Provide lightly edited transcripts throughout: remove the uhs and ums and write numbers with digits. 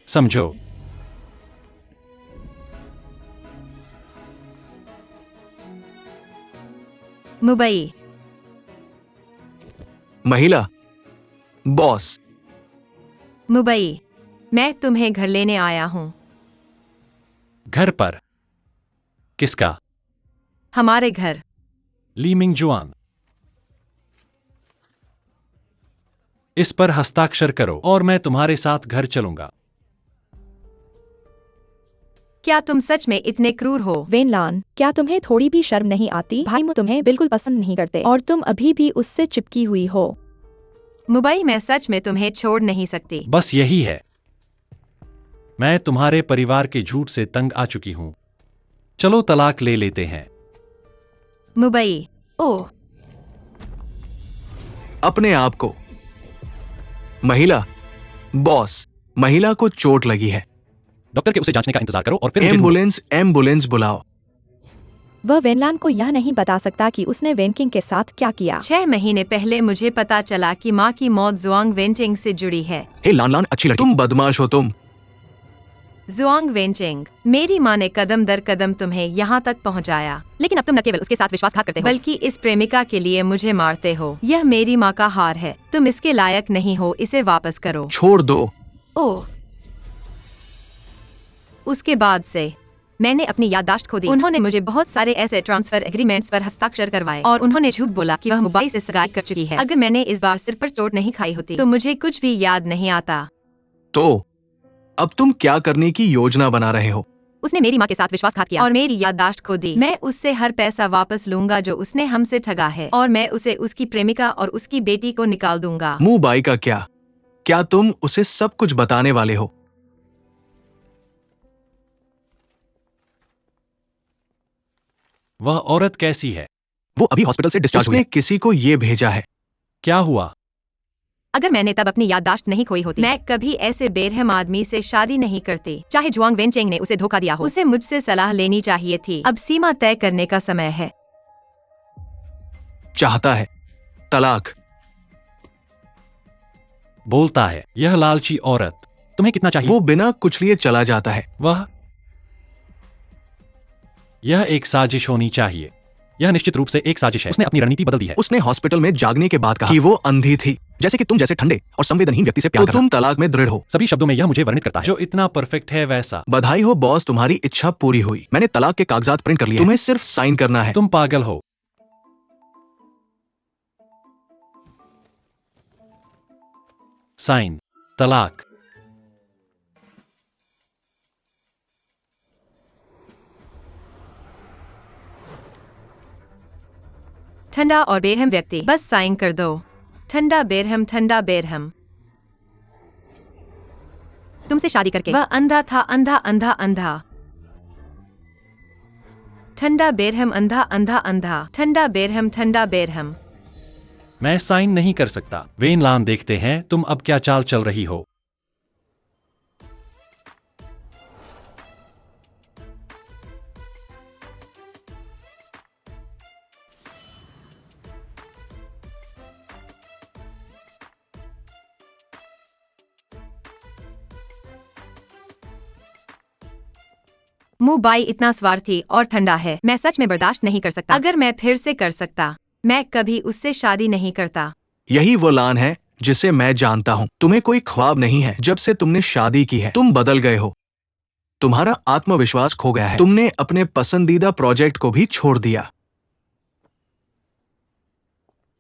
समझो। मुंबई। महिला। बॉस। मुंबई। मैं तुम्हें घर लेने आया हूँ। घर पर। किसका? हमारे घर। ली मिंग जुआन। इस पर हस्ताक्षर करो और मैं तुम्हारे साथ घर चलूंगा। क्या तुम सच में इतने क्रूर हो? वेनलान, क्या तुम्हें थोड़ी भी शर्म नहीं आती? भाई मुझे तुम्हें बिल्कुल पसंद नहीं करते और तुम अभी भी उससे चिपकी हुई हो। मुंबई, मैं सच में तुम्हें छोड़ नहीं सकती। बस यही है। मैं तुम्हारे परिवार के झूठ से तंग आ चुकी हूं। चलो तलाक ले लेते हैं। मुंबई। ओह। अपने आप को। महिला। बॉस। महिला को चोट लगी है। डॉक्टर के उसे जांचने का इंतजार करो और फिर मुझे ढूंढो। एम्बुलेंस। एम्बुलेंस बुलाओ। वह वेनलान को यह नहीं बता सकता कि उसने वेनकिंग के साथ क्या किया। 6 महीने पहले मुझे पता चला कि माँ की मौत जुआंग वेंटिंग से जुड़ी है। हे लान लान, अच्छी लड़की। तुम बदमाश हो तुम। जुआंग वेंटिंग, मेरी माँ ने कदम दर कदम तुम्हें यहाँ तक पहुँचाया, लेकिन अब तुम न केवल उसके साथ विश्वासघात करते हो, बल्कि इस प्रेमिका के लिए मुझे मारते हो। यह मेरी माँ का हार है। तुम इसके लायक नहीं हो। इसे वापस करो। छोड़ दो। ओह। उसके बाद से मैंने अपनी याददाश्त खो दी। उन्होंने मुझे बहुत सारे ऐसे ट्रांसफर एग्रीमेंट्स पर हस्ताक्षर करवाए और उन्होंने झूठ बोला कि वह मुंबई से सगाई कर चुकी है। अगर मैंने इस बार सिर पर चोट नहीं खाई होती तो मुझे कुछ भी याद नहीं आता। तो अब तुम क्या करने की योजना बना रहे हो? उसने मेरी माँ के साथ विश्वासघात किया और मेरी याददाश्त खो दी। मैं उससे हर पैसा वापस लूंगा जो उसने हमसे ठगा है और मैं उसे, उसकी प्रेमिका और उसकी बेटी को निकाल दूंगा। मुंह बाई का क्या? क्या तुम उसे सब कुछ बताने वाले हो? वह औरत कैसी है? वो अभी हॉस्पिटल से डिस्चार्ज हुई है। उसने किसी को ये भेजा है। क्या हुआ? अगर मैंने तब अपनी याददाश्त नहीं खोई होती, मैं कभी ऐसे बेरहम आदमी से शादी नहीं करती। चाहे जुआंग वेनचेंग ने उसे धोखा दिया हो, उसे मुझसे सलाह लेनी चाहिए थी। अब सीमा तय करने का समय है। चाहता है तलाक। बोलता है यह लालची औरत। तुम्हें कितना चाहिए? वो बिना कुछ लिए चला जाता है। यह एक साजिश होनी चाहिए। यह निश्चित रूप से एक साजिश है। उसने अपनी रणनीति बदल दी है। उसने हॉस्पिटल में जागने के बाद कहा कि वो अंधी थी, जैसे कि तुम जैसे ठंडे और संवेदनहीन व्यक्ति से प्यार करना। तुम तलाक में दृढ़ हो। सभी शब्दों में यह मुझे वर्णित करता है। जो इतना परफेक्ट है वैसा। बधाई हो बॉस, तुम्हारी इच्छा पूरी हुई। मैंने तलाक के कागजात प्रिंट कर लिए। तुम्हें सिर्फ साइन करना है। तुम पागल हो। साइन। तलाक। ठंडा और बेरहम व्यक्ति, बस साइन कर दो। ठंडा बेरहम, ठंडा बेरहम। तुमसे शादी करके वह अंधा था, अंधा अंधा अंधा। ठंडा बेरहम, अंधा अंधा अंधा। ठंडा बेरहम, ठंडा बेरहम। मैं साइन नहीं कर सकता। वेनलान, देखते हैं तुम अब क्या चाल चल रही हो। मुंह बाई इतना स्वार्थी और ठंडा है, मैं सच में बर्दाश्त नहीं कर सकता। अगर मैं फिर से कर सकता, मैं कभी उससे शादी नहीं करता। यही वो लान है जिसे मैं जानता हूँ। तुम्हें कोई ख्वाब नहीं है। जब से तुमने शादी की है तुम बदल गए हो। तुम्हारा आत्मविश्वास खो गया है। तुमने अपने पसंदीदा प्रोजेक्ट को भी छोड़ दिया।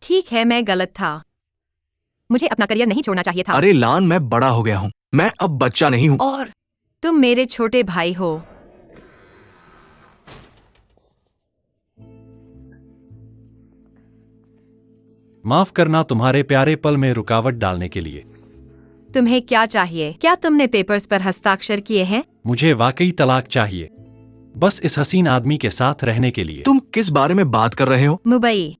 ठीक है, मैं गलत था। मुझे अपना करियर नहीं छोड़ना चाहिए था। अरे लान, मैं बड़ा हो गया हूँ। मैं अब बच्चा नहीं हूँ। और तुम मेरे छोटे भाई हो। माफ करना तुम्हारे प्यारे पल में रुकावट डालने के लिए। तुम्हें क्या चाहिए? क्या तुमने पेपर्स पर हस्ताक्षर किए हैं? मुझे वाकई तलाक चाहिए, बस इस हसीन आदमी के साथ रहने के लिए। तुम किस बारे में बात कर रहे हो? मुंबई।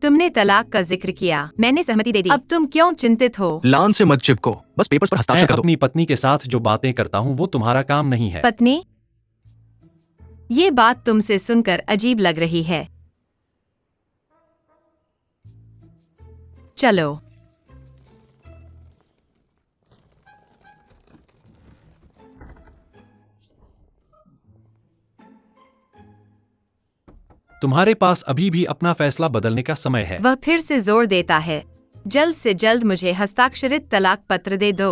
तुमने तलाक का जिक्र किया, मैंने सहमति दे दी। अब तुम क्यों चिंतित हो? लान से मत चिपको, बस पेपर्स पर मैं हस्ताक्षर कर दो। अपनी पत्नी के साथ जो बातें करता हूँ वो तुम्हारा काम नहीं है। पत्नी? ये बात तुमसे सुनकर अजीब लग रही है। चलो। तुम्हारे पास अभी भी अपना फैसला बदलने का समय है। वह फिर से जोर देता है, जल्द से जल्द मुझे हस्ताक्षरित तलाक पत्र दे दो।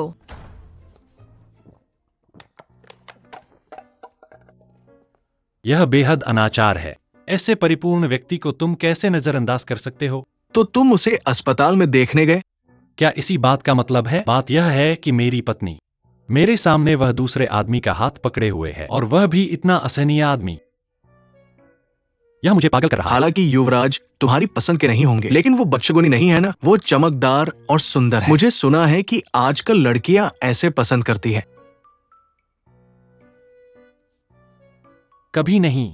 यह बेहद अनाचार है। ऐसे परिपूर्ण व्यक्ति को तुम कैसे नजरअंदाज कर सकते हो? तो तुम उसे अस्पताल में देखने गए? क्या इसी बात का मतलब है? बात यह है कि मेरी पत्नी मेरे सामने वह दूसरे आदमी का हाथ पकड़े हुए है, और वह भी इतना असहनीय आदमी। यह मुझे पागल कर रहा है। हालांकि युवराज तुम्हारी पसंद के नहीं होंगे, लेकिन वो बदशगुनी नहीं है ना। वो चमकदार और सुंदर है। मुझे सुना है कि आजकल लड़कियां ऐसे पसंद करती है। कभी नहीं।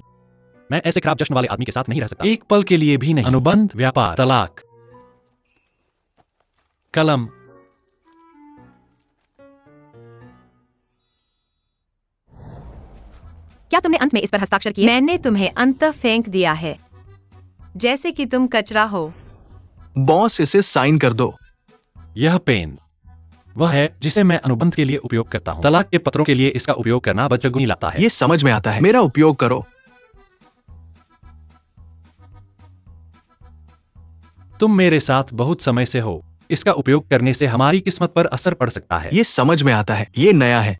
मैं ऐसे खराब जश्न वाले आदमी के साथ नहीं रह सकता, एक पल के लिए भी नहीं। अनुबंध, व्यापार, तलाक, कलम। क्या तुमने अंत में इस पर हस्ताक्षर किए? मैंने तुम्हें अंततः फेंक दिया है, जैसे कि तुम कचरा हो। बॉस, इसे साइन कर दो। यह पेन वह है जिसे मैं अनुबंध के लिए उपयोग करता हूँ। तलाक के पत्रों के लिए इसका उपयोग करना बदशगुनी लगता है। ये समझ में आता है। मेरा उपयोग करो। तुम मेरे साथ बहुत समय से हो। इसका उपयोग करने से हमारी किस्मत पर असर पड़ सकता है। ये समझ में आता है। ये नया है।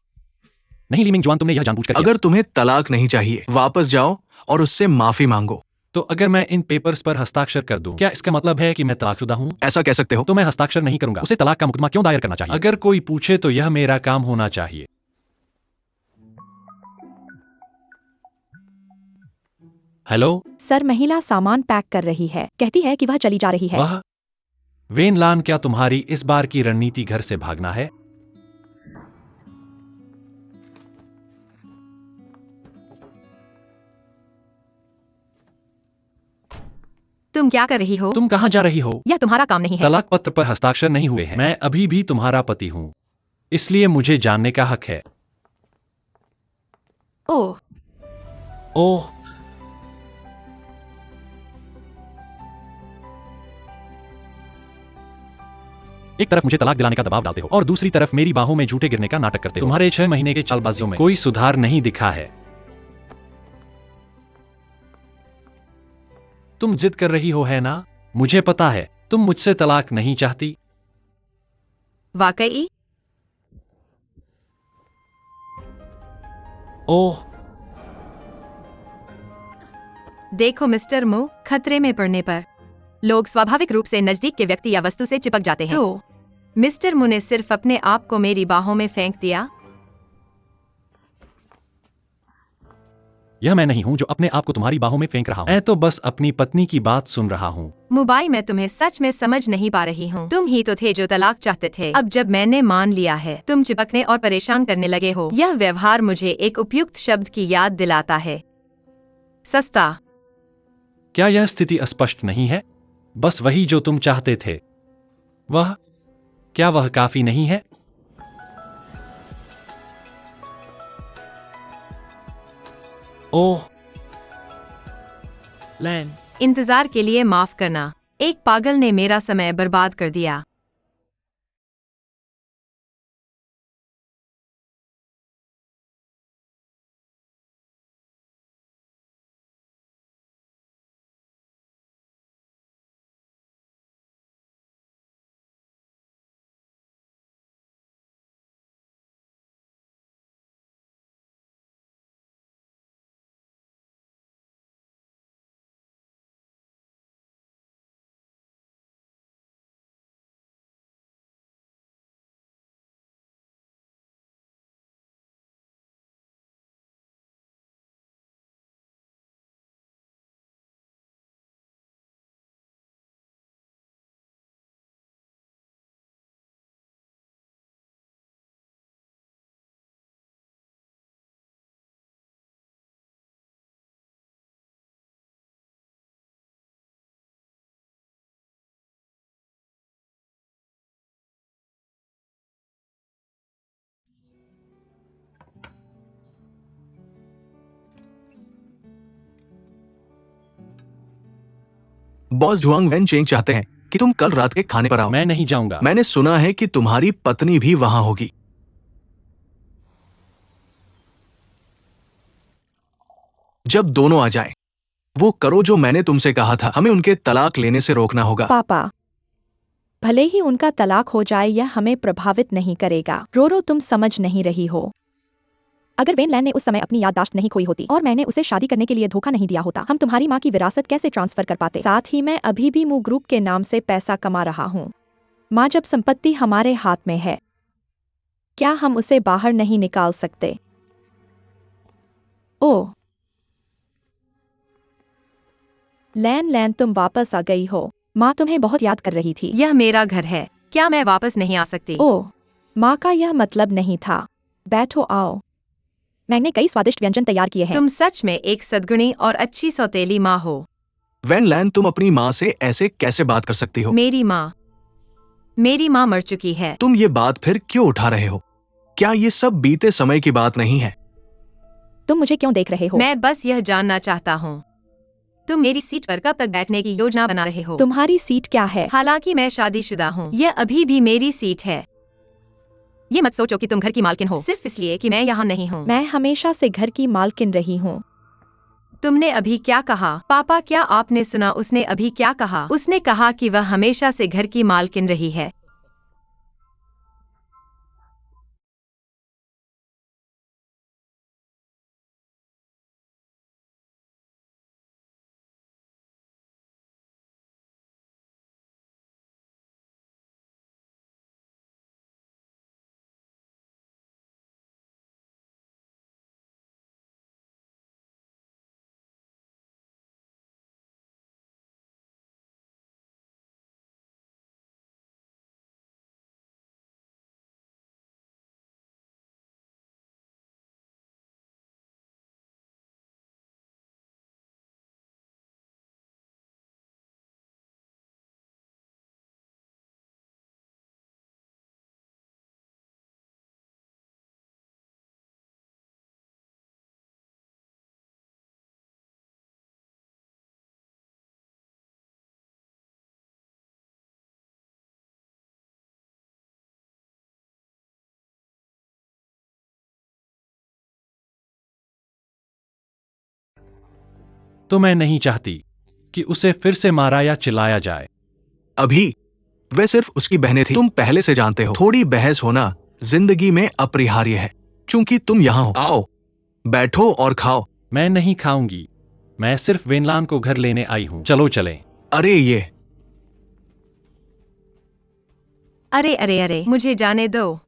नहीं लीमिंग जवान, तुमने यह जानबूझकर किया। अगर तुम्हें तलाक नहीं चाहिए, वापस जाओ और उससे माफी मांगो। तो अगर मैं इन पेपर्स पर हस्ताक्षर कर दूं, क्या इसका मतलब है कि मैं तलाकशुदा हूं? ऐसा कह सकते हो। तो मैं हस्ताक्षर नहीं करूंगा। उसे तलाक का मुकदमा क्यों दायर करना चाहिए? अगर कोई पूछे तो यह मेरा काम होना चाहिए। हेलो। सर, महिला सामान पैक कर रही है। कहती है कि वह चली जा रही है। वह वेन लान, क्या तुम्हारी इस बार की रणनीति घर से भागना है? तुम क्या कर रही हो? तुम कहां जा रही हो? यह तुम्हारा काम नहीं है। तलाक पत्र पर हस्ताक्षर नहीं हुए हैं। मैं अभी भी तुम्हारा पति हूं, इसलिए मुझे जानने का हक है। ओह, ओह, एक तरफ मुझे तलाक दिलाने का दबाव डालते हो और दूसरी तरफ मेरी बाहों में झूठे गिरने का नाटक करते हो। तुम्हारे 6 महीने के चालबाजियों में कोई सुधार नहीं दिखा है। तुम जिद कर रही हो, है ना? मुझे पता है तुम मुझसे तलाक नहीं चाहती। वाकई? ओह, देखो मिस्टर मो, खतरे में पड़ने पर लोग स्वाभाविक रूप से नजदीक के व्यक्ति या वस्तु से चिपक जाते हैं। तो मिस्टर मो ने सिर्फ अपने आप को मेरी बाहों में फेंक दिया। यह मैं नहीं हूं जो अपने आप को तुम्हारी बाहों में फेंक रहा हूं। मैं तो बस अपनी पत्नी की बात सुन रहा हूं। मुबाई, मैं तुम्हें सच में समझ नहीं पा रही हूँ। तुम ही तो थे जो तलाक चाहते थे। अब जब मैंने मान लिया है, तुम चिपकने और परेशान करने लगे हो। यह व्यवहार मुझे एक उपयुक्त शब्द की याद दिलाता है, सस्ता। क्या यह स्थिति अस्पष्ट नहीं है? बस वही जो तुम चाहते थे। क्या वह काफी नहीं है? ओह, लैन। इंतजार के लिए माफ करना। एक पागल ने मेरा समय बर्बाद कर दिया। बॉस जुआंग वेन चेंग चाहते हैं कि तुम कल रात के खाने पर आओ। मैं नहीं जाऊंगा। मैंने सुना है कि तुम्हारी पत्नी भी वहां होगी। जब दोनों आ जाएं। वो करो जो मैंने तुमसे कहा था। हमें उनके तलाक लेने से रोकना होगा। पापा, भले ही उनका तलाक हो जाए यह हमें प्रभावित नहीं करेगा। रोरो, तुम समझ नहीं रही हो। अगर वेन लैन ने उस समय अपनी याददाश्त नहीं खोई होती और मैंने उसे शादी करने के लिए धोखा नहीं दिया होता, हम तुम्हारी माँ की विरासत कैसे ट्रांसफर कर पाते? साथ ही मैं अभी भी मू ग्रुप के नाम से पैसा कमा रहा हूँ। माँ, जब संपत्ति हमारे हाथ में है, क्या हम उसे बाहर नहीं निकाल सकते? ओह लैन, लैन तुम वापस आ गई हो। माँ तुम्हें बहुत याद कर रही थी। यह मेरा घर है, क्या मैं वापस नहीं आ सकती? ओह, माँ का यह मतलब नहीं था। बैठो, आओ। मैंने कई स्वादिष्ट व्यंजन तैयार किए हैं। तुम सच में एक सद्गुणी और अच्छी सौतेली माँ हो। वैन लैन, तुम अपनी माँ से ऐसे कैसे बात कर सकती हो? मेरी माँ मर चुकी है। तुम ये बात फिर क्यों उठा रहे हो? क्या ये सब बीते समय की बात नहीं है? तुम मुझे क्यों देख रहे हो? मैं बस यह जानना चाहता हूँ, तुम मेरी सीट पर कब तक बैठने की योजना बना रहे हो? तुम्हारी सीट क्या है? हालांकि मैं शादीशुदा हूँ, यह अभी भी मेरी सीट है। ये मत सोचो कि तुम घर की मालकिन हो सिर्फ इसलिए कि मैं यहाँ नहीं हूँ। मैं हमेशा से घर की मालकिन रही हूँ। तुमने अभी क्या कहा? पापा, क्या आपने सुना? उसने अभी क्या कहा? उसने कहा कि वह हमेशा से घर की मालकिन रही है। तो मैं नहीं चाहती कि उसे फिर से मारा या चिल्लाया जाए। अभी वे सिर्फ उसकी बहनें थी। तुम पहले से जानते हो, थोड़ी बहस होना जिंदगी में अपरिहार्य है। चूंकि तुम यहाँ हो, आओ बैठो और खाओ। मैं नहीं खाऊंगी, मैं सिर्फ वेनलान को घर लेने आई हूँ। चलो चलें। अरे ये अरे अरे अरे, मुझे जाने दो,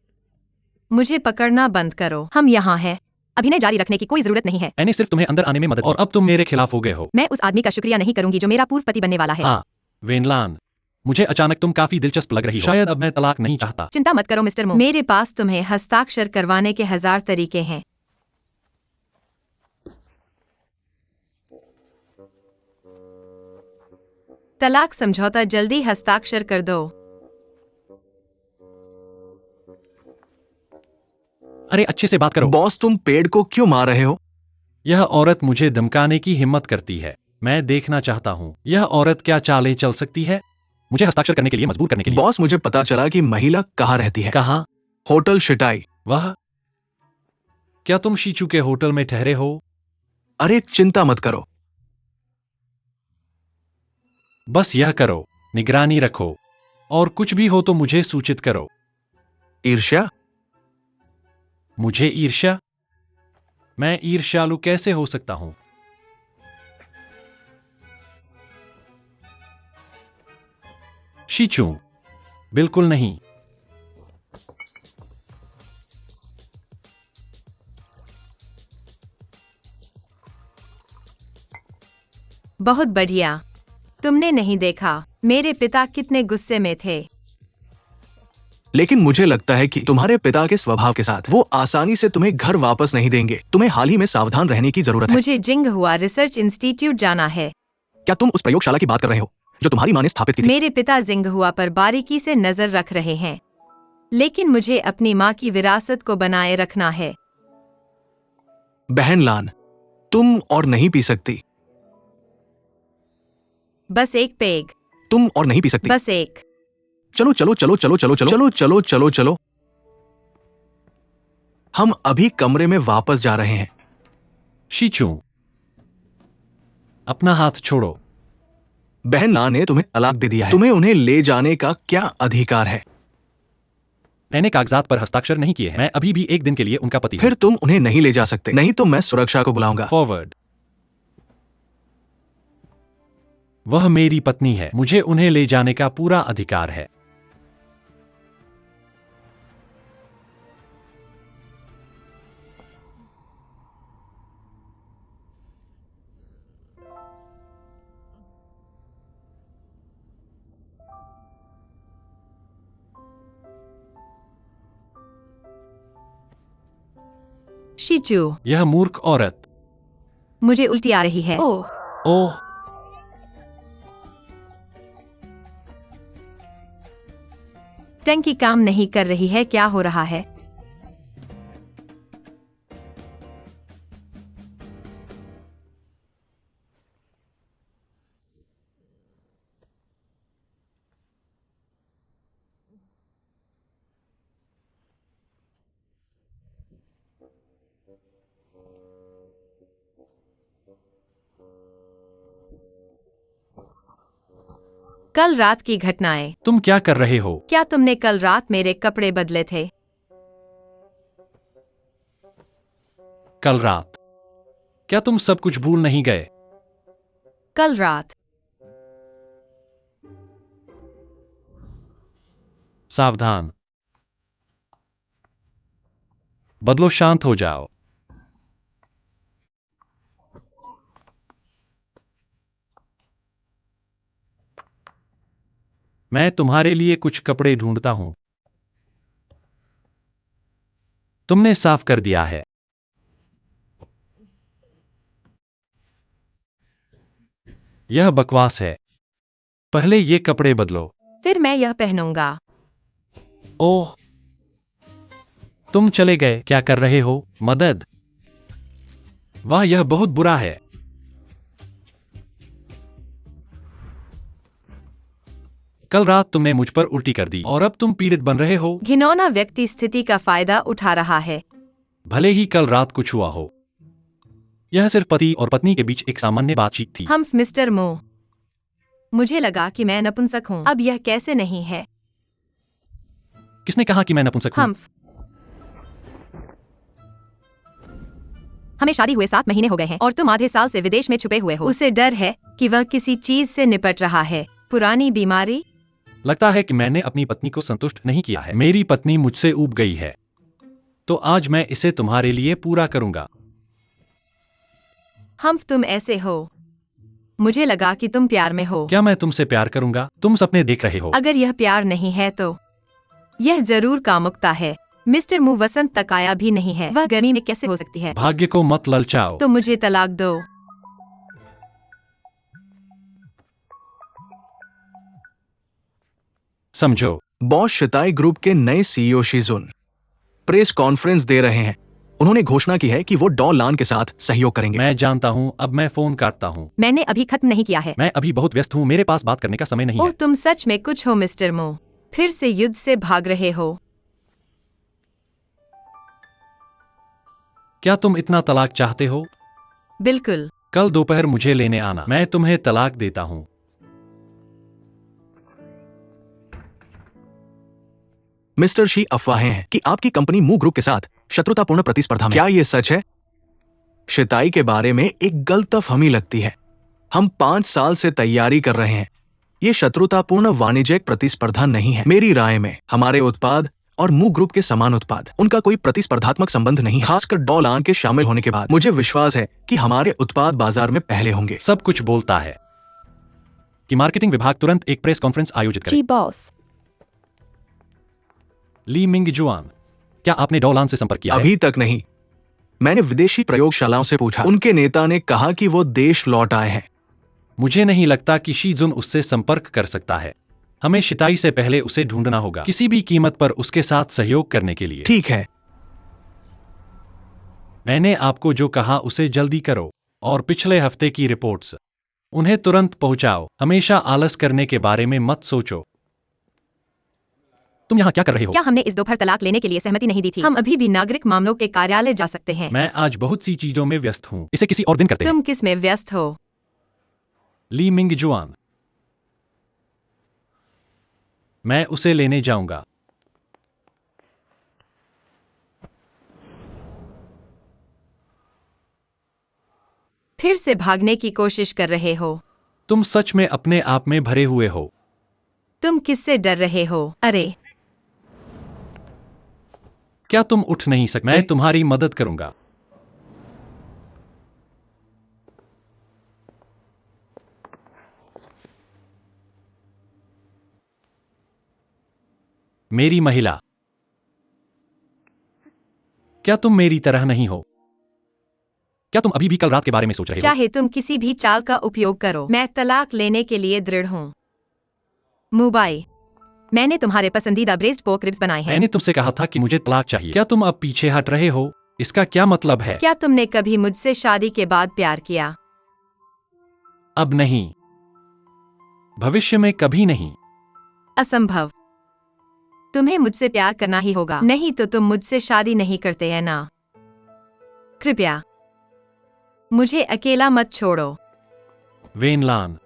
मुझे पकड़ना बंद करो। हम यहाँ हैं, अभिनय जारी रखने की कोई जरूरत नहीं है। मैंने सिर्फ तुम्हें अंदर आने में मदद की और अब तुम मेरे खिलाफ हो गए हो। मैं उस आदमी का शुक्रिया नहीं करूंगी जो मेरा पूर्व पति बनने वाला है। हाँ वेनलान, मुझे अचानक तुम काफी दिलचस्प लग रही हो। शायद अब मैं तलाक नहीं चाहता। चिंता मत करो मिस्टर मो, मेरे पास तुम्हें हस्ताक्षर करवाने के 1000 तरीके हैं। तलाक समझौता जल्दी हस्ताक्षर कर दो। अरे अच्छे से बात करो। बॉस, तुम पेड़ को क्यों मार रहे हो? यह औरत मुझे धमकाने की हिम्मत करती है। मैं देखना चाहता हूँ यह औरत क्या चालें चल सकती है मुझे हस्ताक्षर करने के लिए मजबूर करने के लिए। बॉस, मुझे पता चला कि महिला कहाँ रहती है। कहाँ? होटल शिटाई। वह? क्या तुम शीचू के होटल में ठहरे हो? अरे चिंता मत करो। बस यह करो, निगरानी रखो, और कुछ भी हो तो मुझे सूचित करो। ईर्ष्या? मुझे ईर्ष्या? मैं ईर्ष्यालु कैसे हो सकता हूं? शीचू, बिल्कुल नहीं। बहुत बढ़िया, तुमने नहीं देखा मेरे पिता कितने गुस्से में थे। लेकिन मुझे लगता है कि तुम्हारे पिता के स्वभाव के साथ वो आसानी से तुम्हें घर वापस नहीं देंगे। तुम्हें हाल ही में सावधान रहने की जरूरत है। मुझे जिंग हुआ रिसर्च इंस्टीट्यूट जाना है। क्या तुम उस प्रयोगशाला की बात कर रहे हो जो तुम्हारी माँ ने स्थापित की थी? मेरे पिता जिंग हुआ पर बारीकी से नजर रख रहे हैं, लेकिन मुझे अपनी माँ की विरासत को बनाए रखना है। बहन लान, तुम और नहीं पी सकती। बस एक पेग। तुम और नहीं पी सकती। बस एक। चलो चलो चलो चलो चलो चलो चलो चलो चलो चलो। हम अभी कमरे में वापस जा रहे हैं। शीचू, अपना हाथ छोड़ो। बहन ना ने तुम्हें तलाक दे दिया है। तुम्हें उन्हें ले जाने का क्या अधिकार है? मैंने कागजात पर हस्ताक्षर नहीं किए हैं। मैं अभी भी एक दिन के लिए उनका पति हूं। फिर तुम उन्हें नहीं ले जा सकते, नहीं तो मैं सुरक्षा को बुलाऊंगा। फॉरवर्ड। वह मेरी पत्नी है, मुझे उन्हें ले जाने का पूरा अधिकार है। शीचू, यह मूर्ख औरत। मुझे उल्टी आ रही है। ओह, ओह, टंकी काम नहीं कर रही है। क्या हो रहा है? कल रात की घटनाएं। तुम क्या कर रहे हो? क्या तुमने कल रात मेरे कपड़े बदले थे? कल रात? क्या तुम सब कुछ भूल नहीं गए? कल रात। सावधान। बदलो, शांत हो जाओ। मैं तुम्हारे लिए कुछ कपड़े ढूंढता हूं। तुमने साफ कर दिया है। यह बकवास है। पहले ये कपड़े बदलो। फिर मैं यह पहनूंगा। ओह, तुम चले गए। क्या कर रहे हो? मदद। वाह, यह बहुत बुरा है। कल रात तुमने मुझ पर उल्टी कर दी और अब तुम पीड़ित बन रहे हो। घिनौना व्यक्ति स्थिति का फायदा उठा रहा है। भले ही कल रात कुछ हुआ हो, यह सिर्फ पति और पत्नी के बीच एक सामान्य बातचीत थी। हम्फ, मिस्टर मो, मुझे लगा कि मैं नपुंसक हूँ। अब यह कैसे नहीं है? किसने कहा कि मैं नपुंसक हूं? हम्फ, हमें शादी हुए 7 महीने हो गए हैं और तुम आधे साल से विदेश में छुपे हुए हो। उसे डर है कि वह किसी चीज से निपट रहा है। पुरानी बीमारी? लगता है कि मैंने अपनी पत्नी को संतुष्ट नहीं किया है। मेरी पत्नी मुझसे ऊब गई है, तो आज मैं इसे तुम्हारे लिए पूरा करूंगा। हम्फ, तुम ऐसे हो। मुझे लगा कि तुम प्यार में हो। क्या मैं तुमसे प्यार करूंगा? तुम सपने देख रहे हो। अगर यह प्यार नहीं है तो यह जरूर कामुकता है। मिस्टर मू वसंत तक आया भी नहीं है। वह गर्मी में कैसे हो सकती है? भाग्य को मत ललचाओ। तो मुझे तलाक दो। समझो। बॉस शिताई ग्रुप के नए सीईओ शिजुन प्रेस कॉन्फ्रेंस दे रहे हैं। उन्होंने घोषणा की है कि वो डॉ लान के साथ सहयोग करेंगे। मैं जानता हूं। अब मैं फोन काटता हूं। मैंने अभी खत्म नहीं किया है। मैं अभी बहुत व्यस्त हूं, मेरे पास बात करने का समय नहीं ओह, है। तुम सच में कुछ हो मिस्टर मो। फिर से युद्ध से भाग रहे हो। क्या तुम इतना तलाक चाहते हो? बिल्कुल। कल दोपहर मुझे लेने आना। मैं तुम्हें तलाक देता हूं। मिस्टर शी, अफवाहें हैं कि आपकी कंपनी मू ग्रुप के साथ शत्रुतापूर्ण प्रतिस्पर्धा में। क्या ये सच है? शिताई के बारे में एक गलतफहमी लगती है। हम 5 साल से तैयारी कर रहे हैं। ये शत्रुतापूर्ण वाणिज्यिक प्रतिस्पर्धा नहीं है। मेरी राय में हमारे उत्पाद और मू ग्रुप के समान उत्पाद, उनका कोई प्रतिस्पर्धात्मक संबंध नहीं है। खासकर डॉ लान के शामिल होने के बाद मुझे विश्वास है कि हमारे उत्पाद बाजार में पहले होंगे। सब कुछ बोलता है कि मार्केटिंग विभाग तुरंत एक प्रेस कॉन्फ्रेंस आयोजित करे। जी बॉस। ली मिंग जुआन, क्या आपने डॉ लान से संपर्क किया है? अभी तक नहीं। मैंने विदेशी प्रयोगशालाओं से पूछा। उनके नेता ने कहा कि वो देश लौट आए हैं। मुझे नहीं लगता कि शीजुन उससे संपर्क कर सकता है। हमें शिताई से पहले उसे ढूंढना होगा, किसी भी कीमत पर उसके साथ सहयोग करने के लिए। ठीक है। मैंने आपको जो कहा उसे जल्दी करो। और पिछले हफ्ते की रिपोर्ट्स, उन्हें तुरंत पहुंचाओ। हमेशा आलस करने के बारे में मत सोचो। तुम यहाँ क्या कर रहे हो? क्या हमने इस दोपहर तलाक लेने के लिए सहमति नहीं दी थी? हम अभी भी नागरिक मामलों के कार्यालय जा सकते हैं। मैं आज बहुत सी चीजों में व्यस्त हूँ। इसे किसी और दिन करते हैं। तुम किस में व्यस्त हो? ली मिंग जुआन। मैं उसे लेने जाऊंगा। फिर से भागने की कोशिश कर रहे हो? तुम सच में अपने आप में भरे हुए हो। तुम किससे डर रहे हो? अरे, क्या तुम उठ नहीं सकते? मैं तुम्हारी मदद करूंगा। मेरी महिला, क्या तुम मेरी तरह नहीं हो? क्या तुम अभी भी कल रात के बारे में सोच रहे हो? चाहे तुम किसी भी चाल का उपयोग करो, मैं तलाक लेने के लिए दृढ़ हूँ। मुबाई, मैंने तुम्हारे पसंदीदा ब्रेस्ट पोर्क रिब्स बनाए हैं। मैंने तुमसे कहा था कि मुझे तलाक चाहिए। क्या तुम अब पीछे हट रहे हो? इसका क्या मतलब है? क्या तुमने कभी मुझसे शादी के बाद प्यार किया? अब नहीं। भविष्य में कभी नहीं। असंभव। तुम्हें मुझसे प्यार करना ही होगा, नहीं तो तुम मुझसे शादी नहीं करते हैं ना। कृपया मुझे अकेला मत छोड़ो। वेन लान,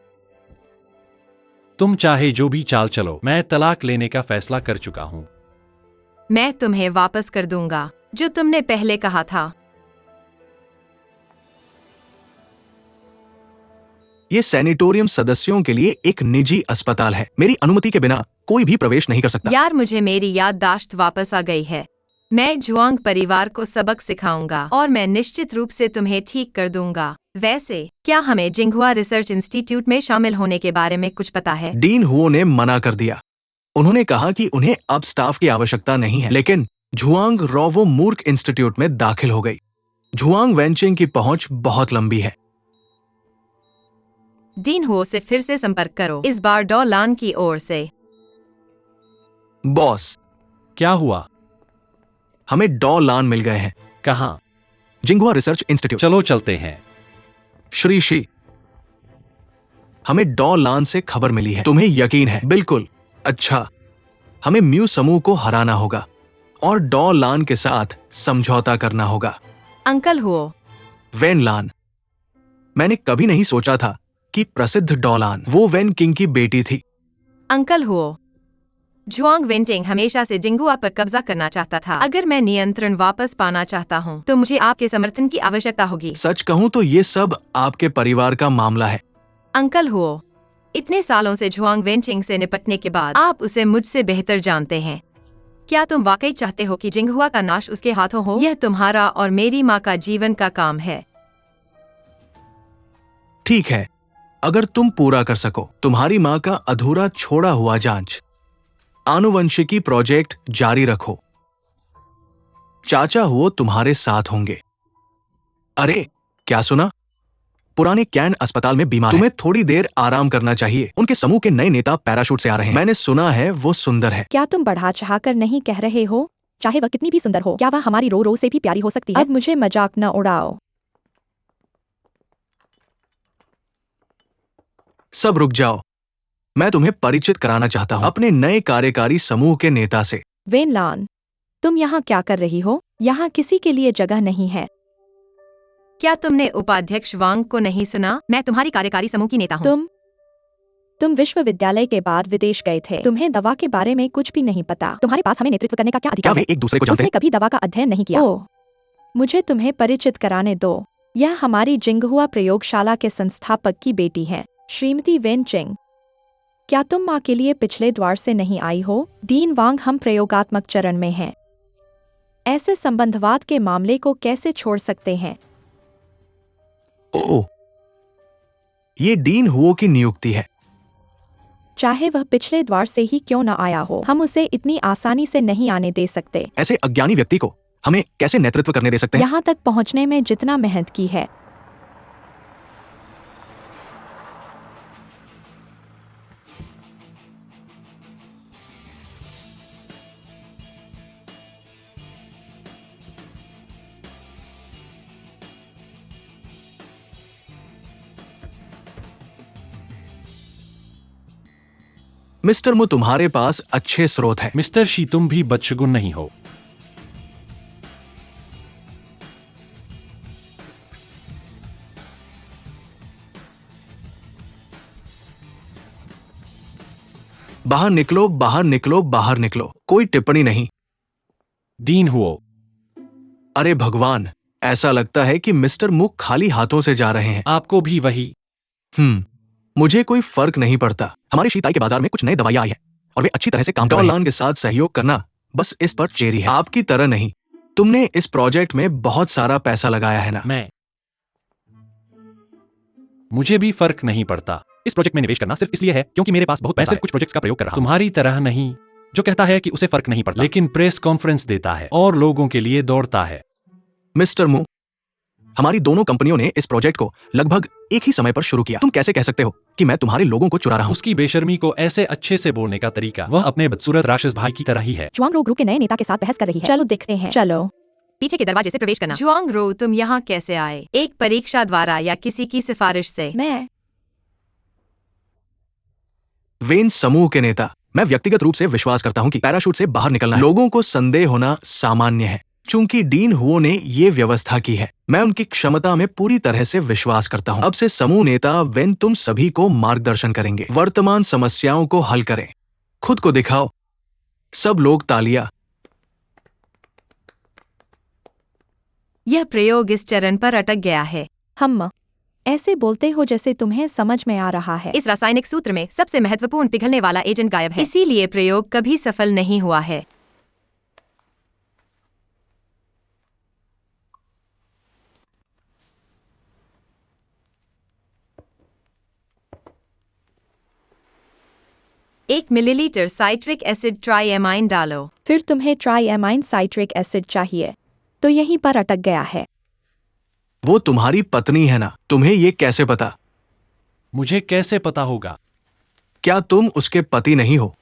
तुम चाहे जो भी चाल चलो, मैं तलाक लेने का फैसला कर चुका हूं। मैं तुम्हें वापस कर दूंगा, जो तुमने पहले कहा था। ये सैनिटोरियम सदस्यों के लिए एक निजी अस्पताल है। मेरी अनुमति के बिना कोई भी प्रवेश नहीं कर सकता। यार, मुझे मेरी याददाश्त वापस आ गई है। मैं जुआंग परिवार को सबक सिखाऊंगा और मैं निश्चित रूप से तुम्हें ठीक कर दूंगा। वैसे, क्या हमें जिंगहुआ रिसर्च इंस्टीट्यूट में शामिल होने के बारे में कुछ पता है? डीन हुओ ने मना कर दिया। उन्होंने कहा कि उन्हें अब स्टाफ की आवश्यकता नहीं है, लेकिन झुआंग रोवो मूर्ख इंस्टीट्यूट में दाखिल हो गई। झुआंग वेंचिंग की पहुंच बहुत लंबी है। डीन हुओ से फिर से संपर्क करो, इस बार डॉ लान की ओर से। बॉस, क्या हुआ? हमें डॉ लान मिल गए हैं। कहाँ? जिंगहुआ रिसर्च इंस्टीट्यूट। चलो चलते हैं। श्री शी, हमें डॉ लान से खबर मिली है। तुम्हें यकीन है? बिल्कुल। अच्छा, हमें म्यू समूह को हराना होगा और डॉ लान के साथ समझौता करना होगा। अंकल हुओ, वेन लान, मैंने कभी नहीं सोचा था कि प्रसिद्ध डॉ लान वो वेन किंग की बेटी थी। अंकल हुओ, जुआंग वेंटिंग हमेशा से जिंगहुआ पर कब्जा करना चाहता था। अगर मैं नियंत्रण वापस पाना चाहता हूँ, तो मुझे आपके समर्थन की आवश्यकता होगी। सच कहूं तो ये सब आपके परिवार का मामला है। अंकल हुओ, इतने सालों से जुआंग वेंचिंग से निपटने के बाद आप उसे मुझसे बेहतर जानते हैं। क्या तुम वाकई चाहते हो कि जिंगहुआ का नाश उसके हाथों हो? यह तुम्हारा और मेरी माँ का जीवन का काम है। ठीक है, अगर तुम पूरा कर सको। तुम्हारी माँ का अधूरा छोड़ा हुआ जांच, आनुवंशिकी प्रोजेक्ट जारी रखो। चाचा हुओ तुम्हारे साथ होंगे। अरे, क्या सुना? पुराने कैन अस्पताल में बीमार है। तुम्हें थोड़ी देर आराम करना चाहिए। उनके समूह के नए नेता पैराशूट से आ रहे हैं। मैंने सुना है वो सुंदर है। क्या तुम बढ़ा चढ़ाकर नहीं कह रहे हो? चाहे वह कितनी भी सुंदर हो, क्या वह हमारी रो रो से भी प्यारी हो सकती है? अब मुझे मजाक न उड़ाओ। सब रुक जाओ, मैं तुम्हें परिचित कराना चाहता हूं अपने नए कार्यकारी समूह के नेता से। वेन लान, तुम यहाँ क्या कर रही हो? यहाँ किसी के लिए जगह नहीं है। क्या तुमने उपाध्यक्ष वांग को नहीं सुना? मैं तुम्हारी कार्यकारी समूह की नेता हूँ। तुम विश्वविद्यालय के बाद विदेश गए थे। तुम्हें दवा के बारे में कुछ भी नहीं पता। तुम्हारे पास हमें नेतृत्व करने का क्या क्या अधिकार वे है? एक दूसरे को जानते उसने कभी दवा का अध्ययन नहीं किया। ओह, मुझे तुम्हें परिचित कराने दो। यह हमारी जिंगहुआ प्रयोगशाला के संस्थापक की बेटी है, श्रीमती वेन चिंग। क्या तुम माँ के लिए पिछले द्वार से नहीं आई हो? डीन वांग, हम प्रयोगात्मक चरण में हैं। ऐसे संबंधवाद के मामले को कैसे छोड़ सकते हैं? ओह, ये डीन हुओ की नियुक्ति है। चाहे वह पिछले द्वार से ही क्यों न आया हो, हम उसे इतनी आसानी से नहीं आने दे सकते। ऐसे अज्ञानी व्यक्ति को हमें कैसे नेतृत्व करने दे सकते हैं? यहाँ तक पहुँचने में जितना मेहनत की है। मिस्टर मु, तुम्हारे पास अच्छे स्रोत है। मिस्टर शी, तुम भी बदशगुन नहीं हो। बाहर निकलो, बाहर निकलो, बाहर निकलो। कोई टिप्पणी नहीं। डीन हुओ, अरे भगवान, ऐसा लगता है कि मिस्टर मुक खाली हाथों से जा रहे हैं। आपको भी वही। मुझे कोई फर्क नहीं पड़ता। हमारे शीताई के बाजार में कुछ नए दवाइयां आई हैं और वे अच्छी तरह से काम कर रहे हैं। डॉलान के साथ सहयोग करना बस इस पर चेरी है। आपकी तरह नहीं। तुमने इस प्रोजेक्ट में बहुत सारा पैसा लगाया है ना। मुझे भी फर्क नहीं पड़ता। इस प्रोजेक्ट में निवेश करना सिर्फ इसलिए है क्योंकि मेरे पास बहुत पैसा है। कुछ प्रोजेक्ट्स का प्रयोग कर रहा हूं। तुम्हारी तरह नहीं, जो कहता है कि उसे फर्क नहीं पड़ता, लेकिन प्रेस कॉन्फ्रेंस देता है और लोगों के लिए दौड़ता है। मिस्टर मू, हमारी दोनों कंपनियों ने इस प्रोजेक्ट को लगभग एक ही समय पर शुरू किया। तुम कैसे कह सकते हो कि मैं तुम्हारे लोगों को चुरा रहा हूं? उसकी बेशर्मी को ऐसे अच्छे से बोलने का तरीका, वह अपने बदसूरत राक्षस भाई की तरह ही है। जुआंग रो ग्रुप के नए नेता के साथ बहस कर रही है। चलो देखते हैं। चलो। पीछे के दरवाजे से प्रवेश करना। जुआंग रो, तुम यहाँ कैसे आए? एक परीक्षा द्वारा या किसी की सिफारिश से? मैं वेन समूह के नेता, मैं व्यक्तिगत रूप से विश्वास करता हूं कि पैराशूट से बाहर निकलना है। लोगों को संदेह होना सामान्य है। चूंकि डीन हुओ ने ये व्यवस्था की है, मैं उनकी क्षमता में पूरी तरह से विश्वास करता हूं। अब से समूह नेता वेन तुम सभी को मार्गदर्शन करेंगे। वर्तमान समस्याओं को हल करें। खुद को दिखाओ। सब लोग तालियां। यह प्रयोग इस चरण पर अटक गया है। हम ऐसे बोलते हो जैसे तुम्हें समझ में आ रहा है। इस रासायनिक सूत्र में सबसे महत्वपूर्ण पिघलने वाला एजेंट गायब है, इसीलिए प्रयोग कभी सफल नहीं हुआ है। एक मिलीलीटर साइट्रिक एसिड ट्राइएमाइन डालो। फिर तुम्हें ट्राइएमाइन साइट्रिक एसिड चाहिए, तो यहीं पर अटक गया है। वो तुम्हारी पत्नी है ना। तुम्हें ये कैसे पता? मुझे कैसे पता होगा? क्या तुम उसके पति नहीं हो?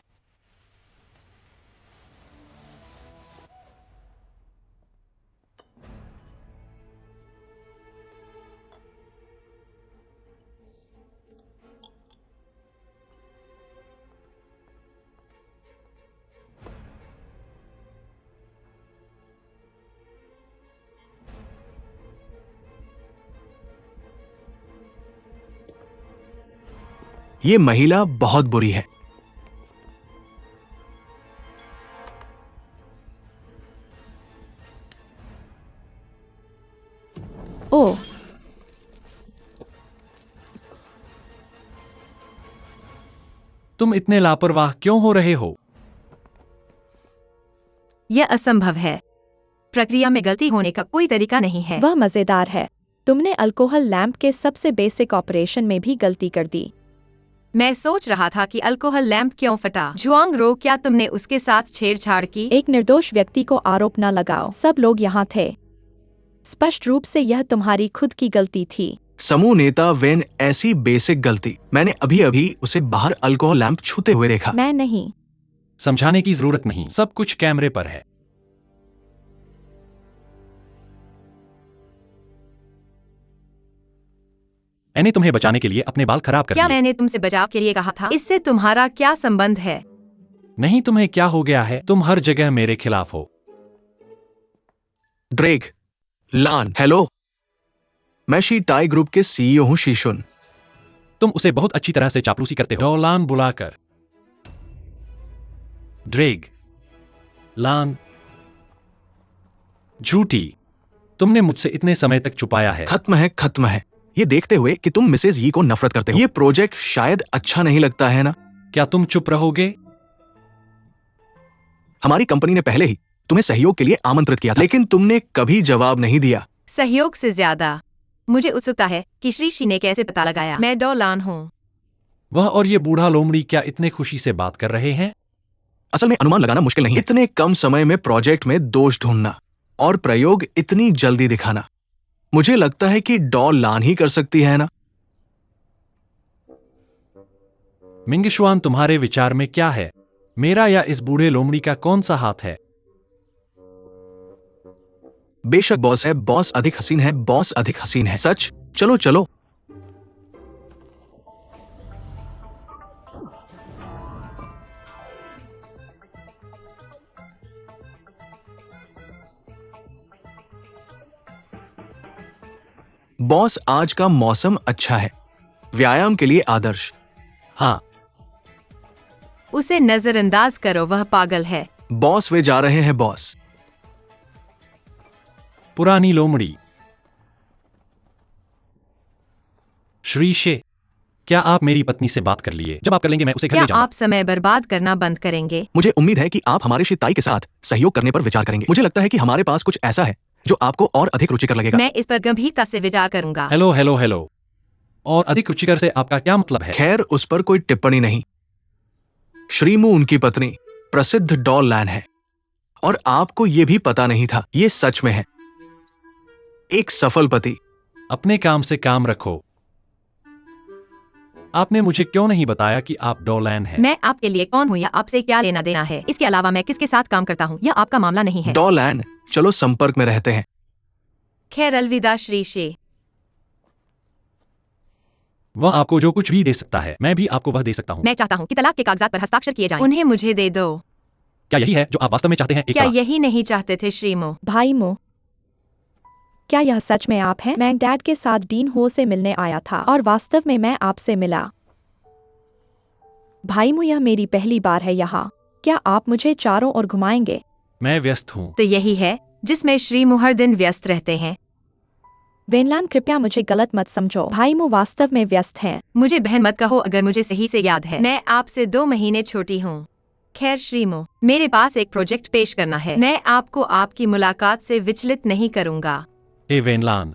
ये महिला बहुत बुरी है। ओह, तुम इतने लापरवाह क्यों हो रहे हो? यह असंभव है। प्रक्रिया में गलती होने का कोई तरीका नहीं है। वह मजेदार है। तुमने अल्कोहल लैंप के सबसे बेसिक ऑपरेशन में भी गलती कर दी। मैं सोच रहा था कि अल्कोहल लैंप क्यों फटा। जुआंग रो, क्या तुमने उसके साथ छेड़छाड़ की? एक निर्दोष व्यक्ति को आरोप न लगाओ। सब लोग यहाँ थे। स्पष्ट रूप से यह तुम्हारी खुद की गलती थी। समूह नेता वेन, ऐसी बेसिक गलती। मैंने अभी अभी उसे बाहर अल्कोहल लैंप छूते हुए देखा। मैं नहीं। समझाने की जरूरत नहीं, सब कुछ कैमरे पर है। मैंने तुम्हें बचाने के लिए अपने बाल खराब कर क्या दिए। मैंने तुमसे बचाव के लिए कहा था? इससे तुम्हारा क्या संबंध है? नहीं, तुम्हें क्या हो गया है? तुम हर जगह मेरे खिलाफ हो। ड्रेक, लान, हेलो। मैं शी टाई ग्रुप के सीईओ हूं, शीशुन। तुम उसे बहुत अच्छी तरह से चापलूसी करते हो। डॉलान बुलाकर। ड्रेग, लान, झूठी, तुमने मुझसे इतने समय तक छुपाया है। खत्म है, खत्म है। ये देखते हुए कि तुम मिसेज यी को नफरत करते हो। ये प्रोजेक्ट शायद अच्छा नहीं लगता है ना? क्या तुम चुप रहोगे? हमारी कंपनी ने पहले ही तुम्हें सहयोग के लिए आमंत्रित किया था, लेकिन तुमने कभी जवाब नहीं दिया। सहयोग से ज्यादा मुझे उत्सुकता है कि श्री शी ने कैसे पता लगाया मैं डॉलान हूँ। वह और ये बूढ़ा लोमड़ी क्या इतने खुशी से बात कर रहे हैं? असल में अनुमान लगाना मुश्किल नहीं है। इतने कम समय में प्रोजेक्ट में दोष ढूंढना और प्रयोग इतनी जल्दी दिखाना। मुझे लगता है कि डॉ लान ही कर सकती है ना? मिंगशुआन, तुम्हारे विचार में क्या है? मेरा या इस बूढ़े लोमड़ी का कौन सा हाथ है? बेशक बॉस है, बॉस अधिक हसीन है, बॉस अधिक हसीन है। सच। चलो चलो। बॉस, आज का मौसम अच्छा है। व्यायाम के लिए आदर्श। हाँ, उसे नजरअंदाज करो, वह पागल है। बॉस, वे जा रहे हैं बॉस। पुरानी लोमड़ी। श्री शे, क्या आप मेरी पत्नी से बात कर लिए? जब आप कर लेंगे मैं उसे घर क्या ले जाऊंगा। आप समय बर्बाद करना बंद करेंगे? मुझे उम्मीद है कि आप हमारे शिताई के साथ सहयोग करने पर विचार करेंगे। मुझे लगता है कि हमारे पास कुछ ऐसा है जो आपको और अधिक रुचिकर लगेगा। मैं इस पर गंभीरता से विचार करूंगा। Hello hello hello. और अधिक रुचिकर से आपका क्या मतलब है? खैर, उस पर कोई टिप्पणी नहीं। श्रीमू उनकी पत्नी प्रसिद्ध डॉल लैन है और आपको यह भी पता नहीं था। ये सच में है। एक सफल पति। अपने काम से काम रखो। आपने मुझे क्यों नहीं बताया कि आप डॉलैन हैं? मैं आपके लिए कौन हूँ या आपसे क्या लेना देना है? इसके अलावा मैं किसके साथ काम करता हूँ यह आपका मामला नहीं है। डॉल लैन, चलो संपर्क में रहते हैं। खैर, अलविदा श्री शे। वह आपको जो कुछ भी दे सकता है, मैं भी आपको वह दे सकता हूँ। मैं चाहता हूँ कि तलाक के कागजात पर हस्ताक्षर किए जाएं। उन्हें मुझे दे दो। क्या यही है जो आप वास्तव में चाहते हैं? एक क्या तलाक? यही नहीं चाहते थे श्रीमो? भाई मो, क्या यह सच में आप हैं? मैं डैड के साथ डीन हो से मिलने आया था और वास्तव में मैं आपसे मिला। भाई मो, यह मेरी पहली बार है यहाँ। क्या आप मुझे चारों ओर घुमाएंगे? मैं व्यस्त हूँ। तो यही है जिसमें श्रीमो हर दिन व्यस्त रहते हैं। वेनलान, कृपया मुझे गलत मत समझो। भाई मो वास्तव में व्यस्त हैं। मुझे बहन मत कहो। अगर मुझे सही से याद है मैं आपसे 2 महीने छोटी हूँ। खैर श्रीमो, मेरे पास एक प्रोजेक्ट पेश करना है। मैं आपको आपकी मुलाकात से विचलित नहीं करूंगा। हे वेनलान,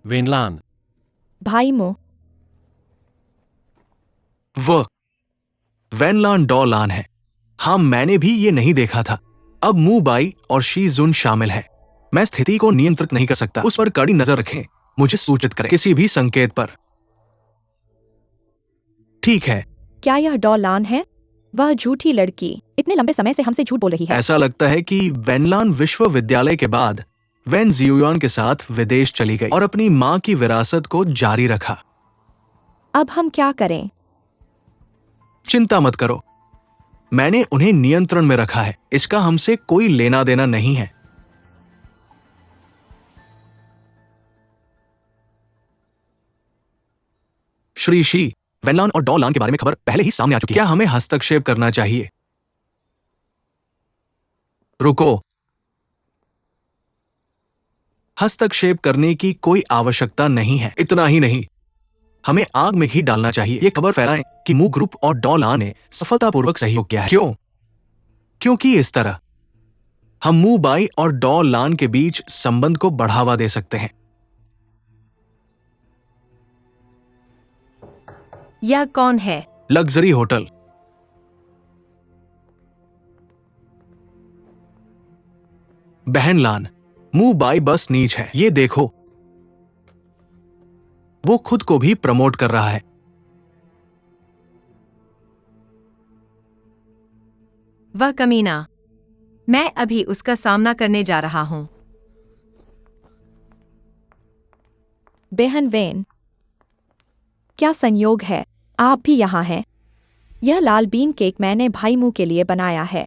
वेनलान, भाई मो, वह वेनलान डॉल लैन है। हाँ, मैंने भी ये नहीं देखा था। अब मू बाई और शी जुन शामिल है। मैं स्थिति को नियंत्रित नहीं कर सकता। उस पर कड़ी नजर रखें। मुझे सूचित करें किसी भी संकेत पर। ठीक है। क्या यह डॉलान है? वह झूठी लड़की इतने लंबे समय से हमसे झूठ बोल रही है। ऐसा लगता है कि वेनलान विश्वविद्यालय के बाद वेन जियोन के साथ विदेश चली गई और अपनी मां की विरासत को जारी रखा। अब हम क्या करें? चिंता मत करो, मैंने उन्हें नियंत्रण में रखा है। इसका हमसे कोई लेना देना नहीं है। श्री शी, वेनलान और डॉलान के बारे में खबर पहले ही सामने आ चुकी है। क्या हमें हस्तक्षेप करना चाहिए? रुको, हस्तक्षेप करने की कोई आवश्यकता नहीं है। इतना ही नहीं, हमें आग में घी डालना चाहिए। ये खबर फैलाएं कि मू ग्रुप और डॉलान ने सफलतापूर्वक सहयोग किया है। क्यों? क्योंकि इस तरह हम मू बाई और डॉलान के बीच संबंध को बढ़ावा दे सकते हैं। यह कौन है? Luxury hotel. बहन लान, मू बाई बस नीच है। ये देखो, वो खुद को भी प्रमोट कर रहा है। वह कमीना। मैं अभी उसका सामना करने जा रहा हूँ। बेहन वेन, क्या संयोग है, आप भी यहाँ हैं। यह लाल बीन केक मैंने भाई मू के लिए बनाया है।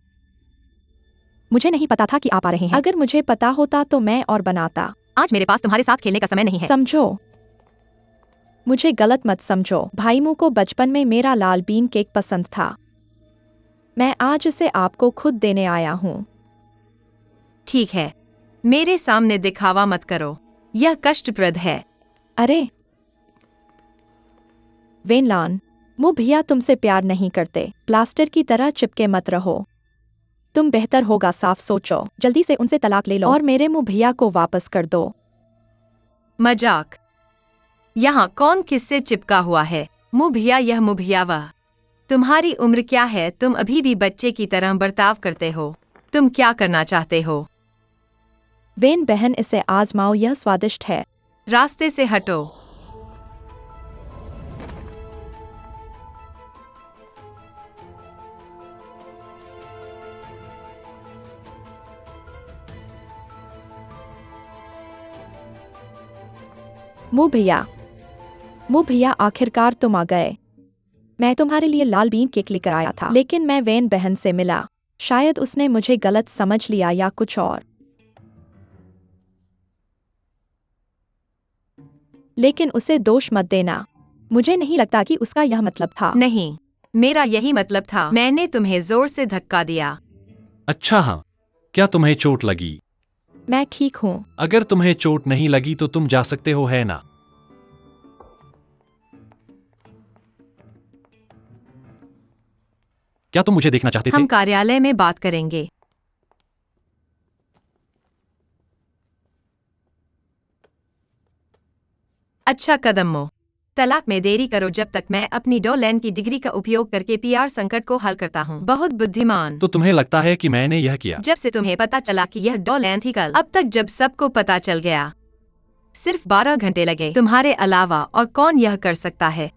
मुझे नहीं पता था कि आप आ रहे हैं। अगर मुझे पता होता तो मैं और बनाता। आज मेरे पास तुम्हारे साथ खेलने का समय नहीं है। समझो, मुझे गलत मत समझो। भाई मू को बचपन में मेरा लाल बीन केक पसंद था। मैं आज इसे आपको खुद देने आया हूँ। ठीक है, मेरे सामने दिखावा मत करो, यह कष्टप्रद है। अरे वेनलान, मु भैया तुमसे प्यार नहीं करते। प्लास्टर की तरह चिपके मत रहो। तुम बेहतर होगा साफ सोचो। जल्दी से उनसे तलाक ले लो और मेरे मुंह भैया को वापस कर दो। मजाक। यहाँ कौन किससे चिपका हुआ है? मुभिया यह मुभिया वह। तुम्हारी उम्र क्या है? तुम अभी भी बच्चे की तरह बर्ताव करते हो। तुम क्या करना चाहते हो? वेन बहन, इसे आजमाओ, यह स्वादिष्ट है। रास्ते से हटो। मुंह भैया आखिरकार तुम आ गए। मैं तुम्हारे लिए लाल बीन केक लेकर आया था, लेकिन मैं वेन बहन से मिला। शायद उसने मुझे गलत समझ लिया या कुछ और। लेकिन उसे दोष मत देना। मुझे नहीं लगता कि उसका यह मतलब था। नहीं, मेरा यही मतलब था। मैंने तुम्हें जोर से धक्का दिया। अच्छा हाँ, क्या तुम्हें चोट लगी? मैं ठीक हूँ। अगर तुम्हें चोट नहीं लगी तो तुम जा सकते हो, है ना? क्या तुम मुझे देखना चाहते थे? हम कार्यालय में बात करेंगे। अच्छा कदमो, तलाक में देरी करो जब तक मैं अपनी डॉलैंड की डिग्री का उपयोग करके पीआर संकट को हल करता हूँ। बहुत बुद्धिमान। तो तुम्हें लगता है कि मैंने यह किया? जब से तुम्हें पता चला कि यह डॉलैंड थी कल, अब तक जब सबको पता चल गया, सिर्फ 12 घंटे लगे। तुम्हारे अलावा और कौन यह कर सकता है?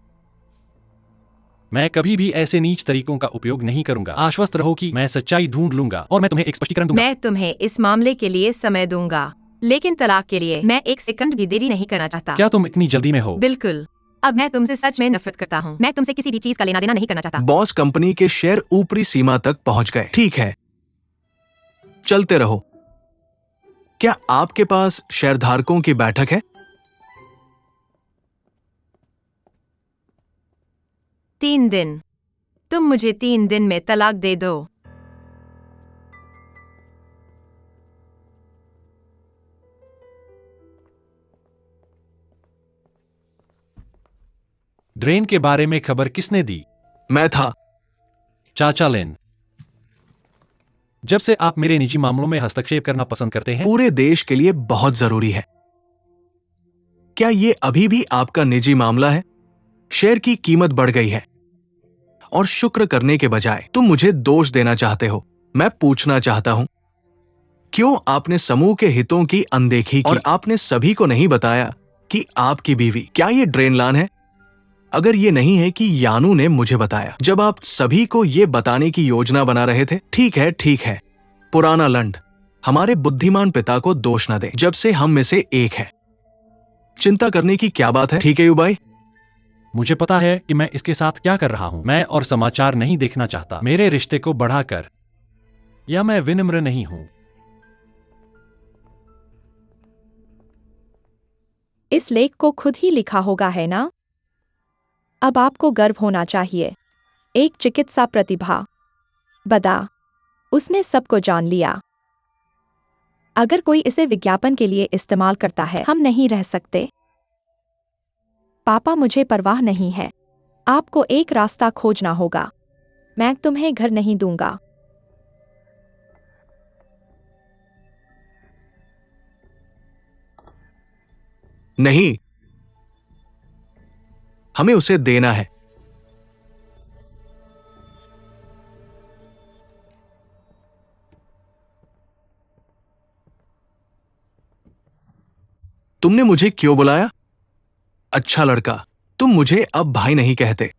मैं कभी भी ऐसे नीच तरीकों का उपयोग नहीं करूंगा। आश्वस्त रहो कि मैं सच्चाई ढूंढ लूंगा और मैं तुम्हें एक स्पष्टीकरण दूंगा। मैं तुम्हें इस मामले के लिए समय दूंगा, लेकिन तलाक के लिए मैं एक सेकंड भी देरी नहीं करना चाहता। क्या तुम इतनी जल्दी में हो? बिल्कुल। अब मैं तुमसे सच में नफरत करता हूँ। मैं तुमसे किसी भी चीज का लेना देना नहीं करना चाहता। बॉस कंपनी के शेयर ऊपरी सीमा तक पहुंच गए। ठीक है, चलते रहो। क्या आपके पास शेयरधारकों की बैठक है? 3 दिन। तुम मुझे 3 दिन में तलाक दे दो। ड्रेन के बारे में खबर किसने दी? मैं था। चाचा लेन। जब से आप मेरे निजी मामलों में हस्तक्षेप करना पसंद करते हैं? पूरे देश के लिए बहुत जरूरी है। क्या ये अभी भी आपका निजी मामला है? शेयर की कीमत बढ़ गई है और शुक्र करने के बजाय तुम मुझे दोष देना चाहते हो। मैं पूछना चाहता हूं, क्यों आपने समूह के हितों की अनदेखी की और आपने सभी को नहीं बताया कि आपकी बीवी, क्या ये ड्रेनलान है? अगर ये नहीं है कि यानू ने मुझे बताया जब आप सभी को ये बताने की योजना बना रहे थे। ठीक है, ठीक है, पुराना लंड, हमारे बुद्धिमान पिता को दोष न दे जब से हम में से एक है। चिंता करने की क्या बात है? ठीक है युबाई, मुझे पता है कि मैं इसके साथ क्या कर रहा हूं। मैं और समाचार नहीं देखना चाहता मेरे रिश्ते को बढ़ाकर, या मैं विनम्र नहीं हूं। इस लेख को खुद ही लिखा होगा, है ना? अब आपको गर्व होना चाहिए। एक चिकित्सा प्रतिभा बदा, उसने सबको जान लिया। अगर कोई इसे विज्ञापन के लिए इस्तेमाल करता है, हम नहीं रह सकते। पापा, मुझे परवाह नहीं है। आपको एक रास्ता खोजना होगा। मैं तुम्हें घर नहीं दूंगा। नहीं, हमें उसे देना है। तुमने मुझे क्यों बुलाया? अच्छा लड़का, तुम मुझे अब भाई नहीं कहते।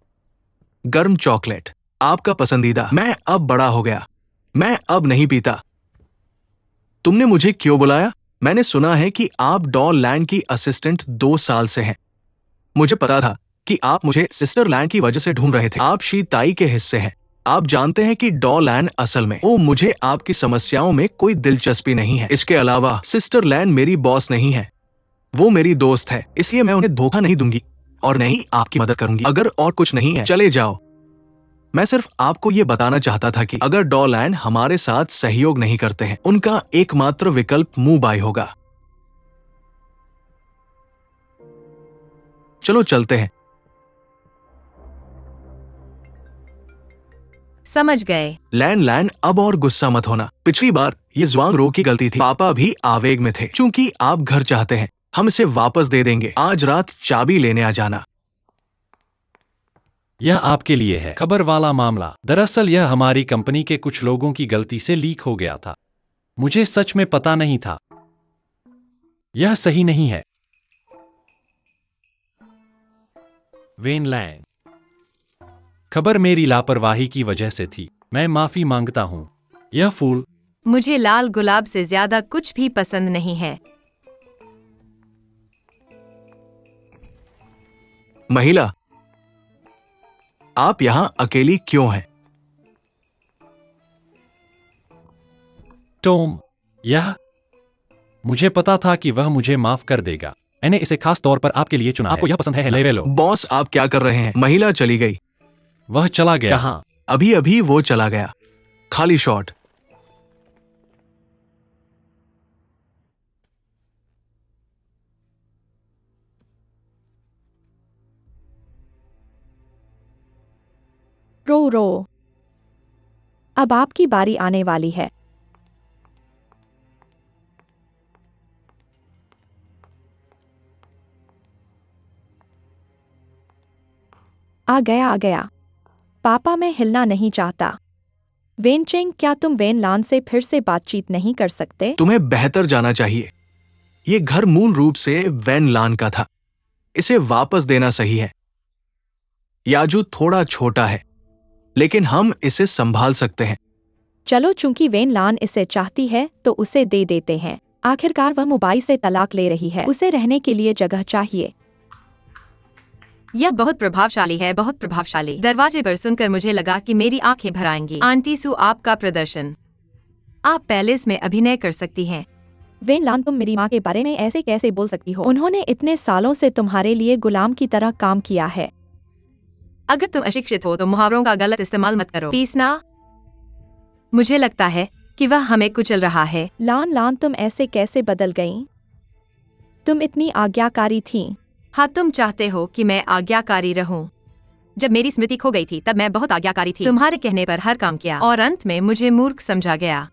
गर्म चॉकलेट, आपका पसंदीदा। मैं अब बड़ा हो गया, मैं अब नहीं पीता। तुमने मुझे क्यों बुलाया? मैंने सुना है कि आप डॉल लैंड की असिस्टेंट 2 साल से हैं। मुझे पता था कि आप मुझे सिस्टर लैंड की वजह से ढूंढ रहे थे। आप शीताई के हिस्से हैं। आप जानते हैं कि डॉल लैंड असल में, ओ, मुझे आपकी समस्याओं में कोई दिलचस्पी नहीं है। इसके अलावा सिस्टर लैंड मेरी बॉस नहीं है, वो मेरी दोस्त है, इसलिए मैं उन्हें धोखा नहीं दूंगी और नहीं आपकी मदद करूंगी। अगर और कुछ नहीं है, चले जाओ। मैं सिर्फ आपको यह बताना चाहता था कि अगर डॉलैंड हमारे साथ सहयोग नहीं करते हैं, उनका एकमात्र विकल्प मुंह बाई होगा। चलो चलते हैं। समझ गए। लैंड, अब और गुस्सा मत होना। पिछली बार ये ज़ुआंग रो की गलती थी। पापा भी आवेग में थे। चूंकि आप घर चाहते हैं, हम इसे वापस दे देंगे। आज रात चाबी लेने आ जाना। यह आपके लिए है। खबर वाला मामला, दरअसल यह हमारी कंपनी के कुछ लोगों की गलती से लीक हो गया था। मुझे सच में पता नहीं था। यह सही नहीं है। वेन लैंग, खबर मेरी लापरवाही की वजह से थी। मैं माफी मांगता हूं। यह फूल, मुझे लाल गुलाब से ज्यादा कुछ भी पसंद नहीं है। महिला, आप यहां अकेली क्यों हैं? टॉम, यह, मुझे पता था कि वह मुझे माफ कर देगा। मैंने इसे खास तौर पर आपके लिए चुना। आपको यह पसंद है, लेवेलो? बॉस, आप क्या कर रहे हैं? महिला चली गई। वह चला गया। कहाँ? अभी अभी वो चला गया। खाली शॉट। रो। अब आपकी बारी आने वाली है। आ गया। पापा, मैं हिलना नहीं चाहता। वेनचेंग, क्या तुम वेन लान से फिर से बातचीत नहीं कर सकते? तुम्हें बेहतर जाना चाहिए। ये घर मूल रूप से वैन लान का था। इसे वापस देना सही है। याजू थोड़ा छोटा है, लेकिन हम इसे संभाल सकते हैं। चलो, चूंकि वेन लान इसे चाहती है तो उसे दे देते हैं। आखिरकार वह मुबाई से तलाक ले रही है। उसे रहने के लिए जगह चाहिए। यह बहुत प्रभावशाली है, बहुत प्रभावशाली। दरवाजे पर सुनकर मुझे लगा कि मेरी आंखें भर आएंगी। आंटी सू, आपका प्रदर्शन। आप पैलेस में अभिनय कर सकती हैं। वेन लान, तुम मेरी माँ के बारे में ऐसे कैसे बोल सकती हो? उन्होंने इतने सालों से तुम्हारे लिए गुलाम की तरह काम किया है। अगर तुम अशिक्षित हो तो मुहावरों का गलत इस्तेमाल मत करो। पीसना। मुझे लगता है कि वह हमें कुचल रहा है। लान, तुम ऐसे कैसे बदल गईं? तुम इतनी आज्ञाकारी थीं। हाँ, तुम चाहते हो कि मैं आज्ञाकारी रहूं। जब मेरी स्मृति खो गई थी तब मैं बहुत आज्ञाकारी थी। तुम्हारे कहने पर हर काम किया और अंत में मुझे मूर्ख समझा गया।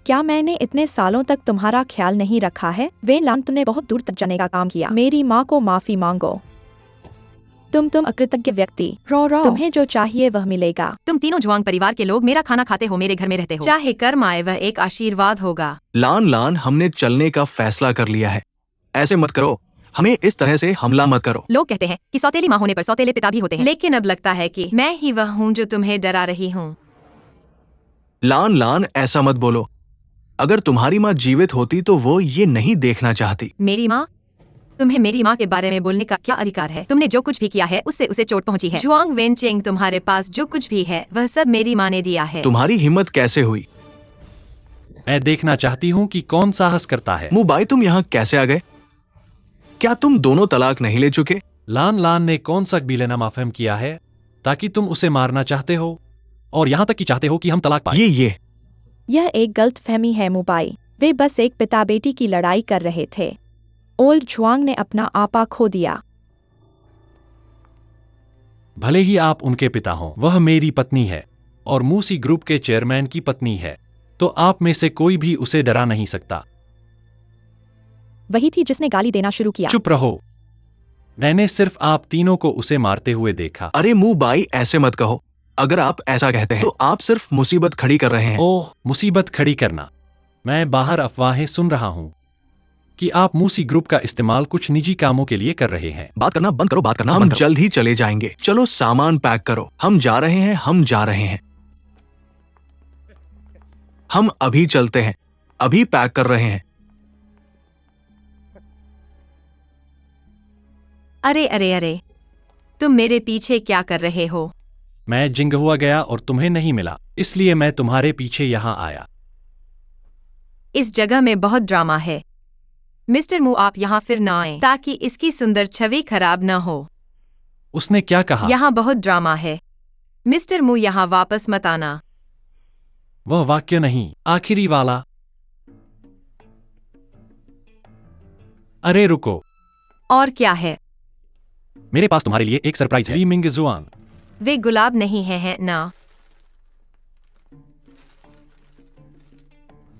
क्या मैंने इतने सालों तक तुम्हारा ख्याल नहीं रखा है? वेन लान, तुमने बहुत दूर तक जाने का काम किया। मेरी माँ को माफी मांगो। तुम अकृतज्ञ व्यक्ति। रो। तुम्हें जो चाहिए वह मिलेगा। तुम तीनों जुआंग परिवार के लोग मेरा खाना खाते हो, मेरे घर में रहते हो। चाहे कर्म आए, वह एक आशीर्वाद होगा। लान, हमने चलने का फैसला कर लिया है। ऐसे मत करो। हमें इस तरह से हमला मत करो। लोग कहते हैं कि सौतेली माँ होने पर सौतेले पिता भी होते हैं, लेकिन अब लगता है कि मैं ही वह हूँ जो तुम्हें डरा रही हूँ। लान, ऐसा मत बोलो। अगर तुम्हारी माँ जीवित होती तो वो ये नहीं देखना चाहती। मेरी माँ? तुम्हें मेरी माँ के बारे में बोलने का क्या अधिकार है? तुमने जो कुछ भी किया है उससे उसे चोट पहुंची है। जुआंग वेनचेंग, तुम्हारे पास जो कुछ भी है वह सब मेरी माँ ने दिया है। तुम्हारी हिम्मत कैसे हुई? मैं देखना चाहती हूँ कि कौन साहस करता है। मुबाई, तुम यहाँ कैसे आ गए? क्या तुम दोनों तलाक नहीं ले चुके? लान ने कौन सा कबीलेनामा माफहम किया है ताकि तुम उसे मारना चाहते हो और यहाँ तक कि चाहते हो कि हम तलाक पाए? यह एक गलतफहमी है मुबाई। वे बस एक पिता बेटी की लड़ाई कर रहे थे। ओल्ड जुआंग ने अपना आपा खो दिया। भले ही आप उनके पिता हों, वह मेरी पत्नी है और मूसी ग्रुप के चेयरमैन की पत्नी है, तो आप में से कोई भी उसे डरा नहीं सकता। वही थी जिसने गाली देना शुरू किया। चुप रहो। मैंने सिर्फ आप तीनों को उसे मारते हुए देखा। अरे मुबाई, ऐसे मत कहो। अगर आप ऐसा कहते हैं तो आप सिर्फ मुसीबत खड़ी कर रहे हैं। ओह, मुसीबत खड़ी करना। मैं बाहर अफवाहें सुन रहा हूं कि आप मूसी ग्रुप का इस्तेमाल कुछ निजी कामों के लिए कर रहे हैं। बात करना बंद करो, बात करना हम जल्द ही चले जाएंगे। चलो सामान पैक करो। हम जा रहे हैं, हम जा रहे हैं। हम अभी चलते हैं, अभी पैक कर रहे हैं। अरे, तुम मेरे पीछे क्या कर रहे हो? मैं जिंग हुआ गया और तुम्हें नहीं मिला, इसलिए मैं तुम्हारे पीछे यहां आया। इस जगह में बहुत ड्रामा है। मिस्टर मू, आप यहाँ फिर ना आए ताकि इसकी सुंदर छवि खराब न हो। उसने क्या कहा? यहाँ बहुत ड्रामा है। मिस्टर मू, यहाँ वापस मत आना। वह वाक्य नहीं, आखिरी वाला। अरे रुको, और क्या है? मेरे पास तुम्हारे लिए एक सरप्राइज है। ली मिंग जुआन। वे गुलाब नहीं है ना?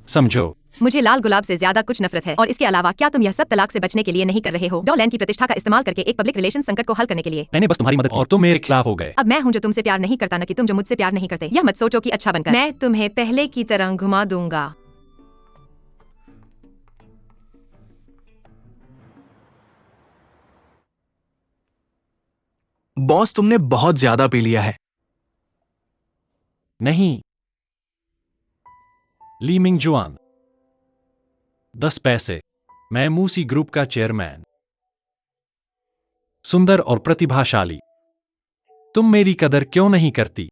समझो, मुझे लाल गुलाब से ज्यादा कुछ नफरत है। और इसके अलावा क्या तुम यह सब तलाक से बचने के लिए नहीं कर रहे हो? डॉलैंड की प्रतिष्ठा का इस्तेमाल करके एक पब्लिक रिलेशन संकट को हल करने के लिए। मैंने बस तुम्हारी मदद की और तुम मेरे खिलाफ हो गए। अब मैं हूँ जो तुमसे प्यार नहीं करता, न कि तुम जो मुझसे प्यार नहीं करते। यह मत सोचो कि अच्छा बनकर मैं तुम्हें पहले की तरह घुमा दूंगा। बॉस, तुमने बहुत ज्यादा पी लिया है। नहीं, ली मिंग जुआन, 10 पैसे। मैं मूसी ग्रुप का चेयरमैन, सुंदर और प्रतिभाशाली। तुम मेरी कदर क्यों नहीं करती?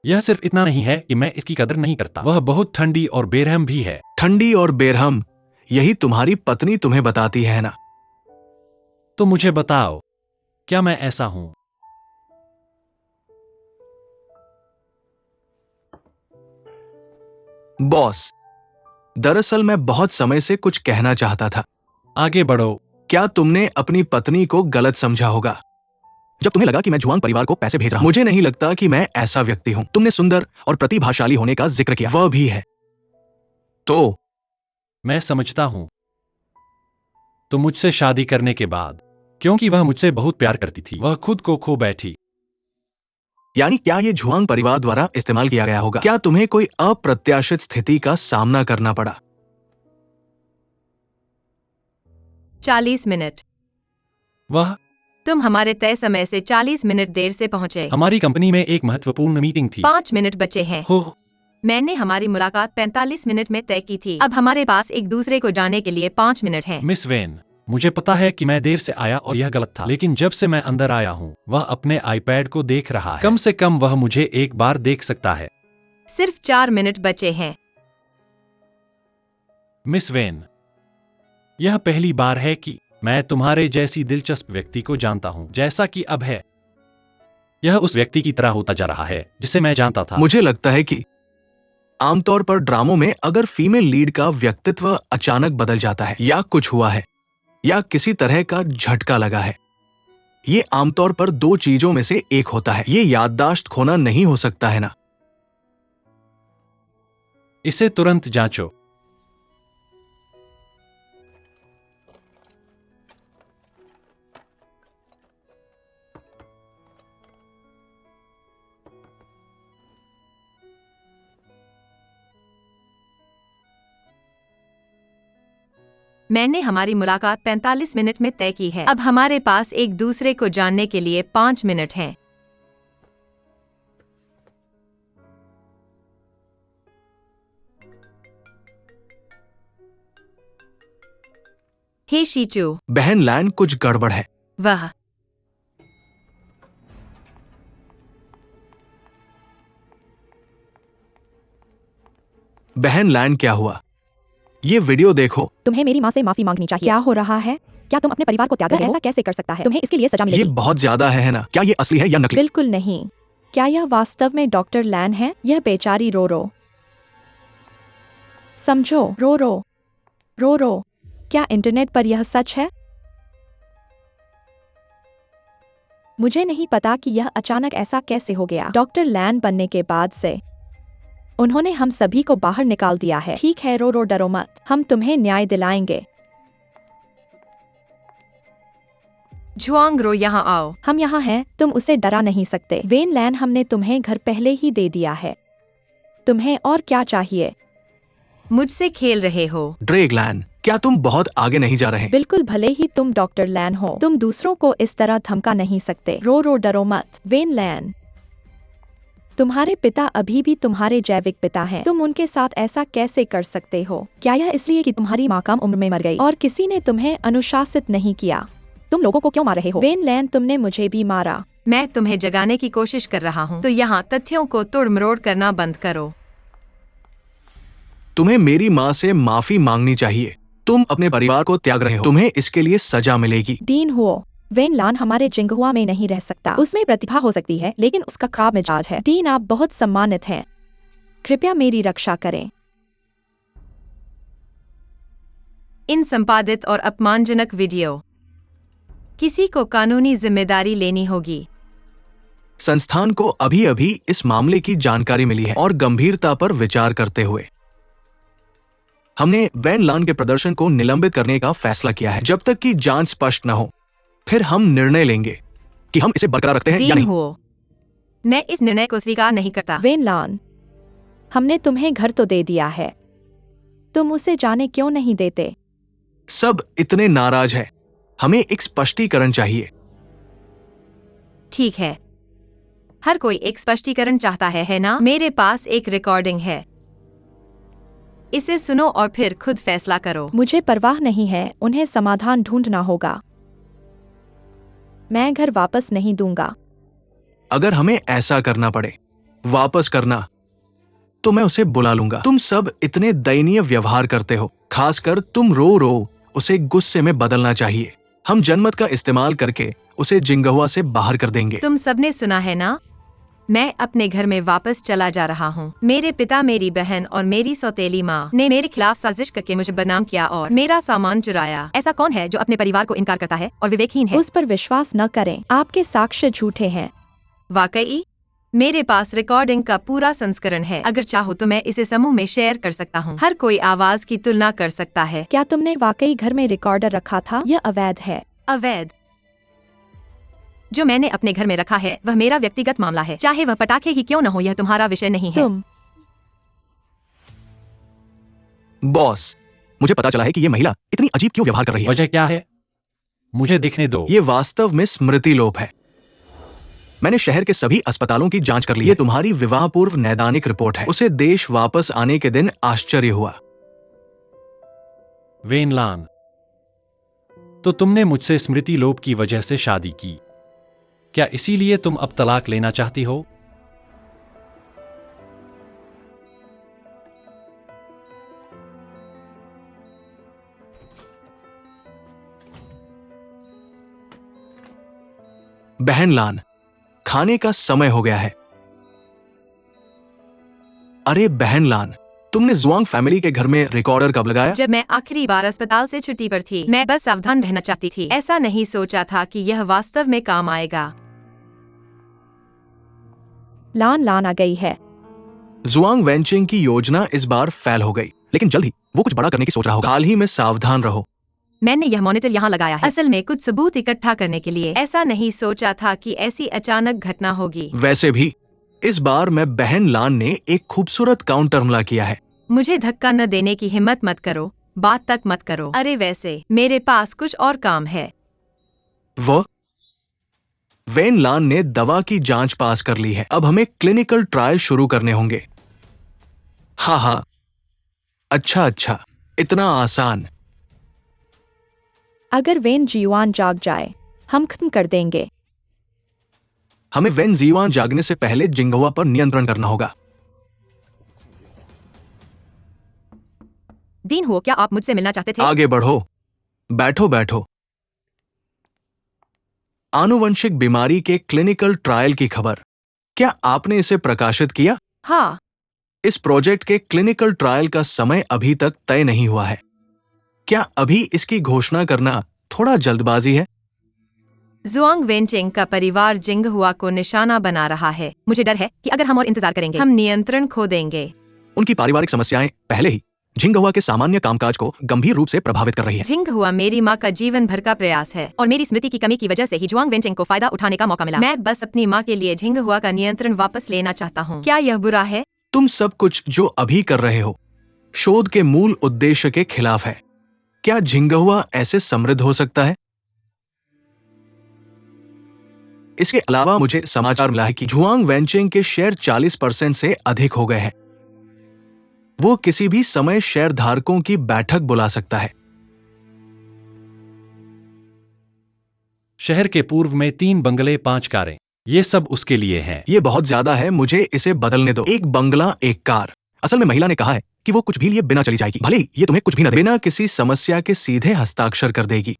यह सिर्फ इतना नहीं है कि मैं इसकी कदर नहीं करता, वह बहुत ठंडी और बेरहम भी है। ठंडी और बेरहम, यही तुम्हारी पत्नी तुम्हें बताती है ना? तो मुझे बताओ, क्या मैं ऐसा हूं? बॉस, दरअसल मैं बहुत समय से कुछ कहना चाहता था। आगे बढ़ो। क्या तुमने अपनी पत्नी को गलत समझा होगा जब तुम्हें लगा कि मैं जुआंग परिवार को पैसे भेज रहा हूं? मुझे नहीं लगता कि मैं ऐसा व्यक्ति हूं। तुमने सुंदर और प्रतिभाशाली होने का जिक्र किया, वह भी है। तो मैं समझता हूं। तो मुझसे शादी करने के बाद, क्योंकि वह मुझसे बहुत प्यार करती थी, वह खुद को खो बैठी। यानी क्या ये जुआंग परिवार द्वारा इस्तेमाल किया गया होगा? क्या तुम्हें कोई अप्रत्याशित स्थिति का सामना करना पड़ा? 40 मिनट। वह तुम हमारे तय समय से 40 मिनट देर से पहुंचे। हमारी कंपनी में एक महत्वपूर्ण मीटिंग थी। 5 मिनट बचे हैं। हो मैंने हमारी मुलाकात 45 मिनट में तय की थी। अब हमारे पास एक दूसरे को जाने के लिए 5 मिनट हैं। मिस वेन, मुझे पता है कि मैं देर से आया और यह गलत था, लेकिन जब से मैं अंदर आया हूँ, वह अपने आईपैड को देख रहा है। कम से कम वह मुझे एक बार देख सकता है। सिर्फ 4 मिनट बचे हैं। मिस वेन, यह पहली बार है कि मैं तुम्हारे जैसी दिलचस्प व्यक्ति को जानता हूँ, जैसा कि अब है। यह उस व्यक्ति की तरह होता जा रहा है जिसे मैं जानता था। मुझे लगता है कि आमतौर पर ड्रामों में अगर फीमेल लीड का व्यक्तित्व अचानक बदल जाता है, या कुछ हुआ है, या किसी तरह का झटका लगा है, ये आमतौर पर 2 चीजों में से एक होता है। ये याददाश्त खोना नहीं हो सकता है ना? इसे तुरंत जांचो। मैंने हमारी मुलाकात 45 मिनट में तय की है। अब हमारे पास एक दूसरे को जानने के लिए 5 मिनट हैं। हे शीचू, बहन लैन, कुछ गड़बड़ है। वह बहन लैन, क्या हुआ? ये वीडियो देखो। तुम्हें मेरी माँ से माफी मांगनी चाहिए। क्या हो रहा है? क्या तुम अपने परिवार को त्याग रहे हो? ऐसा कैसे कर सकता है? तुम्हें इसके लिए सजा ये मिलेगी। बहुत ज्यादा है ना? क्या ये असली है या नकली? बिल्कुल नहीं। क्या यह वास्तव में डॉक्टर लैन है? यह बेचारी रोरो। समझो, रोरो। क्या इंटरनेट पर यह सच है? मुझे नहीं पता कि यह अचानक ऐसा कैसे हो गया। डॉक्टर लैन बनने के बाद से उन्होंने हम सभी को बाहर निकाल दिया है। ठीक है रोरो, डरो मत, हम तुम्हें न्याय दिलाएंगे। झुआंग रो, यहाँ आओ। हम यहाँ हैं, तुम उसे डरा नहीं सकते। वेन लैन, हमने तुम्हें घर पहले ही दे दिया है। तुम्हें और क्या चाहिए? मुझसे खेल रहे हो? ड्रेग लैन, क्या तुम बहुत आगे नहीं जा रहे? बिल्कुल, भले ही तुम डॉक्टर लैन हो, तुम दूसरों को इस तरह धमका नहीं सकते। रोरो, डरो मत। वेन लैन, तुम्हारे पिता अभी भी तुम्हारे जैविक पिता हैं। तुम उनके साथ ऐसा कैसे कर सकते हो? क्या यह इसलिए कि तुम्हारी माँ कम उम्र में मर गई और किसी ने तुम्हें अनुशासित नहीं किया? तुम लोगों को क्यों मार रहे हो? वेन लैन, तुमने मुझे भी मारा। मैं तुम्हें जगाने की कोशिश कर रहा हूँ, तो यहाँ तथ्यों को तोड़ मरोड़ करना बंद करो। तुम्हें मेरी माँ से माफी मांगनी चाहिए। तुम अपने परिवार को त्याग रहे हो, तुम्हें इसके लिए सजा मिलेगी। डीन हुओ, वेन लान हमारे जिंगहुआ में नहीं रह सकता। उसमें प्रतिभा हो सकती है, लेकिन उसका खराब मिजाज है। डीन, आप बहुत सम्मानित हैं। कृपया मेरी रक्षा करें। इन संपादित और अपमानजनक वीडियो। किसी को कानूनी जिम्मेदारी लेनी होगी। संस्थान को अभी अभी इस मामले की जानकारी मिली है और गंभीरता पर विचार करते हुए हमने वैन लान के प्रदर्शन को निलंबित करने का फैसला किया है। जब तक कि जांच स्पष्ट न हो, फिर हम निर्णय लेंगे कि हम इसे बरकरार रखते हैं या डीन नहीं। हुओ, मैं इस निर्णय को स्वीकार नहीं करता। वेन लान, हमने तुम्हें घर तो दे दिया है, तुम उसे जाने क्यों नहीं देते? सब इतने नाराज है, हमें एक स्पष्टीकरण चाहिए। ठीक है, हर कोई एक स्पष्टीकरण चाहता है ना? मेरे पास एक रिकॉर्डिंग है, इसे सुनो और फिर खुद फैसला करो। मुझे परवाह नहीं है, उन्हें समाधान ढूंढना होगा। मैं घर वापस नहीं दूंगा। अगर हमें ऐसा करना पड़े, वापस करना, तो मैं उसे बुला लूंगा। तुम सब इतने दयनीय व्यवहार करते हो, खासकर तुम रो उसे गुस्से में बदलना चाहिए। हम जनमत का इस्तेमाल करके उसे जिंगहुआ से बाहर कर देंगे। तुम सबने सुना है ना? मैं अपने घर में वापस चला जा रहा हूँ। मेरे पिता, मेरी बहन और मेरी सौतेली माँ ने मेरे खिलाफ साजिश करके मुझे बदनाम किया और मेरा सामान चुराया। ऐसा कौन है जो अपने परिवार को इनकार करता है और विवेकहीन है? उस पर विश्वास न करें, आपके साक्ष्य झूठे हैं। वाकई मेरे पास रिकॉर्डिंग का पूरा संस्करण है। अगर चाहो तो मैं इसे समूह में शेयर कर सकता हूँ। हर कोई आवाज की तुलना कर सकता है। क्या तुमने वाकई घर में रिकॉर्डर रखा था? यह अवैध है। अवैध? जो मैंने अपने घर में रखा है वह मेरा व्यक्तिगत मामला है, चाहे वह पटाखे ही क्यों न हो। यह तुम्हारा विषय नहीं है। तुम बॉस, मुझे पता चला है कि ये महिला इतनी अजीब क्यों व्यवहार कर रही है। वजह क्या है? मुझे देखने दो। ये वास्तव में स्मृति लोप है। मैंने शहर के सभी अस्पतालों की जांच कर ली है। ये तुम्हारी विवाह पूर्व नैदानिक रिपोर्ट है। उसे देश वापस आने के दिन आश्चर्य हुआ। वेन लान, तो तुमने मुझसे स्मृति लोप की वजह से शादी की। क्या इसीलिए तुम अब तलाक लेना चाहती हो? बहन लान, खाने का समय हो गया है। अरे बहन लान, तुमने जुआंग फैमिली के घर में रिकॉर्डर कब लगाया? जब मैं आखिरी बार अस्पताल से छुट्टी पर थी। मैं बस सावधान रहना चाहती थी। ऐसा नहीं सोचा था कि यह वास्तव में काम आएगा। लान आ गई है। जुआंग वेंचिंग की योजना इस बार फेल हो गई, लेकिन जल्द ही वो कुछ बड़ा करने की सोच रहा होगा। हाल ही में सावधान रहो। मैंने यह मॉनिटर यहाँ लगाया है असल में कुछ सबूत इकट्ठा करने के लिए। ऐसा नहीं सोचा था कि ऐसी अचानक घटना होगी। वैसे भी इस बार मैं बहन लान ने एक खूबसूरत काउंटर हमला किया है। मुझे धक्का न देने की हिम्मत मत करो, बात तक मत करो। अरे वैसे मेरे पास कुछ और काम है। वो वेन लान ने दवा की जांच पास कर ली है। अब हमें क्लिनिकल ट्रायल शुरू करने होंगे। हाँ, अच्छा, इतना आसान। अगर वेन जीवान जाग जाए, हम खत्म कर देंगे। हमें वेन जीवान जागने से पहले जिंगहुआ पर नियंत्रण करना होगा। डीन हो, क्या आप मुझसे मिलना चाहते थे? आगे बढ़ो, बैठो। आनुवंशिक बीमारी के क्लिनिकल ट्रायल की खबर, क्या आपने इसे प्रकाशित किया? हाँ। इस प्रोजेक्ट के क्लिनिकल ट्रायल का समय अभी तक तय नहीं हुआ है। क्या अभी इसकी घोषणा करना थोड़ा जल्दबाजी है? जुआंग वेंचिंग का परिवार जिंगहुआ को निशाना बना रहा है। मुझे डर है कि अगर हम और इंतजार करेंगे हम नियंत्रण खो देंगे। उनकी पारिवारिक समस्याएं पहले ही जिंगहुआ के सामान्य कामकाज को गंभीर रूप से प्रभावित कर रही है। जिंगहुआ मेरी माँ का जीवन भर का प्रयास है और मेरी स्मृति की कमी की वजह से ही जुआंग वेंचिंग को फायदा उठाने का मौका मिला। मैं बस अपनी माँ के लिए जिंगहुआ का नियंत्रण वापस लेना चाहता हूँ। क्या यह बुरा है? तुम सब कुछ जो अभी कर रहे हो शोध के मूल उद्देश्य के खिलाफ है। क्या जिंगहुआ ऐसे समृद्ध हो सकता है? इसके अलावा मुझे समाचार मिला है कि जुआंग वेंचिंग के शेयर 40% से अधिक हो गए हैं। वो किसी भी समय शेयर धारकों की बैठक बुला सकता है। शहर के पूर्व में 3 बंगले, 5 कारें, ये सब उसके लिए हैं। ये बहुत ज्यादा है, मुझे इसे बदलने दो। एक बंगला, एक कार। असल में महिला ने कहा है कि वो कुछ भी लिए बिना चली जाएगी, भले ही ये तुम्हें कुछ भी न दे। बिना किसी समस्या के सीधे हस्ताक्षर कर देगी।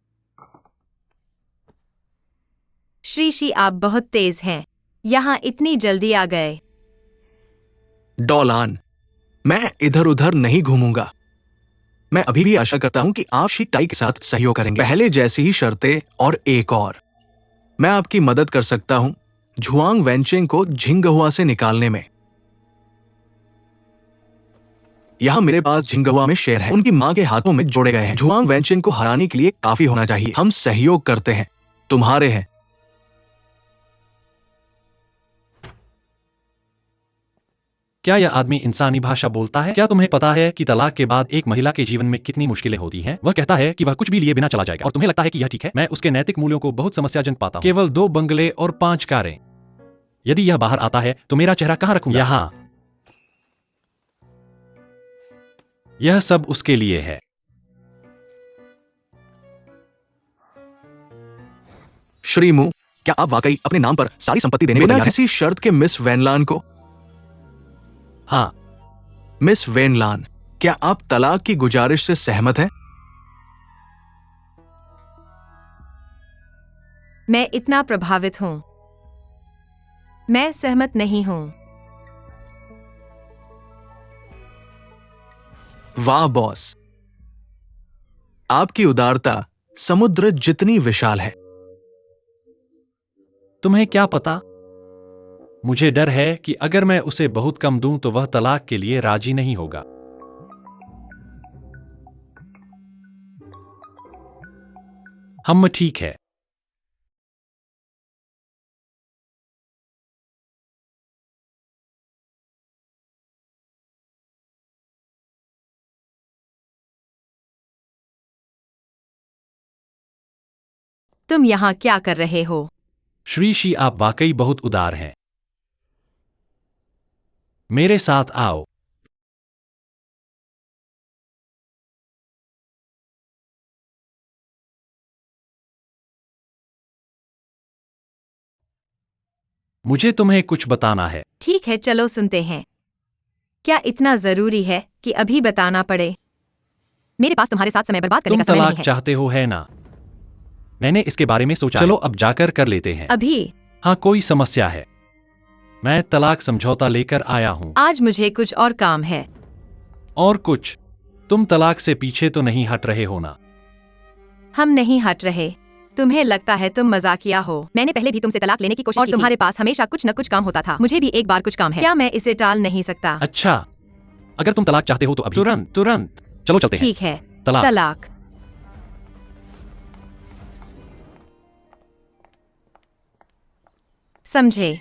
श्रीशी, आप बहुत तेज हैं। यहाँ इतनी जल्दी आ गए। डॉलान, मैं इधर उधर नहीं घूमूंगा। मैं अभी भी आशा करता हूं कि आप शी टाई के साथ सहयोग करेंगे। पहले जैसी ही शर्तें और एक और। मैं आपकी मदद कर सकता हूं जुआंग वेंचिंग को जिंगहुआ से निकालने में। यहां मेरे पास जिंगहुआ में शेयर है, उनकी मां के हाथों में जोड़े गए हैं। जुआंग वेंचिंग को हराने के लिए काफी होना चाहिए। हम सहयोग करते हैं, तुम्हारे हैं। क्या यह आदमी इंसानी भाषा बोलता है? क्या तुम्हें पता है कि तलाक के बाद एक महिला के जीवन में कितनी मुश्किलें होती हैं? वह कहता है कि वह कुछ भी लिए बिना चला जाएगा और तुम्हें लगता है कि यह ठीक है। मैं उसके नैतिक मूल्यों को बहुत समस्याजनक पाता हूं। केवल 2 बंगले और 5 कारें। यदि यह बाहर आता है तो मेरा चेहरा कहां रखूंगा? यहां। यह सब उसके लिए है। श्रीमू, क्या आप वाकई अपने नाम पर सारी संपत्ति देने को तैयार हैं? किसी शर्त के मिस वेनलान को? हाँ। मिस वेनलान, क्या आप तलाक की गुजारिश से सहमत हैं? मैं इतना प्रभावित हूँ। मैं सहमत नहीं हूँ। वाह बॉस, आपकी उदारता समुद्र जितनी विशाल है। तुम्हें क्या पता, मुझे डर है कि अगर मैं उसे बहुत कम दूं तो वह तलाक के लिए राजी नहीं होगा। हम ठीक है। तुम यहाँ क्या कर रहे हो? श्रीशी, आप वाकई बहुत उदार हैं। मेरे साथ आओ। मुझे तुम्हें कुछ बताना है। ठीक है, चलो सुनते हैं। क्या इतना जरूरी है कि अभी बताना पड़े? मेरे पास तुम्हारे साथ समय बर्बाद करने तुम का समय नहीं तलाक है। चाहते हो, है ना? मैंने इसके बारे में सोचा। चलो अब जाकर कर लेते हैं। अभी? हाँ, कोई समस्या है? मैं तलाक समझौता लेकर आया हूँ। आज मुझे कुछ और काम है। और कुछ? तुम तलाक से पीछे तो नहीं हट रहे हो ना? हम नहीं हट रहे। तुम्हें लगता है तुम मजाकिया हो। मैंने पहले भी तुमसे तलाक लेने की कोशिश की थी। तुम्हारे पास हमेशा कुछ न कुछ काम होता था। मुझे भी एक बार कुछ काम है। क्या मैं इसे टाल नहीं सकता? अच्छा, अगर तुम तलाक चाहते हो तो अभी तुरंत तुरंत चलो चलते हैं। ठीक है। तलाक। तलाक। समझे?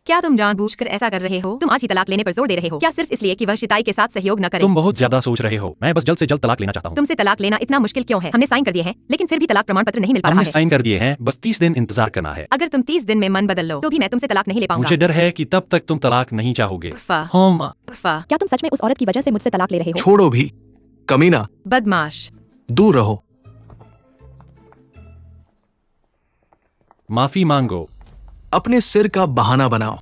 क्या तुम जानबूझकर ऐसा कर रहे हो? तुम आज ही तलाक लेने पर जोर दे रहे हो, क्या सिर्फ इसलिए कि वह शिताई के साथ सहयोग न करे? तुम बहुत ज्यादा सोच रहे हो। मैं बस जल्द से जल्द तलाक लेना चाहता हूँ। तुमसे तलाक लेना इतना मुश्किल क्यों है? हमने साइन कर दिए हैं, लेकिन फिर भी तलाक प्रमाण पत्र नहीं मिल पा रहा हमने है। साइन कर दिए हैं, बस 30 दिन इंतजार करना है। अगर तुम 30 दिन में मन बदल लो तो भी मैं तुमसे तलाक नहीं ले पाऊंगा। मुझे डर है कि तब तक तुम तलाक नहीं चाहोगे। उफ़ा। हम उफ़ा। क्या तुम सच में उस औरत की वजह से मुझसे तलाक ले रहे हो? छोड़ो भी, कमीना, बदमाश। दूर रहो। माफी मांगो। अपने सिर का बहाना बनाओ।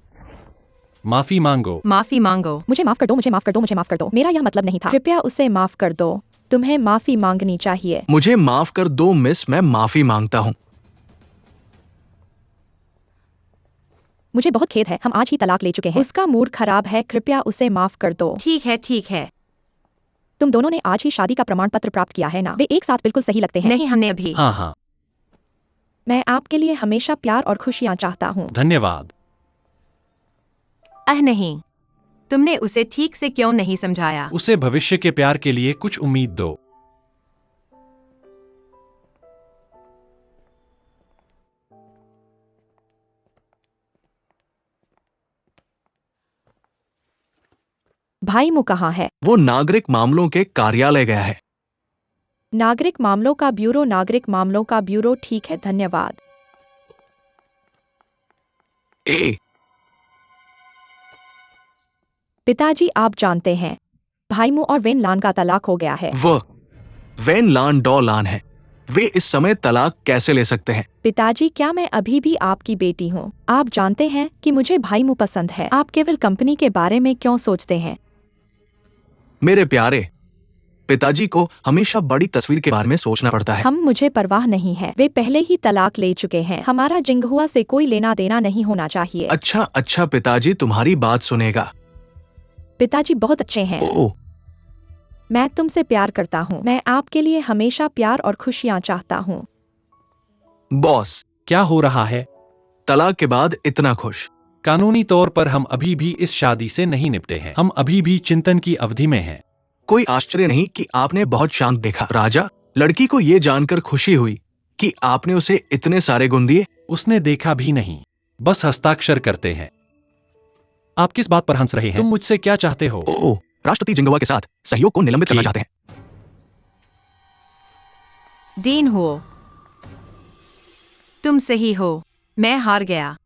माफी मांगो। माफी मांगो। मुझे माफ कर दो, मुझे माफ कर दो, मुझे माफ कर दो। मेरा यह मतलब नहीं था। कृपया उसे माफ कर दो। तुम्हें माफी मांगनी चाहिए। मुझे माफ कर दो मिस, मैं माफी मांगता हूँ। मुझे बहुत खेद है, हम आज ही तलाक ले चुके हैं। उसका मूड खराब है, कृपया उसे माफ कर दो। ठीक है, ठीक है। तुम दोनों ने आज ही शादी का प्रमाण पत्र प्राप्त किया है ना? वे एक साथ बिल्कुल सही लगते हैं। नहीं, हमने अभी। हाँ हाँ, मैं आपके लिए हमेशा प्यार और खुशियाँ चाहता हूँ। धन्यवाद। नहीं, तुमने उसे ठीक से क्यों नहीं समझाया? उसे भविष्य के प्यार के लिए कुछ उम्मीद दो। भाई मु कहाँ है? वो नागरिक मामलों के कार्यालय गया है। नागरिक मामलों का ब्यूरो, नागरिक मामलों का ब्यूरो, ठीक है, धन्यवाद। ए, पिताजी, आप जानते हैं भाई मु और वेन लान का तलाक हो गया है। वह वैन लान डॉ लान है। वे इस समय तलाक कैसे ले सकते हैं? पिताजी, क्या मैं अभी भी आपकी बेटी हूँ? आप जानते हैं कि मुझे भाई मु पसंद है। आप केवल कंपनी के बारे में क्यों सोचते हैं? मेरे प्यारे, पिताजी को हमेशा बड़ी तस्वीर के बारे में सोचना पड़ता है। हम मुझे परवाह नहीं है, वे पहले ही तलाक ले चुके हैं। हमारा जिंगहुआ से कोई लेना देना नहीं होना चाहिए। अच्छा अच्छा, पिताजी तुम्हारी बात सुनेगा। पिताजी बहुत अच्छे हैं। ओ, मैं तुमसे प्यार करता हूँ। मैं आपके लिए हमेशा प्यार और खुशियाँ चाहता हूँ। बॉस, क्या हो रहा है? तलाक के बाद इतना खुश। कानूनी तौर पर हम अभी भी इस शादी से नहीं निपटे हैं। हम अभी भी चिंतन की अवधि में हैं। कोई आश्चर्य नहीं कि आपने बहुत शांत देखा। राजा, लड़की को ये जानकर खुशी हुई कि आपने उसे इतने सारे गुण दिए। उसने देखा भी नहीं, बस हस्ताक्षर करते हैं। आप किस बात पर हंस रहे हैं? तुम मुझसे क्या चाहते हो? ओ, राष्ट्रपति जिंगवा के साथ सहयोग को निलंबित करना चाहते हैं। डीन हो। तुम सही हो। मैं हार गया।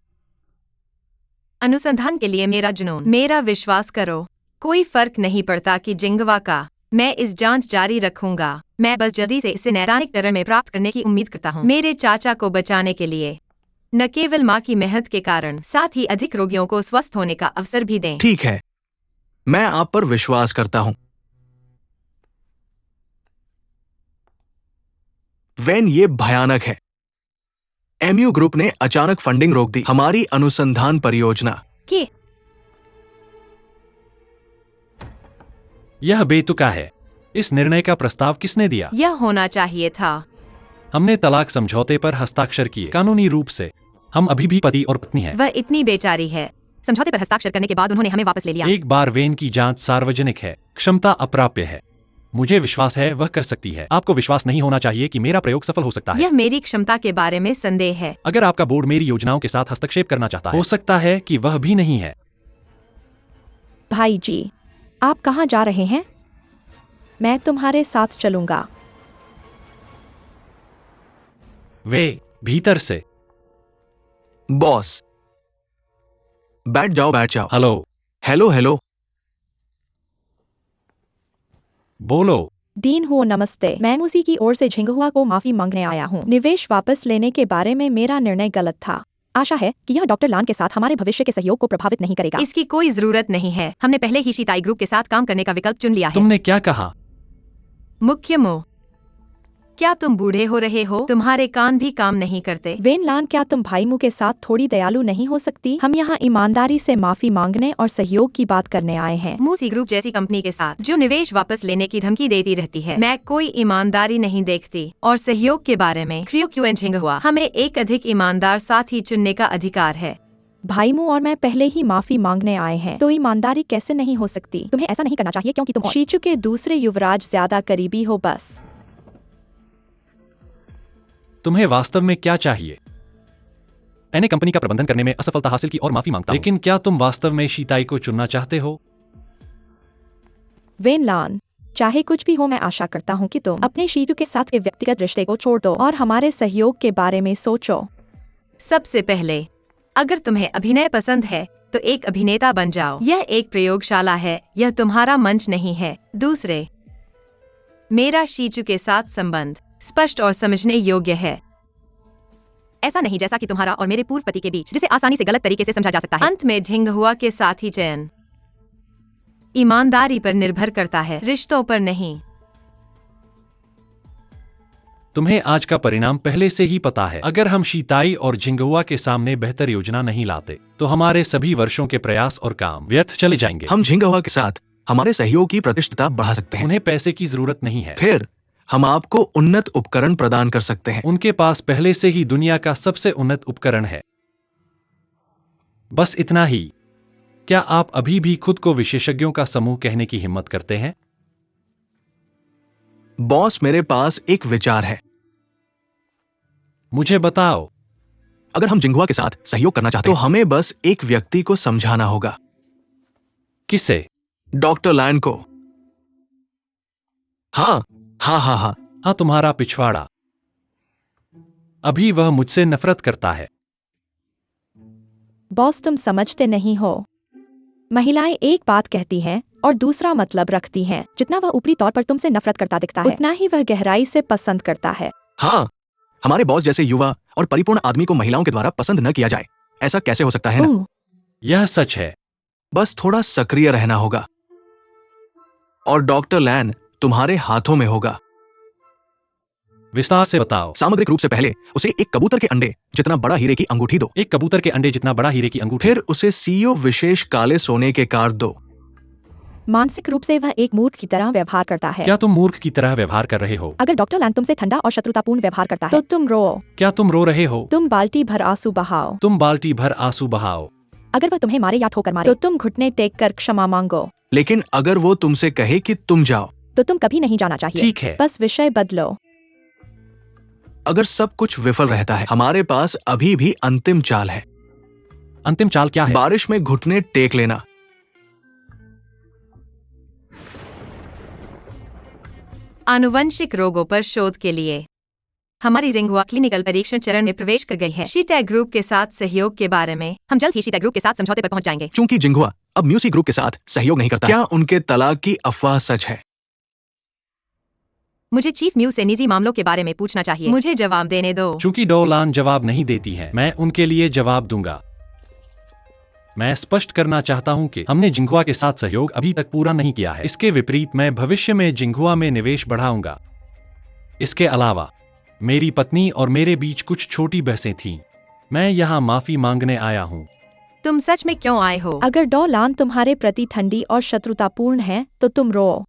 अनुसंधान के लिए मेरा जुनून। मेरा विश्वास करो, कोई फर्क नहीं पड़ता कि जिंगवा का। मैं इस जांच जारी रखूंगा। मैं बस जल्दी से इसे नैदानिकरण में प्राप्त करने की उम्मीद करता हूँ, मेरे चाचा को बचाने के लिए। न केवल माँ की मेहनत के कारण, साथ ही अधिक रोगियों को स्वस्थ होने का अवसर भी दें। ठीक है, मैं आप पर विश्वास करता हूं। वैन, ये भयानक है। एमयू ग्रुप ने अचानक फंडिंग रोक दी हमारी अनुसंधान परियोजना। कि यह बेतुका है। इस निर्णय का प्रस्ताव किसने दिया? यह होना चाहिए था। हमने तलाक समझौते पर हस्ताक्षर किए। कानूनी रूप से हम अभी भी पति और पत्नी हैं। वह इतनी बेचारी है। समझौते पर हस्ताक्षर करने के बाद उन्होंने हमें वापस ले लिया। एक बार वेन की जांच सार्वजनिक है, क्षमता अप्राप्य है। मुझे विश्वास है वह कर सकती है। आपको विश्वास नहीं होना चाहिए कि मेरा प्रयोग सफल हो सकता है। यह मेरी क्षमता के बारे में संदेह है। अगर आपका बोर्ड मेरी योजनाओं के साथ हस्तक्षेप करना चाहता है, हो सकता है कि वह भी नहीं है। भाई जी, आप कहाँ जा रहे हैं? मैं तुम्हारे साथ चलूंगा। वे भीतर से। बॉस, बैठ जाओ बैठ जाओ। हेलो। Hello hello. बोलो। डीन हुओ नमस्ते। मैं उसी की ओर से झिंगहुआ को माफी मांगने आया हूँ। निवेश वापस लेने के बारे में मेरा निर्णय गलत था। आशा है कि यह डॉक्टर लान के साथ हमारे भविष्य के सहयोग को प्रभावित नहीं करेगा। इसकी कोई जरूरत नहीं है। हमने पहले ही शीताई ग्रुप के साथ काम करने का विकल्प चुन लिया है। तुमने क्या कहा? मुख्य मोह, क्या तुम बूढ़े हो रहे हो? तुम्हारे कान भी काम नहीं करते। वेन लान, क्या तुम भाई मुँह के साथ थोड़ी दयालु नहीं हो सकती? हम यहाँ ईमानदारी से माफी मांगने और सहयोग की बात करने आए हैं। मूसी ग्रुप जैसी कंपनी के साथ जो निवेश वापस लेने की धमकी देती रहती है, मैं कोई ईमानदारी नहीं देखती। और सहयोग के बारे में हुआ, हमें एक अधिक ईमानदार साथी चुनने का अधिकार है। भाई मुँह और मैं पहले ही माफी मांगने आए हैं, तो ईमानदारी कैसे नहीं हो सकती? तुम्हें ऐसा नहीं करना चाहिए क्योंकि तुम शीचू के दूसरे युवराज ज्यादा करीबी हो। बस तुम्हें वास्तव में क्या चाहिए? मैंने कंपनी का प्रबंधन करने में असफलता हासिल की और माफी मांगता हूं। लेकिन क्या तुम वास्तव में शीताई को चुनना चाहते हो? वेन लान, चाहे कुछ भी हो, मैं आशा करता हूँ कि तुम अपने शीचू के साथ के व्यक्तिगत रिश्ते को छोड़ दो और हमारे सहयोग के बारे में सोचो। सबसे पहले, अगर तुम्हें अभिनय पसंद है तो एक अभिनेता बन जाओ। यह एक प्रयोगशाला है, यह तुम्हारा मंच नहीं है। दूसरे, मेरा शीचू के साथ संबंध स्पष्ट और समझने योग्य है। ऐसा नहीं जैसा कि तुम्हारा और मेरे पूर्व पति के बीच, जिसे आसानी से गलत तरीके से समझा जा सकता है। अंत में झिंगहुआ के साथी चयन ईमानदारी पर निर्भर करता है, रिश्तों पर नहीं। तुम्हें आज का परिणाम पहले से ही पता है। अगर हम शीताई और झिंगहुआ के सामने बेहतर योजना नहीं लाते, तो हमारे सभी वर्षों के प्रयास और काम व्यर्थ चले जाएंगे। हम झिंगहुआ के साथ हमारे सहयोग की प्रतिष्ठा बढ़ा सकते हैं। उन्हें पैसे की जरूरत नहीं है। फिर हम आपको उन्नत उपकरण प्रदान कर सकते हैं। उनके पास पहले से ही दुनिया का सबसे उन्नत उपकरण है। बस इतना ही। क्या आप अभी भी खुद को विशेषज्ञों का समूह कहने की हिम्मत करते हैं? बॉस, मेरे पास एक विचार है। मुझे बताओ। अगर हम झिंगहुआ के साथ सहयोग करना चाहते हैं, तो हमें बस एक व्यक्ति को समझाना होगा। किसे? डॉक्टर लैन को। हाँ हाँ हाँ हाँ। हाँ, तुम्हारा पिछवाड़ा। अभी वह मुझसे नफरत करता है। बॉस, तुम समझते नहीं हो। महिलाएं एक बात कहती हैं और दूसरा मतलब रखती हैं। जितना वह ऊपरी तौर पर तुमसे नफरत करता दिखता है, उतना ही वह गहराई से पसंद करता है। हाँ, हमारे बॉस जैसे युवा और परिपूर्ण आदमी को महिलाओं के द्वारा पसंद न किया जाए, ऐसा कैसे हो सकता है ना? यह सच है। बस थोड़ा सक्रिय रहना होगा। और डॉक्टर लैन तुम्हारे हाथों में होगा। विस्तार से बताओ। सामग्रिक रूप से पहले उसे एक कबूतर के अंडे जितना बड़ा हीरे की अंगूठी दो। एक कबूतर के अंडे जितना बड़ा हीरे की अंगूठी। फिर उसे सीईओ विशेष काले सोने के कार्ड दो। मानसिक रूप से वह एक मूर्ख की तरह व्यवहार करता है। क्या तुम मूर्ख की तरह व्यवहार कर रहे हो? अगर डॉक्टर लैन तुमसे ठंडा और शत्रुतापूर्ण व्यवहार करता है, तो तुम रो। क्या तुम रो रहे हो? तुम बाल्टी भर आंसू बहाओ। तुम बाल्टी भर आंसू बहाओ। अगर वह तुम्हें मारे या ठोकर मारे, तो तुम घुटने टेक कर क्षमा मांगो। लेकिन अगर वो तुमसे कहे कि तुम जाओ, तो तुम कभी नहीं जाना चाहिए। ठीक है। बस विषय बदलो। अगर सब कुछ विफल रहता है, हमारे पास अभी भी अंतिम चाल है। अंतिम चाल क्या है? बारिश में घुटने टेक लेना। आनुवंशिक रोगों पर शोध के लिए हमारी झिंगहुआ क्लिनिकल परीक्षण चरण में प्रवेश कर गई है। शीटैग ग्रुप के साथ सहयोग के बारे में हम जल्द ही शीटैग झिंगहुआ के साथ समझौते पर पहुंच जाएंगे। चूंकि झिंगहुआ अब म्यूसी ग्रुप के साथ सहयोग नहीं करता, क्या उनके तलाक की अफवाह सच है? मुझे चीफ म्यू से निजी मामलों के बारे में पूछना चाहिए। मुझे जवाब देने दो। चूंकि डोलान जवाब नहीं देती है, मैं उनके लिए जवाब दूंगा। मैं स्पष्ट करना चाहता हूं कि हमने झिंगहुआ के साथ सहयोग अभी तक पूरा नहीं किया है। इसके विपरीत मैं भविष्य में झिंगहुआ में निवेश बढ़ाऊंगा। इसके अलावा मेरी पत्नी और मेरे बीच कुछ छोटी बहसें थीं। मैं यहाँ माफी मांगने आया हूँ। तुम सच में क्यों आए हो? अगर डॉ लान तुम्हारे प्रति ठंडी और शत्रुतापूर्ण है तो तुम रो।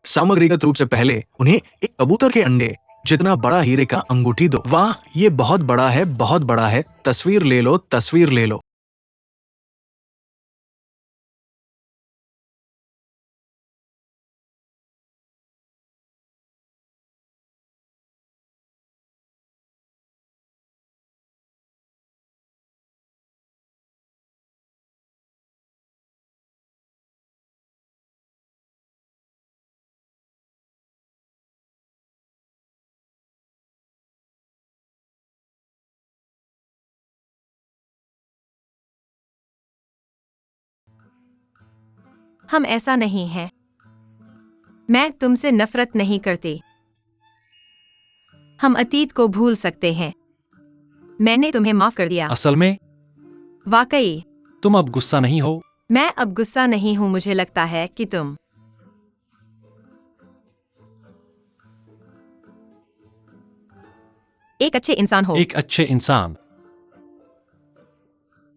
सामग्रीगत रूप से पहले उन्हें एक कबूतर के अंडे जितना बड़ा हीरे का अंगूठी दो। वाह, ये बहुत बड़ा है, बहुत बड़ा है। तस्वीर ले लो, तस्वीर ले लो। हम ऐसा नहीं है। मैं तुमसे नफरत नहीं करती। हम अतीत को भूल सकते हैं। मैंने तुम्हें माफ कर दिया। असल में वाकई। तुम अब गुस्सा नहीं हो। मैं अब गुस्सा नहीं हूँ। मुझे लगता है कि तुम एक अच्छे इंसान हो। एक अच्छे इंसान।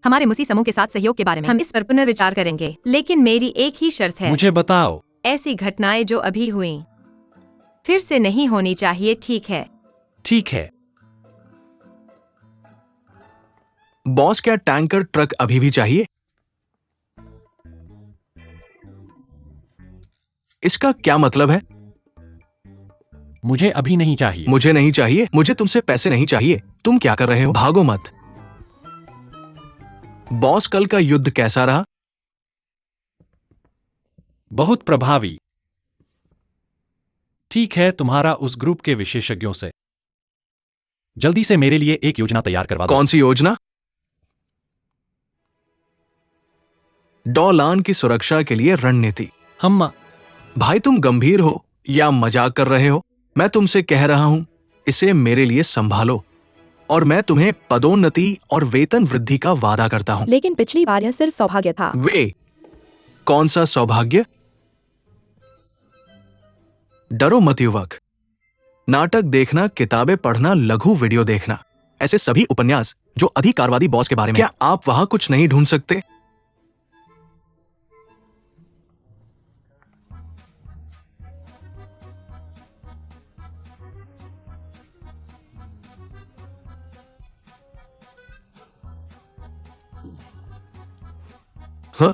हमारे मुसी समूह के साथ सहयोग के बारे में हम इस पर पुनर्विचार करेंगे, लेकिन मेरी एक ही शर्त है। मुझे बताओ। ऐसी घटनाएं जो अभी हुई फिर से नहीं होनी चाहिए, ठीक है? ठीक है। बॉस, क्या टैंकर ट्रक अभी भी चाहिए? इसका क्या मतलब है? मुझे अभी नहीं चाहिए। मुझे नहीं चाहिए। मुझे तुमसे पैसे नहीं चाहिए। तुम क्या कर रहे हो? भागो मत। बॉस, कल का युद्ध कैसा रहा? बहुत प्रभावी। ठीक है, तुम्हारा उस ग्रुप के विशेषज्ञों से जल्दी से मेरे लिए एक योजना तैयार करवा दो। कौन सी योजना? डॉ लान की सुरक्षा के लिए रणनीति। हम भाई, तुम गंभीर हो या मजाक कर रहे हो? मैं तुमसे कह रहा हूं, इसे मेरे लिए संभालो और मैं तुम्हें पदोन्नति और वेतन वृद्धि का वादा करता हूं। लेकिन पिछली बार यह सिर्फ सौभाग्य था। वे कौन सा सौभाग्य? डरो मत युवक। नाटक देखना, किताबें पढ़ना, लघु वीडियो देखना, ऐसे सभी उपन्यास जो अधिकारवादी बॉस के बारे में। क्या आप वहां कुछ नहीं ढूंढ सकते? हाँ?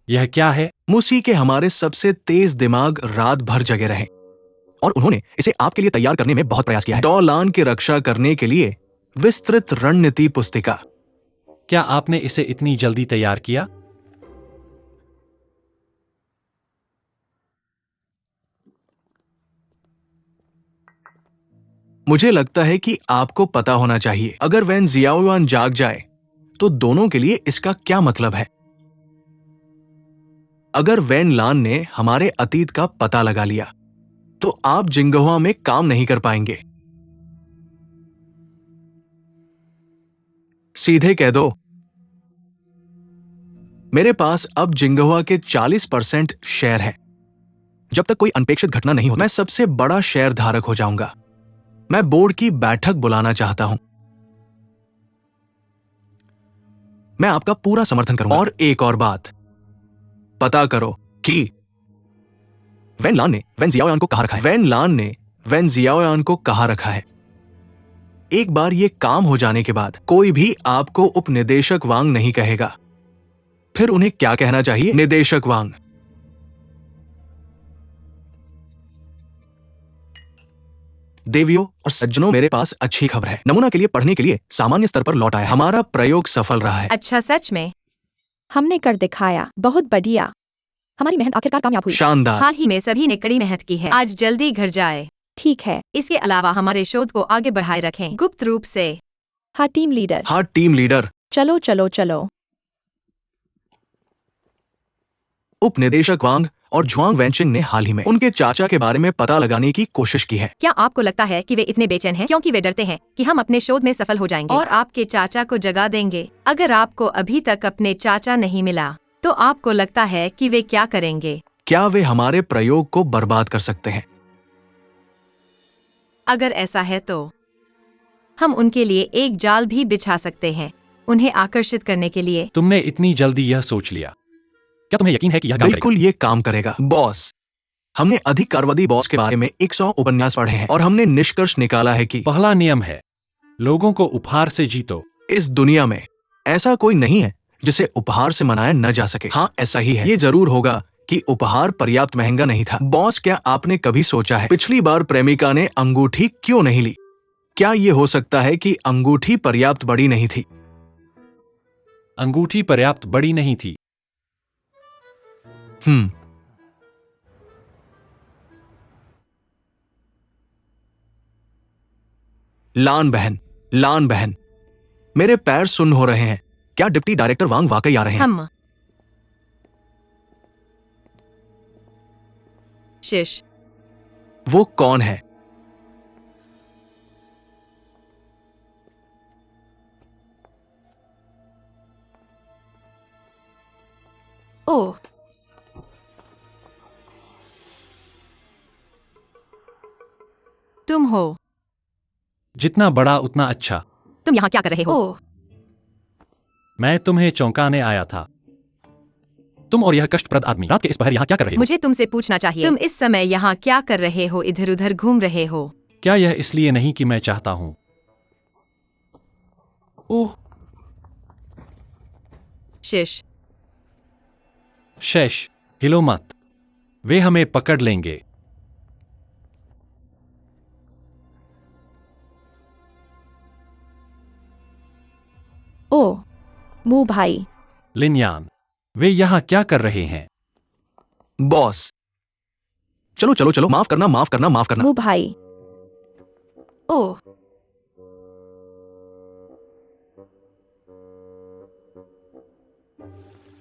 यह क्या है? मुसी के हमारे सबसे तेज दिमाग रात भर जगे रहे और उन्होंने इसे आपके लिए तैयार करने में बहुत प्रयास किया है। डॉ लान की रक्षा करने के लिए विस्तृत रणनीति पुस्तिका। क्या आपने इसे इतनी जल्दी तैयार किया? मुझे लगता है कि आपको पता होना चाहिए, अगर वैन जियाओयुआन जाग जाए तो दोनों के लिए इसका क्या मतलब है। अगर वैन लान ने हमारे अतीत का पता लगा लिया तो आप जिंगहुआ में काम नहीं कर पाएंगे। सीधे कह दो, मेरे पास अब जिंगहुआ के 40% शेयर है। जब तक कोई अनपेक्षित घटना नहीं हो, मैं सबसे बड़ा शेयर धारक हो जाऊंगा। मैं बोर्ड की बैठक बुलाना चाहता हूं। मैं आपका पूरा समर्थन करूंगा। और एक और बात, पता करो कि वैन लान ने वैन जियाओयान को कहां रखा है। वैन लान ने वैन जियाओयान को कहां रखा है। एक बार ये काम हो जाने के बाद कोई भी आपको उपनिदेशक वांग नहीं कहेगा। फिर उन्हें क्या कहना चाहिए? निदेशक वांग। देवियों और सज्जनों, मेरे पास अच्छी खबर है। नमूना के लिए पढ़ने के लिए सामान्य स्तर पर लौट आया। हमारा प्रयोग सफल रहा है। अच्छा, सच में? हमने कर दिखाया। बहुत बढ़िया। हमारी मेहनत आखिरकार कामयाब हुई। शानदार। हाल ही में सभी ने कड़ी मेहनत की है। आज जल्दी घर जाए। ठीक है। इसके अलावा हमारे शोध को आगे बढ़ाए रखें गुप्त रूप से। हाँ टीम लीडर। हाँ टीम लीडर। चलो चलो चलो। उप निदेशक वांग और जुआंग वेंचिंग ने हाल ही में उनके चाचा के बारे में पता लगाने की कोशिश की है। क्या आपको लगता है कि वे इतने बेचैन हैं क्योंकि वे डरते हैं कि हम अपने शोध में सफल हो जाएंगे और आपके चाचा को जगा देंगे? अगर आपको अभी तक अपने चाचा नहीं मिला तो आपको लगता है कि वे क्या करेंगे? क्या वे हमारे प्रयोग को बर्बाद कर सकते हैं? अगर ऐसा है तो हम उनके लिए एक जाल भी बिछा सकते हैं, उन्हें आकर्षित करने के लिए। तुमने इतनी जल्दी यह सोच लिया? क्या तुम्हें यकीन है कि यह काम बिल्कुल ये काम करेगा बॉस। हमने अधिकारवादी बॉस के बारे में 100 उपन्यास पढ़े हैं और हमने निष्कर्ष निकाला है कि पहला नियम है लोगों को उपहार से जीतो। इस दुनिया में ऐसा कोई नहीं है जिसे उपहार से मनाया न जा सके। हाँ ऐसा ही है। ये जरूर होगा कि उपहार पर्याप्त महंगा नहीं था। बॉस क्या आपने कभी सोचा है पिछली बार प्रेमिका ने अंगूठी क्यों नहीं ली? क्या ये हो सकता है कि अंगूठी पर्याप्त बड़ी नहीं थी? अंगूठी पर्याप्त बड़ी नहीं थी। लान बहन, मेरे पैर सुन्न हो रहे हैं। क्या डिप्टी डायरेक्टर वांग वाकई आ रहे हैं? हम शिश। वो कौन है? ओह, तुम हो। जितना बड़ा उतना अच्छा। तुम यहाँ क्या कर रहे हो? ओह, मैं तुम्हें चौंकाने आया था। तुम और यह कष्टप्रद आदमी रात के इस पहर यहाँ क्या कर रहे हो? मुझे तुमसे पूछना चाहिए, तुम इस समय यहाँ क्या कर रहे हो? इधर उधर घूम रहे हो? क्या यह इसलिए नहीं कि मैं चाहता हूं? ओह शिश। शैश, हिलो मत, वे हमें पकड़ लेंगे। ओह मू भाई। लिनयान, वे यहाँ क्या कर रहे हैं? बॉस चलो चलो चलो, माफ करना माफ करना माफ करना। मू भाई। ओह,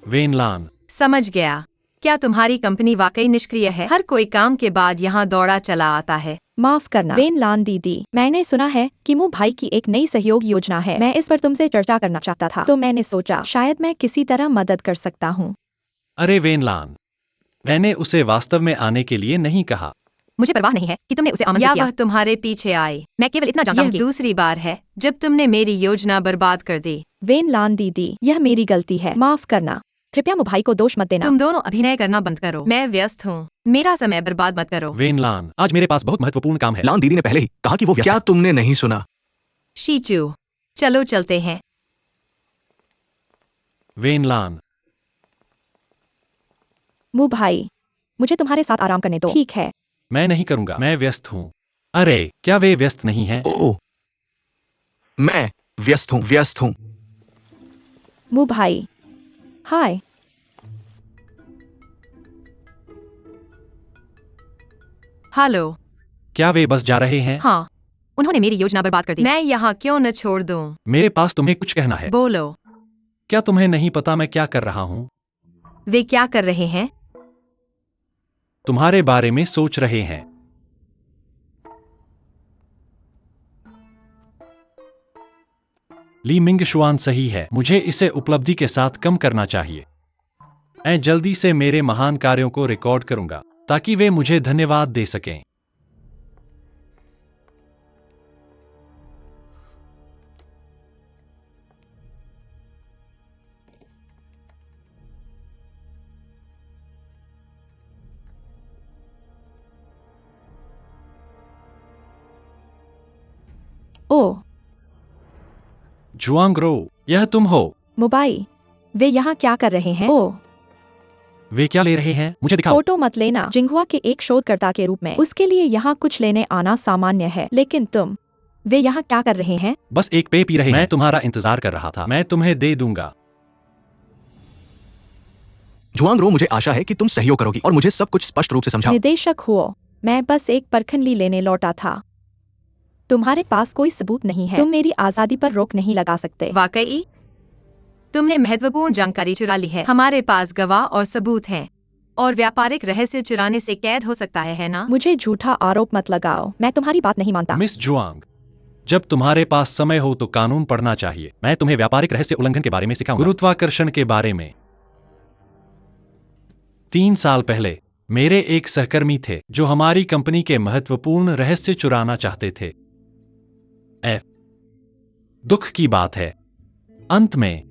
वेनलान, समझ गया। क्या तुम्हारी कंपनी वाकई निष्क्रिय है? हर कोई काम के बाद यहाँ दौड़ा चला आता है। माफ करना वेन लान दीदी, मैंने सुना है कि मू भाई की एक नई सहयोग योजना है। मैं इस पर तुमसे चर्चा करना चाहता था, तो मैंने सोचा शायद मैं किसी तरह मदद कर सकता हूँ। अरे वेनलान, मैंने उसे वास्तव में आने के लिए नहीं कहा। मुझे परवाह नहीं है कि तुमने उसे आमंत्रित किया। वह तुम्हारे पीछे आए। मैं केवल इतना जानता हूँ कि दूसरी बार है जब तुमने मेरी योजना बर्बाद कर दी। वेन लान दीदी, यह मेरी गलती है, माफ करना। कृपया मू भाई को दोष मत देना। तुम दोनों अभिनय करना बंद करो। मैं व्यस्त हूँ, मेरा समय बर्बाद मत करो। वेनलान, आज मेरे पास बहुत महत्वपूर्ण काम है। लान दीदी ने पहले ही कहा कि वो व्यस्त क्या है। तुमने नहीं सुना? शीचू, चलो चलते हैं। वेनलान, मू भाई, मुझे तुम्हारे साथ आराम करने दो। ठीक है। मैं नहीं करूंगा, मैं व्यस्त हूँ। अरे क्या वे व्यस्त नहीं हैं? ओह, मैं व्यस्त हूँ। मू भाई, हाय। हेलो। क्या वे बस जा रहे हैं? हाँ, उन्होंने मेरी योजना बर्बाद कर दी। मैं यहाँ क्यों न छोड़ दूँ? मेरे पास तुम्हें कुछ कहना है। बोलो। क्या तुम्हें नहीं पता मैं क्या कर रहा हूँ? वे क्या कर रहे हैं? तुम्हारे बारे में सोच रहे हैं। ली मिंग शुआन सही है, मुझे इसे उपलब्धि के साथ कम करना चाहिए। मैं जल्दी से मेरे महान कार्यों को रिकॉर्ड करूंगा ताकि वे मुझे धन्यवाद दे सकें। ओह जुआंग रो, यह तुम हो? मुबाई, वे यहाँ क्या कर रहे हैं? ओह, वे क्या ले रहे हैं? मुझे दिखाओ। फोटो मत लेना। जिंगहुआ के एक शोधकर्ता के रूप में उसके लिए यहाँ कुछ लेने आना सामान्य है, लेकिन तुम, वे यहाँ क्या कर रहे हैं? बस एक पे पी रहे हैं। मैं तुम्हारा इंतजार कर रहा था। मैं तुम्हें दे दूंगा। जुआंग रो, मुझे आशा है कि तुम सहयोग करोगी और मुझे सब कुछ स्पष्ट रूप से समझाओ। निदेशक हुओ, मैं बस एक परखंडी लेने लौटा था। तुम्हारे पास कोई सबूत नहीं है। तुम मेरी आजादी पर रोक नहीं लगा सकते। वाकई तुमने महत्वपूर्ण जानकारी चुरा ली है। हमारे पास गवाह और सबूत हैं और व्यापारिक रहस्य चुराने से कैद हो सकता है ना? मुझे झूठा आरोप मत लगाओ, मैं तुम्हारी बात नहीं मानता। मिस जुआंग, जब तुम्हारे पास समय हो तो कानून पढ़ना चाहिए। मैं तुम्हें व्यापारिक रहस्य उल्लंघन के बारे में सिखाऊंगा, गुरुत्वाकर्षण के बारे में। 3 साल पहले मेरे एक सहकर्मी थे जो हमारी कंपनी के महत्वपूर्ण रहस्य चुराना चाहते थे। दुख की बात है, अंत में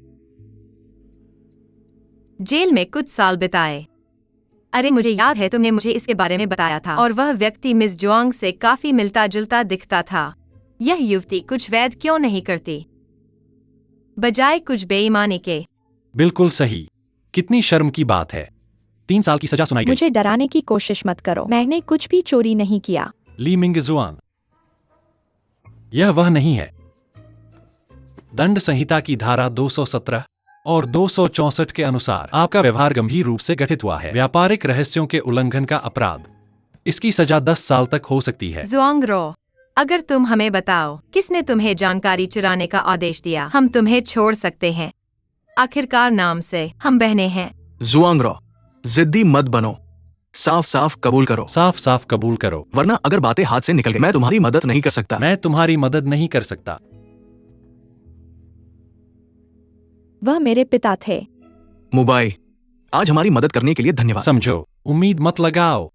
जेल में कुछ साल बिताए। अरे मुझे याद है, तुमने मुझे इसके बारे में बताया था। और वह व्यक्ति मिस जुआंग से काफी मिलता जुलता दिखता था। यह युवती कुछ वैध क्यों नहीं करती, बजाय कुछ बेईमानी के? बिल्कुल सही। कितनी शर्म की बात है। 3 साल की सजा सुनाई गई। मुझे डराने की कोशिश मत करो, मैंने कुछ भी चोरी नहीं किया। ली मिंग जुआन, यह वह नहीं है। दंड संहिता की धारा 217 और 264 के अनुसार आपका व्यवहार गंभीर रूप से गठित हुआ है। व्यापारिक रहस्यों के उल्लंघन का अपराध। इसकी सजा 10 साल तक हो सकती है। जुआंग रो, अगर तुम हमें बताओ किसने तुम्हें जानकारी चुराने का आदेश दिया, हम तुम्हें छोड़ सकते हैं। आखिरकार नाम से हम बहने हैं। जुआंगरो, जिद्दी मत बनो, साफ साफ कबूल करो, साफ साफ कबूल करो, वरना अगर बातें हाथ से निकल गई मैं तुम्हारी मदद नहीं कर सकता। मैं तुम्हारी मदद नहीं कर सकता। वह मेरे पिता थे। मुबाई, आज हमारी मदद करने के लिए धन्यवाद। समझो, उम्मीद मत लगाओ।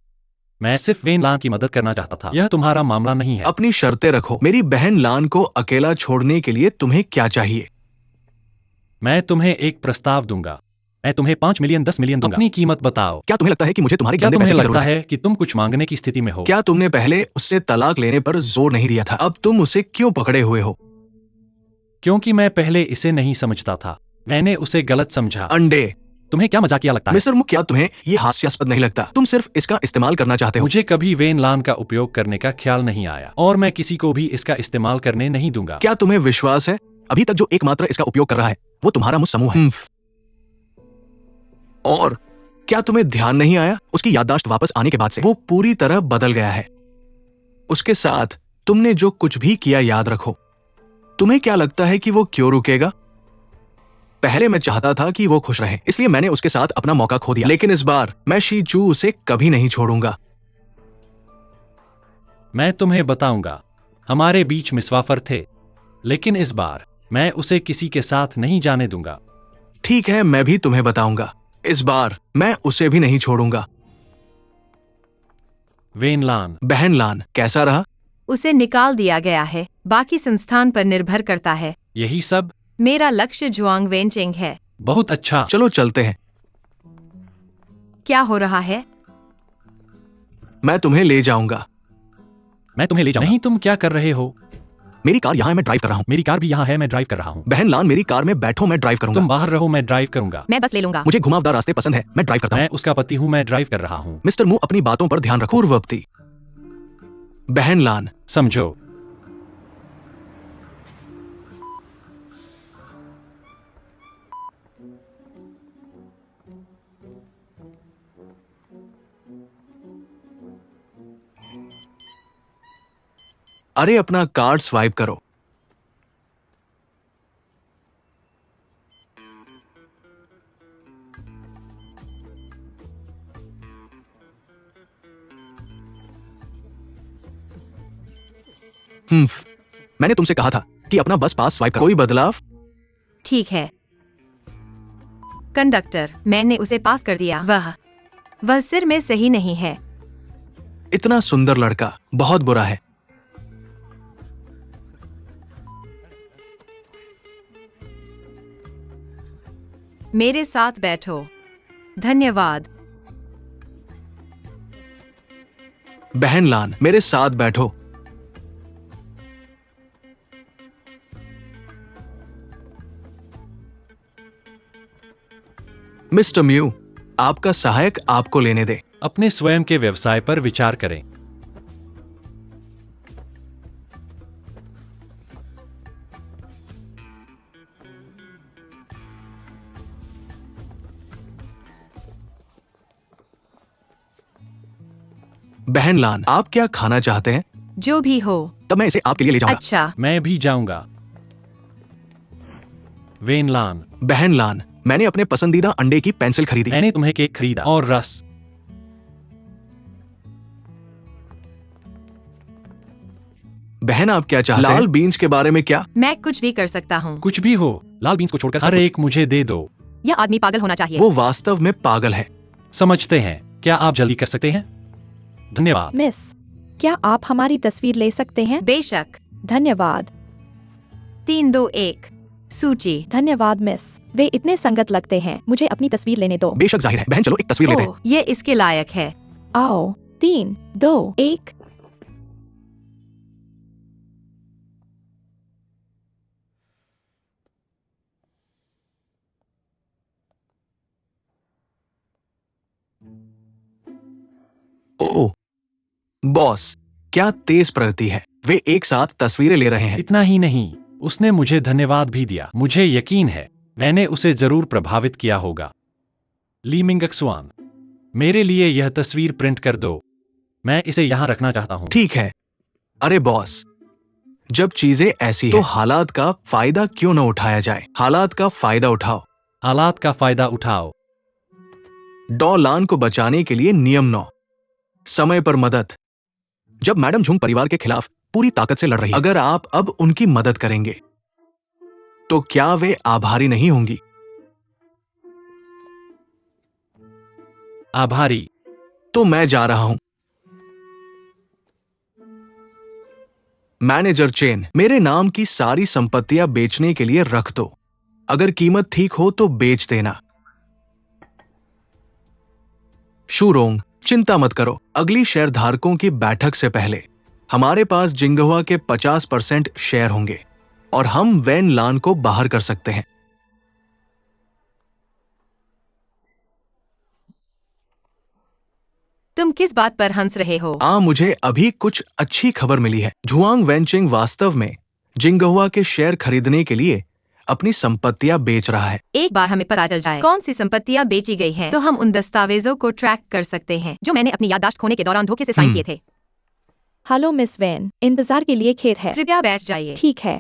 मैं सिर्फ वेन लान की मदद करना चाहता था। यह तुम्हारा मामला नहीं है। अपनी शर्तें रखो। मेरी बहन लान को अकेला छोड़ने के लिए तुम्हें क्या चाहिए? मैं तुम्हें एक प्रस्ताव दूंगा। मैं तुम्हें 5 मिलियन 10 मिलियन दूंगा। अपनी कीमत बताओ। क्या तुम्हें लगता है कि मुझे तुम्हारे क्या गंदे तुम्हें पैसे की लगता जरूरत है? है कि तुम कुछ मांगने की स्थिति में हो? क्या तुमने पहले उससे तलाक लेने पर जोर नहीं दिया था? अब तुम उसे क्यों पकड़े हुए हो? क्योंकि मैं पहले इसे नहीं समझता था। मैंने उसे गलत समझा। अंडे। तुम्हें क्या मजाकिया लगता है? मिस्टर मुक, क्या तुम्हें ये हास्यास्पद नहीं लगता? तुम सिर्फ इसका इस्तेमाल करना चाहते हो। मुझे कभी वेन लान का उपयोग करने का ख्याल नहीं आया और मैं किसी को भी इसका इस्तेमाल करने नहीं दूंगा। क्या तुम्हें विश्वास है अभी तक जो एकमात्र इसका उपयोग कर रहा है वो तुम्हारा मुझ समूह है? और क्या तुम्हें ध्यान नहीं आया उसकी याददाश्त वापस आने के बाद से वो पूरी तरह बदल गया है। उसके साथ तुमने जो कुछ भी किया याद रखो। तुम्हें क्या लगता है कि वो क्यों रुकेगा? पहले मैं चाहता था कि वो खुश रहे, इसलिए मैंने उसके साथ अपना मौका खो दिया, लेकिन इस बार मैं शी चू उसे कभी नहीं छोड़ूंगा। मैं तुम्हें बताऊंगा, हमारे बीच मिसवाफर थे, लेकिन इस बार मैं उसे किसी के साथ नहीं जाने दूंगा। ठीक है, मैं भी तुम्हें बताऊंगा, इस बार मैं उसे भी नहीं छोड़ूंगा। वेन लान, बहन लान कैसा रहा? उसे निकाल दिया गया है, बाकी संस्थान पर निर्भर करता है। यही सब? मेरा लक्ष्य जुआंग वेनचिंग है। बहुत अच्छा। चलो चलते हैं। क्या हो रहा है? मैं तुम्हें ले जाऊंगा। मैं तुम्हें ले जाऊंगा। नहीं, तुम क्या कर रहे हो? मेरी कार यहाँ है, मैं ड्राइव कर रहा हूँ। मेरी कार भी यहाँ है, मैं ड्राइव कर रहा हूँ। बहन लान, मेरी कार में बैठो, मैं ड्राइव करूंगा। तुम बाहर रहो, मैं ड्राइव करूंगा। मैं बस ले लूंगा। मुझे घुमावदार रास्ते पसंद है, मैं ड्राइव करता हूँ। मैं उसका पति हूँ, मैं ड्राइव कर रहा हूँ। मिस्टर मू, अपनी बातों पर ध्यान रखो। पूर्ववर्ती बहन लान, समझो। अरे अपना कार्ड स्वाइप करो। मैंने तुमसे कहा था कि अपना बस पास स्वाइप करो। कोई बदलाव? ठीक है कंडक्टर, मैंने उसे पास कर दिया। वह सिर में सही नहीं है। इतना सुंदर लड़का बहुत बुरा है। मेरे साथ बैठो। धन्यवाद। बहन लान, मेरे साथ बैठो। मिस्टर म्यू, आपका सहायक आपको लेने दे। अपने स्वयं के व्यवसाय पर विचार करें। बहन लान, आप क्या खाना चाहते हैं? जो भी हो। तब मैं इसे आपके लिए ले जाऊंगा। अच्छा। मैं भी जाऊंगा। वेन लान, बहन लान, मैंने अपने पसंदीदा अंडे की पेंसिल खरीदी। मैंने तुम्हें केक खरीदा और रस। बहन आप क्या चाहते हैं? लाल बीन्स के बारे में क्या? मैं कुछ भी कर सकता हूँ। कुछ भी हो, लाल बीन्स को छोड़कर हर एक मुझे दे दो। यह आदमी पागल होना चाहिए। वो वास्तव में पागल है। समझते हैं। क्या आप जल्दी कर सकते हैं? धन्यवाद। मिस, क्या आप हमारी तस्वीर ले सकते हैं? बेशक। धन्यवाद। 3 2 1 सूची। धन्यवाद मिस, वे इतने संगत लगते हैं। मुझे अपनी तस्वीर लेने दो। बेशक जाहिर है। बहन चलो एक तस्वीर लेते हैं। ओह, ये इसके लायक है। आओ। 3 2 1। ओह बॉस, क्या तेज प्रगति है। वे एक साथ तस्वीरें ले रहे हैं। इतना ही नहीं, उसने मुझे धन्यवाद भी दिया। मुझे यकीन है मैंने उसे जरूर प्रभावित किया होगा। ली मिंगक्सवान, मेरे लिए यह तस्वीर प्रिंट कर दो। मैं इसे यहाँ रखना चाहता हूँ। ठीक है। अरे बॉस, जब चीजें ऐसी तो हालात का फायदा क्यों न उठाया जाए। हालात का फायदा उठाओ। हालात का फायदा उठाओ। डॉ लान को बचाने के लिए नियम 9, समय पर मदद। जब मैडम झुंग परिवार के खिलाफ पूरी ताकत से लड़ रही है, अगर आप अब उनकी मदद करेंगे तो क्या वे आभारी नहीं होंगी? आभारी। तो मैं जा रहा हूं। मैनेजर चेन, मेरे नाम की सारी संपत्तियां बेचने के लिए रख दो। अगर कीमत ठीक हो तो बेच देना। शूरोंग, चिंता मत करो। अगली शेयर धारकों की बैठक से पहले हमारे पास जिंगहुआ के 50% शेयर होंगे और हम वैन लान को बाहर कर सकते हैं। तुम किस बात पर हंस रहे हो? मुझे अभी कुछ अच्छी खबर मिली है। झुआंग वेंचिंग वास्तव में जिंगहुआ के शेयर खरीदने के लिए अपनी संपत्तियां बेच रहा है। एक बार हमें पता चल जाए कौन सी संपत्तियां बेची गई हैं, तो हम उन दस्तावेजों को ट्रैक कर सकते हैं जो मैंने अपनी याददाश्त खोने के दौरान धोखे से साइन किए थे। हेलो मिस वैन, इंतजार के लिए खेद है। कृपया बैठ जाइए। ठीक है।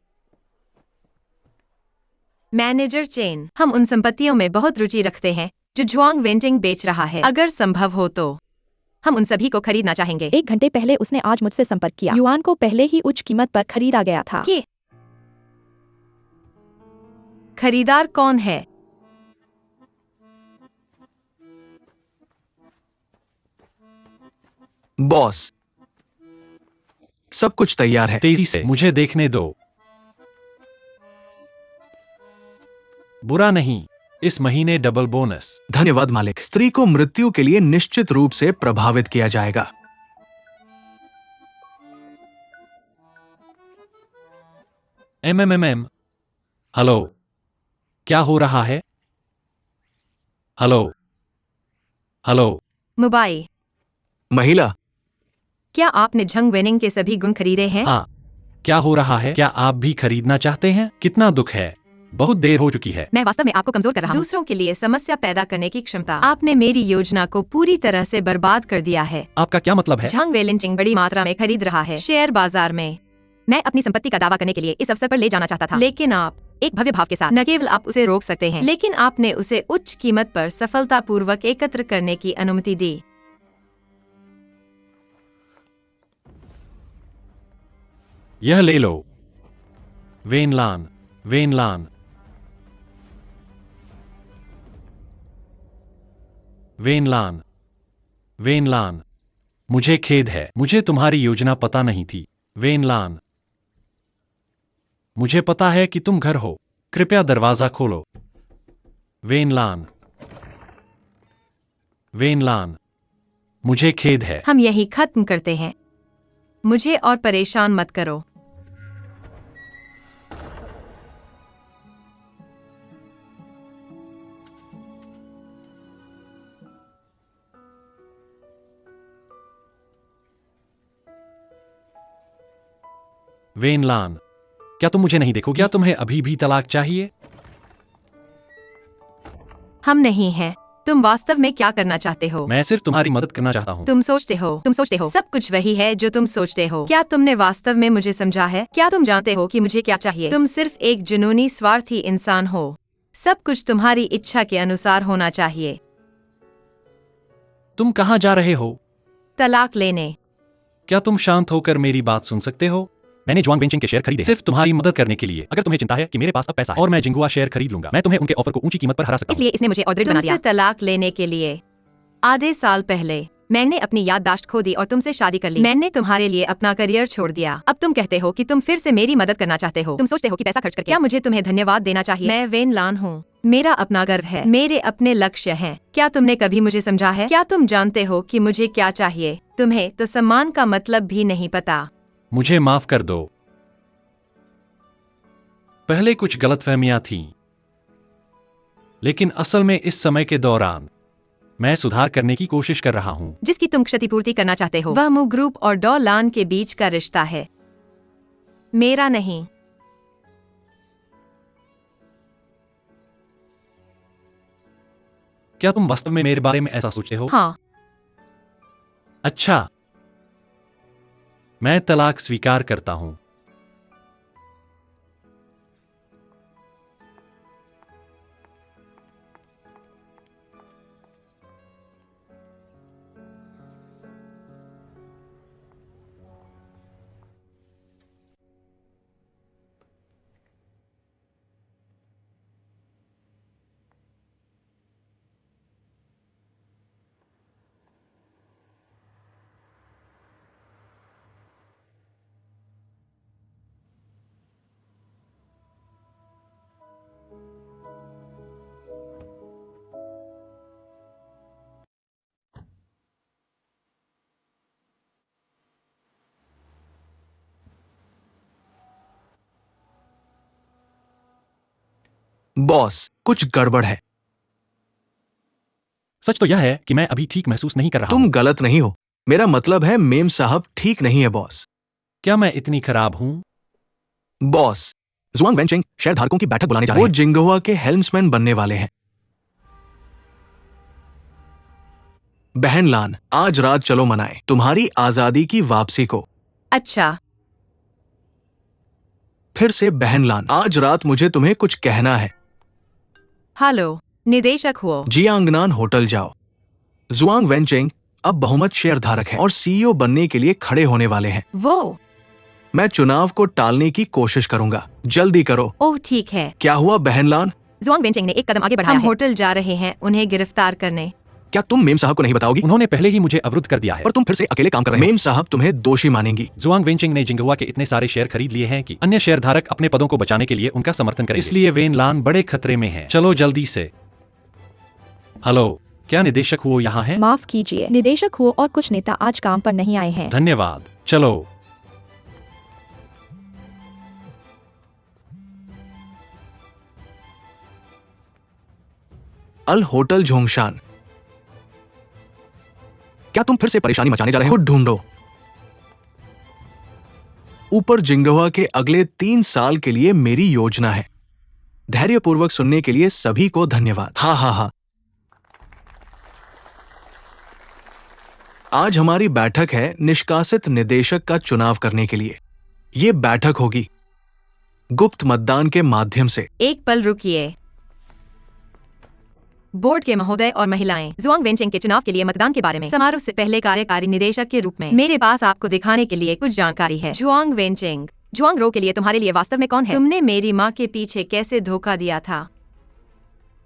मैनेजर चेन, हम उन संपत्तियों में बहुत रुचि रखते हैं जो झुआंग वेंटिंग बेच रहा है। अगर संभव हो तो हम उन सभी को खरीदना चाहेंगे। 1 घंटे पहले उसने आज मुझसे संपर्क किया। युआन को पहले ही उच्च कीमत पर खरीदा गया था। कि खरीदार कौन है? बॉस, सब कुछ तैयार है। तेजी से मुझे देखने दो। बुरा नहीं, इस महीने डबल बोनस। धन्यवाद मालिक। स्त्री को मृत्यु के लिए निश्चित रूप से प्रभावित किया जाएगा। एमएमएमएम। हेलो, क्या हो रहा है? Hello hello. मोबाइल। महिला, क्या आपने झंग वेनिंग के सभी गुण खरीदे हैं? हाँ, क्या हो रहा है? क्या आप भी खरीदना चाहते हैं? कितना दुख है, बहुत देर हो चुकी है। मैं वास्तव में आपको कमजोर कर रहा हूँ। दूसरों के लिए समस्या पैदा करने की क्षमता। आपने मेरी योजना को पूरी तरह से बर्बाद कर दिया है। आपका क्या मतलब है? झंग वेलिंचिंग बड़ी मात्रा में खरीद रहा है शेयर बाजार में। मैं अपनी संपत्ति का दावा करने के लिए इस अवसर पर ले जाना चाहता था, लेकिन आप एक भव्य भाव के साथ न केवल आप उसे रोक सकते हैं, लेकिन आपने उसे उच्च कीमत पर सफलतापूर्वक एकत्र करने की अनुमति दी। यह ले लो। वेनलान, वेनलान, वेनलान, वेनलान। मुझे खेद है, मुझे तुम्हारी योजना पता नहीं थी। वेनलान, मुझे पता है कि तुम घर हो। कृपया दरवाजा खोलो। वेनलान, वेनलान, मुझे खेद है। हम यही खत्म करते हैं। मुझे और परेशान मत करो। वेनलान, क्या तुम मुझे नहीं देखो? क्या तुम्हें अभी भी तलाक चाहिए? हम नहीं हैं। तुम वास्तव में क्या करना चाहते हो? मैं सिर्फ तुम्हारी मदद करना चाहता हूँ। तुम सोचते हो सब कुछ वही है जो तुम सोचते हो। क्या तुमने वास्तव में मुझे समझा है? क्या तुम जानते हो कि मुझे क्या चाहिए? तुम सिर्फ एक जुनूनी स्वार्थी इंसान हो। सब कुछ तुम्हारी इच्छा के अनुसार होना चाहिए। तुम कहाँ जा रहे हो? तलाक लेने। क्या तुम शांत होकर मेरी बात सुन सकते हो? मैंने जुआंग वेंचिंग के शेयर खरीदे सिर्फ तुम्हारी मदद करने के लिए। अगर तुम्हें चिंता है कि मेरे पास अब पैसा है और मैं जिंगुआ शेयर खरीद लूंगा, मैं तुम्हें उनके ऑफर को ऊंची कीमत पर हरा सकता हूं। इसलिए इसने मुझे और दृढ़ बना दिया। तुमसे तलाक लेने के लिए आधे साल पहले मैंने अपनी याददाश्त खो दी और तुमसे शादी कर ली। मैंने तुम्हारे लिए अपना करियर छोड़ दिया। अब तुम कहते हो कि तुम फिर से मेरी मदद करना चाहते हो। तुम सोचते हो कि पैसा खर्च करके क्या मुझे तुम्हें धन्यवाद देना चाहिए? मैं वेन लान हूँ। मेरा अपना गर्व है, मेरे अपने लक्ष्य हैं। क्या तुमने कभी मुझे समझा है? क्या तुम जानते हो कि मुझे क्या चाहिए? तुम्हें तो सम्मान का मतलब भी नहीं पता। मुझे माफ कर दो। पहले कुछ गलतफहमियां थीं, लेकिन असल में इस समय के दौरान मैं सुधार करने की कोशिश कर रहा हूं। जिसकी तुम क्षतिपूर्ति करना चाहते हो वह मू ग्रुप और डॉ लान के बीच का रिश्ता है, मेरा नहीं। क्या तुम वास्तव में मेरे बारे में ऐसा सोचते हो? हाँ। अच्छा, मैं तलाक स्वीकार करता हूं। बॉस, कुछ गड़बड़ है। सच तो यह है कि मैं अभी ठीक महसूस नहीं कर रहा तुम हूं। गलत नहीं हो। मेरा मतलब है मेम साहब ठीक नहीं है बॉस। क्या मैं इतनी खराब हूं? बॉस, जुआंग वेंचिंग शेयरधारकों की बैठक बुलाने जा रहे हैं। वो जिंगहुआ के हेल्म्समैन बनने वाले हैं। बहन लान, आज रात चलो मनाएं तुम्हारी आजादी की वापसी को। अच्छा। फिर से बहन लान, आज रात मुझे तुम्हें कुछ कहना है। हेलो, निदेशक हुओ। जियांगनान होटल जाओ। जुआंग वेंचिंग अब बहुमत शेयरधारक है और सीईओ बनने के लिए खड़े होने वाले हैं। वो मैं चुनाव को टालने की कोशिश करूंगा। जल्दी करो। ओह ठीक है। क्या हुआ बहन लान? जुआंग वेंचिंग ने एक कदम आगे बढ़ाया है। हम होटल जा रहे हैं उन्हें गिरफ्तार करने। क्या तुम मेम साहब को नहीं बताओगी? उन्होंने पहले ही मुझे अवरुद्ध कर दिया है। और तुम फिर से अकेले काम कर रहे हो। मेम साहब तुम्हें दोषी मानेंगी। जुआंग वेंचिंग ने जिंगहुआ के इतने सारे शेयर खरीद लिए हैं कि अन्य शेयरधारक अपने पदों को बचाने के लिए उनका समर्थन करेंगे। इसलिए वेन लान बड़े खतरे में है। चलो जल्दी से। हेलो, क्या निदेशक हुओ यहाँ है? माफ कीजिए, निदेशक हुओ और कुछ नेता आज काम पर नहीं आए हैं। धन्यवाद। चलो। अल होटल झोंगशान, क्या तुम फिर से परेशानी मचाने जा रहे हो? खुद ढूंढो। ऊपर जिंगहुआ के अगले 3 साल के लिए मेरी योजना है। धैर्यपूर्वक सुनने के लिए सभी को धन्यवाद। हाँ हाँ हाँ। आज हमारी बैठक है निष्कासित निदेशक का चुनाव करने के लिए। ये बैठक होगी गुप्त मतदान के माध्यम से। एक पल रुकिए। बोर्ड के महोदय और महिलाएं, जुआंग वेंचिंग के चुनाव के लिए मतदान के बारे में समारोह से पहले कार्यकारी निदेशक के रूप में मेरे पास आपको दिखाने के लिए कुछ जानकारी है। जुआंग वेंचिंग, जुआंग रो के लिए तुम्हारे लिए वास्तव में कौन है? तुमने मेरी माँ के पीछे कैसे धोखा दिया था?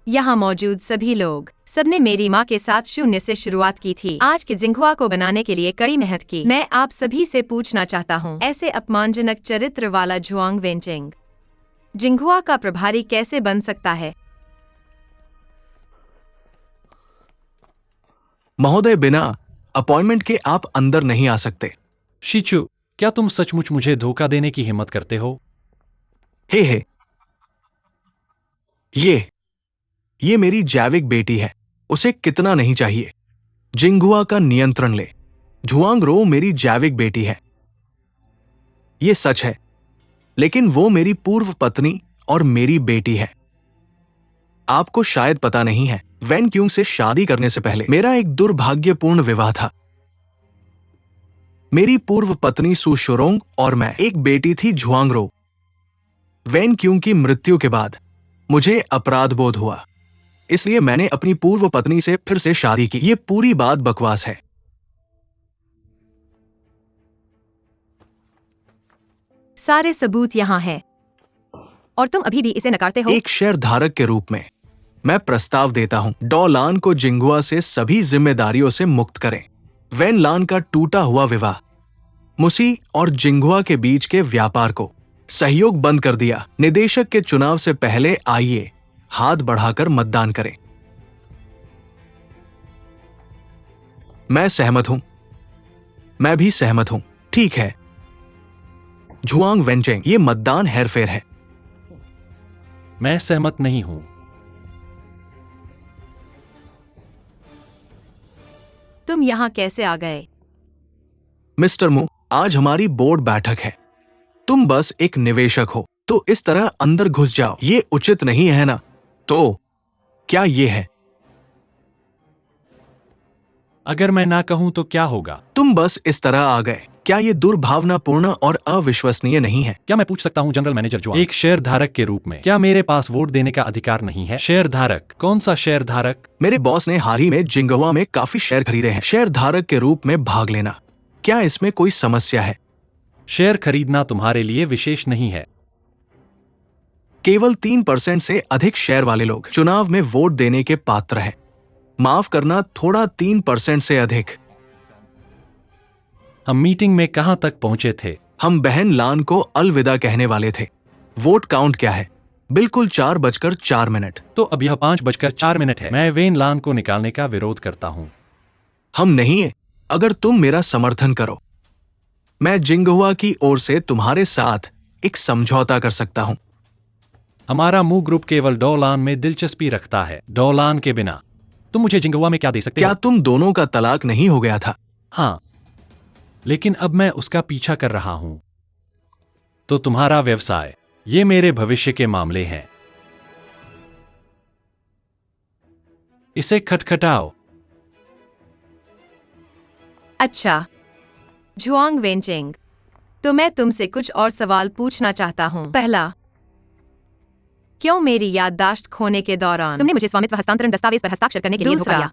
यहाँ मौजूद सभी लोग, सबने मेरी माँ के साथ शून्य से शुरुआत की थी। आज के जिंगहुआ को बनाने के लिए कड़ी मेहनत की। मैं आप सभी से पूछना चाहता हूँ, ऐसे अपमानजनक चरित्र वाला जुआंग वेंचिंग जिंगहुआ का प्रभारी कैसे बन सकता है? महोदय, बिना अपॉइंटमेंट के आप अंदर नहीं आ सकते। शीचू, क्या तुम सचमुच मुझे धोखा देने की हिम्मत करते हो? हे ये मेरी जैविक बेटी है। उसे कितना नहीं चाहिए। जिंगहुआ का नियंत्रण ले। जुआंग रो मेरी जैविक बेटी है, ये सच है, लेकिन वो मेरी पूर्व पत्नी और मेरी बेटी है। आपको शायद पता नहीं है, वैन क्यूंग से शादी करने से पहले मेरा एक दुर्भाग्यपूर्ण विवाह था। मेरी पूर्व पत्नी सु शोरोंग और मैं, एक बेटी थी झुआंगरो। वैन क्यूंग की मृत्यु के बाद मुझे अपराध बोध हुआ, इसलिए मैंने अपनी पूर्व पत्नी से फिर से शादी की। ये पूरी बात बकवास है। सारे सबूत यहाँ हैं और तुम अभी भी इसे नकारते हो। एक शेयर धारक के रूप में मैं प्रस्ताव देता हूं, डॉ लान को जिंगुआ से सभी जिम्मेदारियों से मुक्त करें। वैन लान का टूटा हुआ विवाह मुसी और जिंगुआ के बीच के व्यापार को सहयोग बंद कर दिया। निदेशक के चुनाव से पहले आइए हाथ बढ़ाकर मतदान करें। मैं सहमत हूं। मैं भी सहमत हूं। ठीक है झुआंग वेंचेंग, ये मतदान हेरफेर है। मैं सहमत नहीं हूं। तुम यहाँ कैसे आ गए? मिस्टर मू, आज हमारी बोर्ड बैठक है। तुम बस एक निवेशक हो, तो इस तरह अंदर घुस जाओ, ये उचित नहीं है ना? तो क्या ये है? अगर मैं ना कहूं तो क्या होगा? तुम बस इस तरह आ गए। क्या ये दुर्भावनापूर्ण और अविश्वसनीय नहीं है? क्या मैं पूछ सकता हूं जनरल मैनेजर जुआंग, एक शेयर धारक के रूप में क्या मेरे पास वोट देने का अधिकार नहीं है? शेयर धारक? कौन सा शेयर धारक? मेरे बॉस ने हाल ही में जिंगुआ में काफी शेयर खरीदे हैं। शेयर धारक के रूप में भाग लेना, क्या इसमें कोई समस्या है? शेयर खरीदना तुम्हारे लिए विशेष नहीं है। केवल 3% से अधिक शेयर वाले लोग चुनाव में वोट देने के पात्र हैं। माफ करना, थोड़ा 3% से अधिक। हम मीटिंग में कहां तक पहुंचे थे? हम बहन लान को अलविदा कहने वाले थे। वोट काउंट क्या है? बिल्कुल 4:04। तो अब यह 5:04 है। मैं वेन लान को निकालने का विरोध करता हूं। हम नहीं है। अगर तुम मेरा समर्थन करो, मैं जिंगहुआ की ओर से तुम्हारे साथ एक समझौता कर सकता हूं। हमारा मू ग्रुप केवल डॉ लान में दिलचस्पी रखता है। डॉ लान के बिना तुम मुझे जिंगहुआ में क्या दे सकते क्या हो? तुम दोनों का तलाक नहीं हो गया था? हाँ, लेकिन अब मैं उसका पीछा कर रहा हूं। तो तुम्हारा व्यवसाय, ये मेरे भविष्य के मामले हैं। इसे खटखटाओ। अच्छा झुआंग वेंचेंग, तो मैं तुमसे कुछ और सवाल पूछना चाहता हूँ। पहला, क्यों मेरी याददाश्त खोने के दौरान तुमने मुझे स्वामित्व हस्तांतरण दस्तावेज पर हस्ताक्षर करने के लिए धोखा दिया?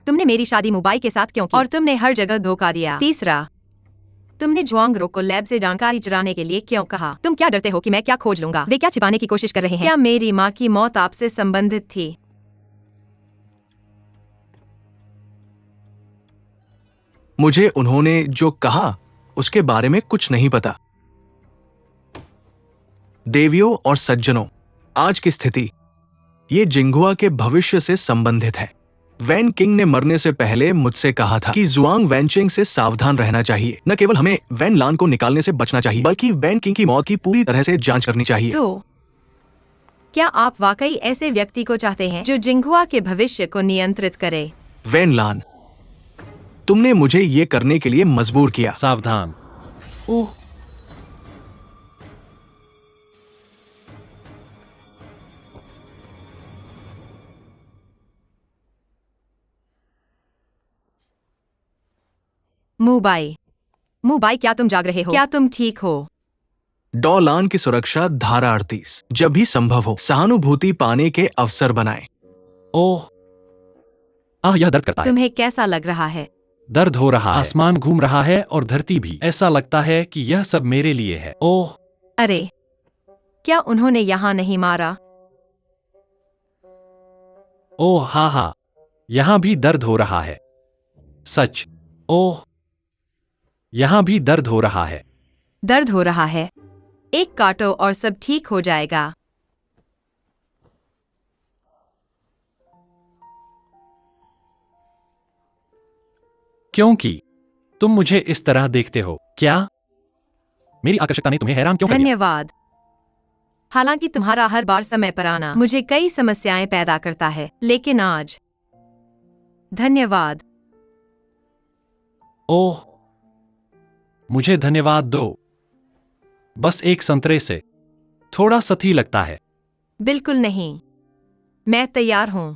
तुमने मेरी शादी मुंबई के साथ क्यों की? और तुमने हर जगह धोखा दिया। तीसरा, तुमने जुआंगरो को लैब से जानकारी चुराने के लिए क्यों कहा? तुम क्या डरते हो कि मैं क्या खोज लूंगा? वे क्या छिपाने की कोशिश कर रहे हैं? क्या मेरी माँ की मौत आपसे संबंधित थी? मुझे उन्होंने जो कहा उसके बारे में कुछ नहीं पता। देवियों और सज्जनों, आज की स्थिति ये जिंगुआ के भविष्य से संबंधित है। वैन किंग ने मरने से पहले मुझसे कहा था कि जुआंग वेंचेंग से सावधान रहना चाहिए। न केवल हमें वैन लान को निकालने से बचना चाहिए, बल्कि वैन किंग की मौत की पूरी तरह से जांच करनी चाहिए। तो क्या आप वाकई ऐसे व्यक्ति को चाहते हैं जो जिंगुआ के भविष्य को नियंत्रित करे? वैन लान, तुमने मुझे ये करने के लिए मजबूर किया। सावधान। ओह, मुंबई, क्या तुम जाग रहे हो? क्या तुम ठीक हो? डॉ लान की सुरक्षा धारा 38 जब भी संभव हो सहानुभूति पाने के अवसर बनाएं। ओह, यह दर्द करता है। तुम्हें कैसा लग रहा है? दर्द हो रहा है। आसमान घूम रहा है और धरती भी। ऐसा लगता है कि यह सब मेरे लिए है। ओह, अरे, क्या उन्होंने यहाँ नहीं मारा? ओह, हाँ, यहां भी दर्द हो रहा है। सच। ओह, यहां भी दर्द हो रहा है। दर्द हो रहा है? एक काटो और सब ठीक हो जाएगा। क्योंकि तुम मुझे इस तरह देखते हो। क्या मेरी आकर्षकता ने तुम्हें हैरान क्यों कर दिया? धन्यवाद। हालांकि तुम्हारा हर बार समय पर आना मुझे कई समस्याएं पैदा करता है, लेकिन आज धन्यवाद। ओह, मुझे धन्यवाद दो। बस एक संतरे से थोड़ा सती लगता है। बिल्कुल नहीं, मैं तैयार हूं।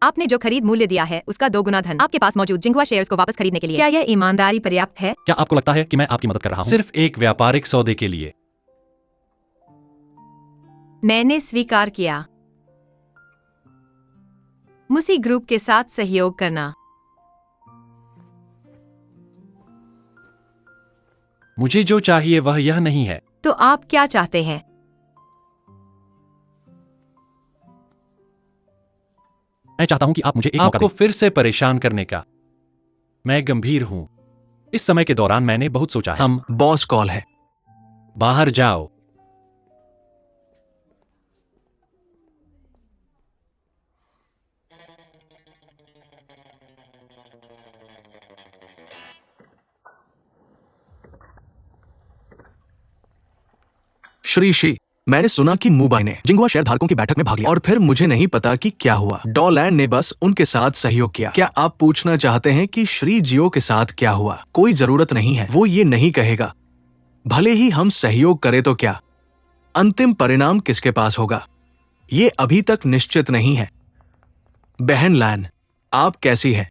आपने जो खरीद मूल्य दिया है उसका 2 गुना धन आपके पास मौजूद जिंगहुआ शेयर्स को वापस खरीदने के लिए। क्या यह ईमानदारी पर्याप्त है? क्या आपको लगता है कि मैं आपकी मदद कर रहा हूँ सिर्फ एक व्यापारिक सौदे के लिए? मैंने स्वीकार किया। मुसी ग्रुप के साथ सहयोग करना। मुझे जो चाहिए वह यह नहीं है। तो आप क्या चाहते हैं? मैं चाहता हूं कि आप मुझे एक मौका दें। आपको फिर से परेशान करने का। मैं गंभीर हूं। इस समय के दौरान मैंने बहुत सोचा है। हम बॉस कॉल है। बाहर जाओ। श्री, मैंने सुना कि मुबाई ने जिंगहुआ शेयर धारकों की बैठक में भाग लिया और फिर मुझे नहीं पता कि क्या हुआ। डॉलैंड ने बस उनके साथ सहयोग किया। क्या आप पूछना चाहते हैं कि श्री जियो के साथ क्या हुआ? कोई जरूरत नहीं है, वो ये नहीं कहेगा। भले ही हम सहयोग करें तो क्या, अंतिम परिणाम किसके पास होगा ये अभी तक निश्चित नहीं है। बहन लैन, आप कैसी है?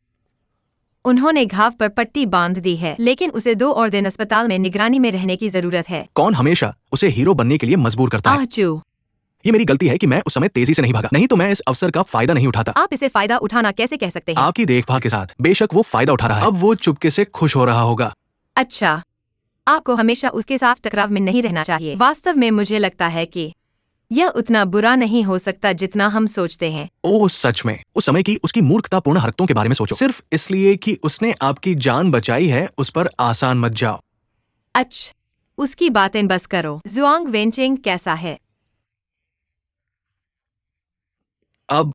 उन्होंने घाव पर पट्टी बांध दी है, लेकिन उसे 2 और दिन अस्पताल में निगरानी में रहने की जरूरत है। कौन हमेशा उसे हीरो बनने के लिए मजबूर करता है? आचू, ये मेरी गलती है कि मैं उस समय तेजी से नहीं भागा, नहीं तो मैं इस अवसर का फायदा नहीं उठाता। आप इसे फायदा उठाना कैसे कह सकते हैं? आपकी देखभाल के साथ बेशक वो फायदा उठा रहा है, अब वो चुपके से खुश हो रहा होगा। अच्छा, आपको हमेशा उसके साथ टकराव में नहीं रहना चाहिए। वास्तव में मुझे लगता है कि यह उतना बुरा नहीं हो सकता जितना हम सोचते हैं। ओह सच में, उस समय की उसकी मूर्खतापूर्ण हरकतों के बारे में सोचो। सिर्फ इसलिए कि उसने आपकी जान बचाई है उस पर आसान मत जाओ। अच्छा, उसकी बातें बस करो। जुआंग वेंचिंग कैसा है? अब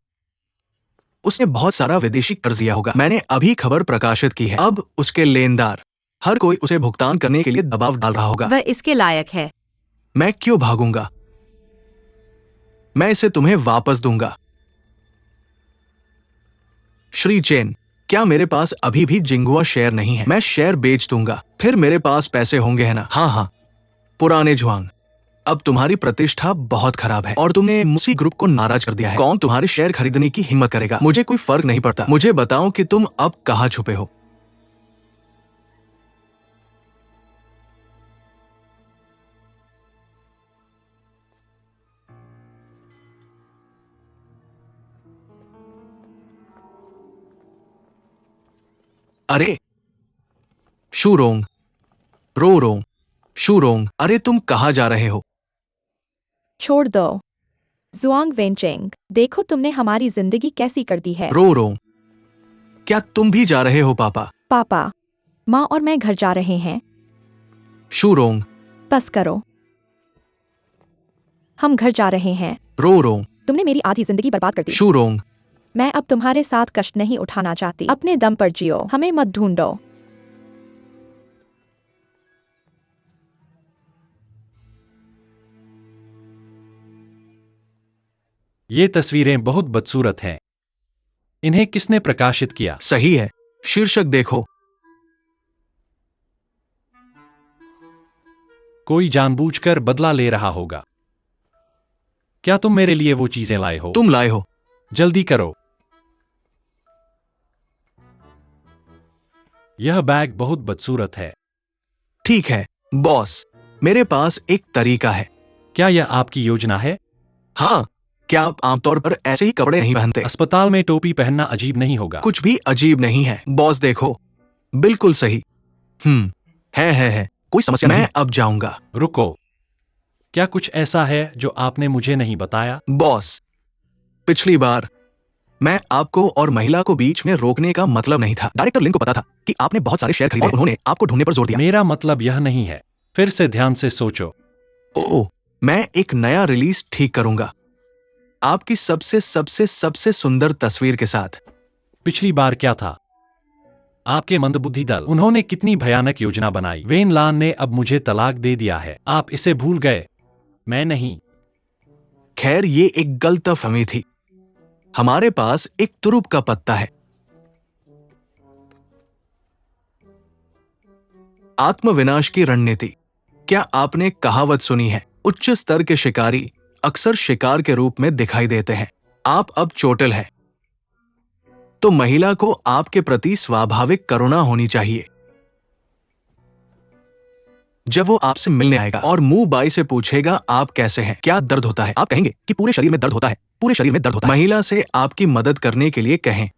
उसने बहुत सारा विदेशी कर्ज लिया होगा। मैंने अभी खबर प्रकाशित की है। अब उसके लेनदार हर कोई उसे भुगतान करने के लिए दबाव डाल रहा होगा। वह इसके लायक है। मैं क्यों भागूंगा? मैं इसे तुम्हें वापस दूंगा। श्री चेन, क्या मेरे पास अभी भी जिंगहुआ शेयर नहीं है? मैं शेयर बेच दूंगा, फिर मेरे पास पैसे होंगे, है ना? हाँ, पुराने जुआंग, अब तुम्हारी प्रतिष्ठा बहुत खराब है और तुमने मुसी ग्रुप को नाराज कर दिया है। कौन तुम्हारे शेयर खरीदने की हिम्मत करेगा? मुझे कोई फर्क नहीं पड़ता। मुझे बताओ कि तुम अब कहां छुपे हो। अरे शूरोंग, रोरोंग, शूरोंग, अरे तुम कहां जा रहे हो? छोड़ दो। जुआंग वेंचेंग, देखो तुमने हमारी जिंदगी कैसी कर दी है। रोरोंग, क्या तुम भी जा रहे हो? पापा, पापा, माँ और मैं घर जा रहे हैं। शूरोंग, बस करो। हम घर जा रहे हैं। रोरोंग, तुमने मेरी आधी जिंदगी बर्बाद कर दी। शूरोंग, मैं अब तुम्हारे साथ कष्ट नहीं उठाना चाहती। अपने दम पर जियो, हमें मत ढूंढो। ये तस्वीरें बहुत बदसूरत हैं। इन्हें किसने प्रकाशित किया? सही है, शीर्षक देखो। कोई जानबूझकर बदला ले रहा होगा। क्या तुम मेरे लिए वो चीजें लाए हो? तुम लाए हो। जल्दी करो। यह बैग बहुत बदसूरत है। ठीक है बॉस, मेरे पास एक तरीका है। क्या यह आपकी योजना है? हाँ, क्या आप आमतौर पर ऐसे ही कपड़े नहीं पहनते? अस्पताल में टोपी पहनना अजीब नहीं होगा। कुछ भी अजीब नहीं है बॉस, देखो बिल्कुल सही। है कोई समस्या नहीं। मैं अब जाऊंगा। रुको, क्या कुछ ऐसा है जो आपने मुझे नहीं बताया? बॉस, पिछली बार मैं आपको और महिला को बीच में रोकने का मतलब नहीं था। डायरेक्टर लिन को पता था कि आपने बहुत सारे शेयर खरीदे और उन्होंने आपको ढूंढने पर जोर दिया। मेरा मतलब यह नहीं है। फिर से ध्यान से सोचो। ओह, मैं एक नया रिलीज ठीक करूंगा, आपकी सबसे सबसे सबसे सुंदर तस्वीर के साथ। पिछली बार क्या था? आपके मंदबुद्धि दल, उन्होंने कितनी भयानक योजना बनाई। वेन लान ने अब मुझे तलाक दे दिया है। आप इसे भूल गए, मैं नहीं। खैर, ये एक गलतफहमी थी। हमारे पास एक तुरुप का पत्ता है। आत्मविनाश की रणनीति। क्या आपने कहावत सुनी है, उच्च स्तर के शिकारी अक्सर शिकार के रूप में दिखाई देते हैं। आप अब चोटिल हैं। तो महिला को आपके प्रति स्वाभाविक करुणा होनी चाहिए। जब वो आपसे मिलने आएगा और मुंह बाई से पूछेगा आप कैसे हैं, क्या दर्द होता है, आप कहेंगे कि पूरे शरीर में दर्द होता है, पूरे शरीर में दर्द होता है। महिला से आपकी मदद करने के लिए कहें।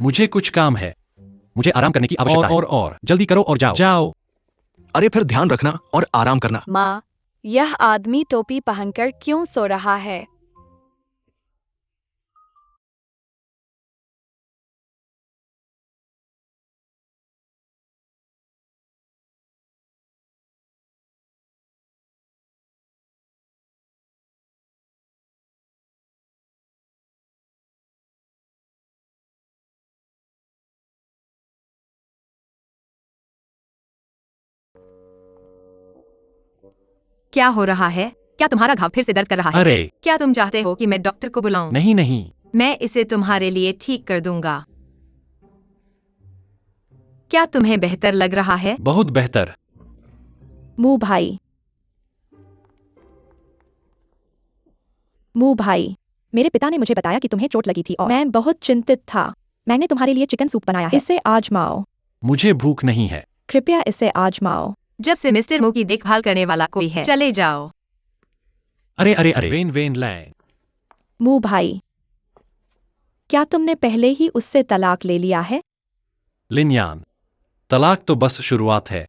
मुझे कुछ काम है। मुझे आराम करने की आवश्यकता है। और जल्दी करो और जाओ जाओ। अरे फिर ध्यान रखना और आराम करना। माँ, यह आदमी टोपी पहनकर क्यों सो रहा है? क्या हो रहा है? क्या तुम्हारा घाव फिर से दर्द कर रहा है? अरे क्या तुम चाहते हो कि मैं डॉक्टर को बुलाऊं? नहीं नहीं। मैं इसे तुम्हारे लिए ठीक कर दूंगा। क्या तुम्हें बेहतर लग रहा है? बहुत बेहतर। मुंह भाई, मुंह भाई, मेरे पिता ने मुझे बताया कि तुम्हें चोट लगी थी और मैं बहुत चिंतित था। मैंने तुम्हारे लिए चिकन सूप बनाया है, इसे आजमाओ। मुझे भूख नहीं है। कृपया इसे आजमाओ। जब से मिस्टर मो की देखभाल करने वाला कोई है, चले जाओ। अरे अरे अरे वेन वेन लैंग। मुंह भाई, क्या तुमने पहले ही उससे तलाक ले लिया है? लिनयान, तलाक तो बस शुरुआत है।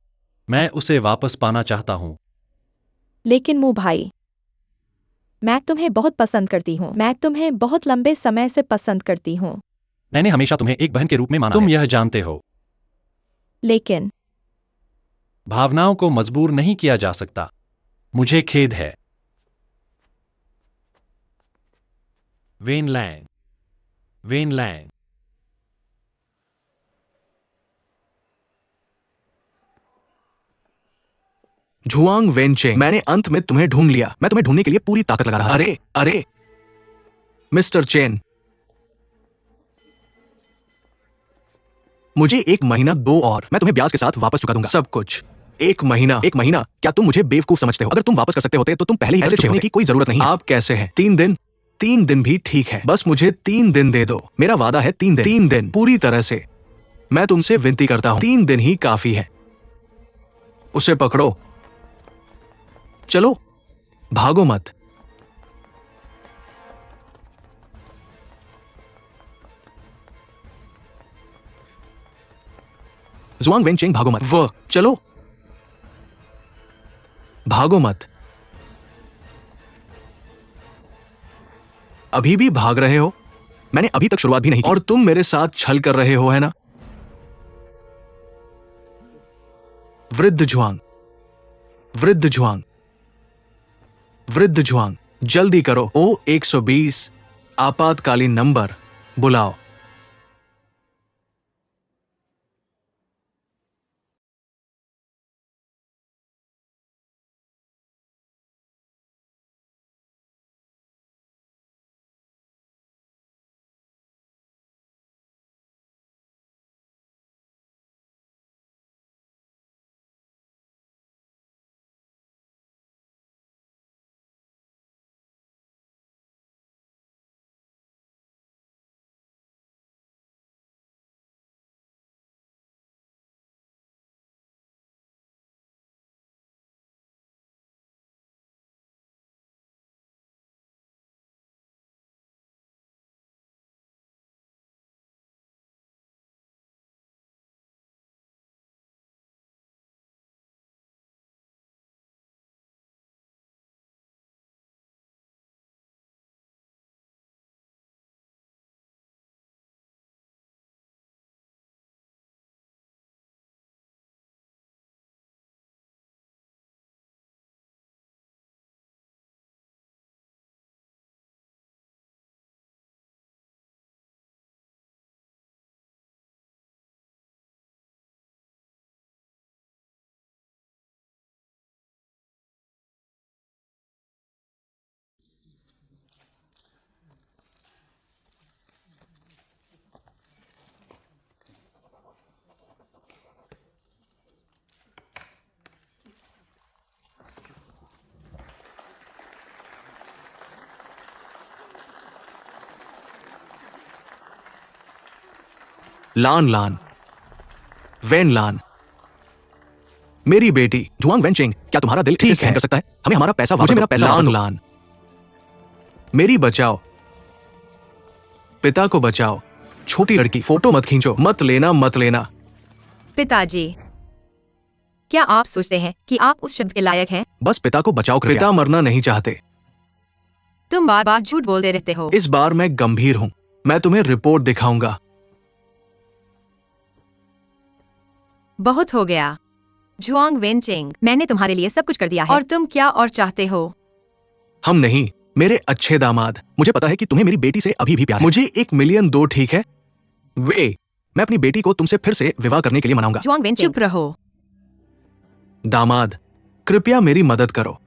मैं उसे वापस पाना चाहता हूँ। लेकिन मुंह भाई, मैं तुम्हें बहुत पसंद करती हूँ। मैं तुम्हें बहुत लंबे समय से पसंद करती हूँ। मैंने हमेशा तुम्हें एक बहन के रूप में माना है। तुम यह जानते हो। लेकिन भावनाओं को मजबूर नहीं किया जा सकता। मुझे खेद है। Wen Lang, Wen Lang. Zhuang Wencheng, मैंने अंत में तुम्हें ढूंढ लिया। मैं तुम्हें ढूंढने के लिए पूरी ताकत लगा रहा था। अरे अरे मिस्टर चेन, मुझे 1 महीना दो और मैं तुम्हें ब्याज के साथ वापस चुका दूंगा सब कुछ। 1 महीना, 1 महीना, क्या तुम मुझे बेवकूफ समझते हो? अगर तुम वापस कर सकते होते तो तुम पहले ही ऐसे होने की कोई जरूरत नहीं है। आप कैसे हैं? 3 दिन? 3 दिन भी ठीक है, बस मुझे 3 दिन दे दो। मेरा वादा है 3 दिन, 3 दिन पूरी तरह से। मैं तुमसे विनती करता हूं, 3 दिन ही काफी है। उसे पकड़ो, चलो, भागो मत। जुआंग वेनचेंग, भागो मत। चलो, भागो मत। अभी भी भाग रहे हो? मैंने अभी तक शुरुआत भी नहीं की और तुम मेरे साथ छल कर रहे हो, है ना? वृद्ध जुआंग, वृद्ध जुआंग, वृद्ध जुआंग, जल्दी करो। O120 आपातकालीन नंबर बुलाओ। लान लान, वेन लान, मेरी बेटी जुआंग वेनचिंग, क्या तुम्हारा दिल इसे सहन कर सकता है? हमें हमारा पैसा वापस, मुझे मेरा पैसा वापस दो। लान, मेरी बचाओ, पिता को बचाओ। छोटी लड़की, फोटो मत खींचो, मत लेना, मत लेना। पिताजी, क्या आप सोचते हैं कि आप उस शब्द के लायक हैं? बस पिता को बचाओ कृपया। पिता मरना नहीं चाहते। तुम बार बार झूठ बोलते रहते हो। इस बार मैं गंभीर हूं। मैं तुम्हें रिपोर्ट दिखाऊंगा। बहुत हो गया जुआंग वेनचिंग, मैंने तुम्हारे लिए सब कुछ कर दिया है और तुम क्या और चाहते हो? हम नहीं, मेरे अच्छे दामाद, मुझे पता है कि तुम्हें मेरी बेटी से अभी भी प्यार है। मुझे 1 मिलियन दो, ठीक है? मैं अपनी बेटी को तुमसे फिर से विवाह करने के लिए मनाऊंगा। जुआंग वेनचिंग, चुप रहो। दामाद, कृपया मेरी मदद करो।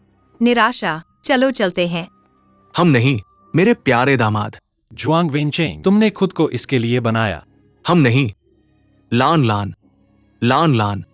निराशा, चलो चलते हैं। हम नहीं, मेरे प्यारे दामाद। जुआंग वेनचेंग, तुमने खुद को इसके लिए बनाया। हम नहीं, लान लान, लान लान।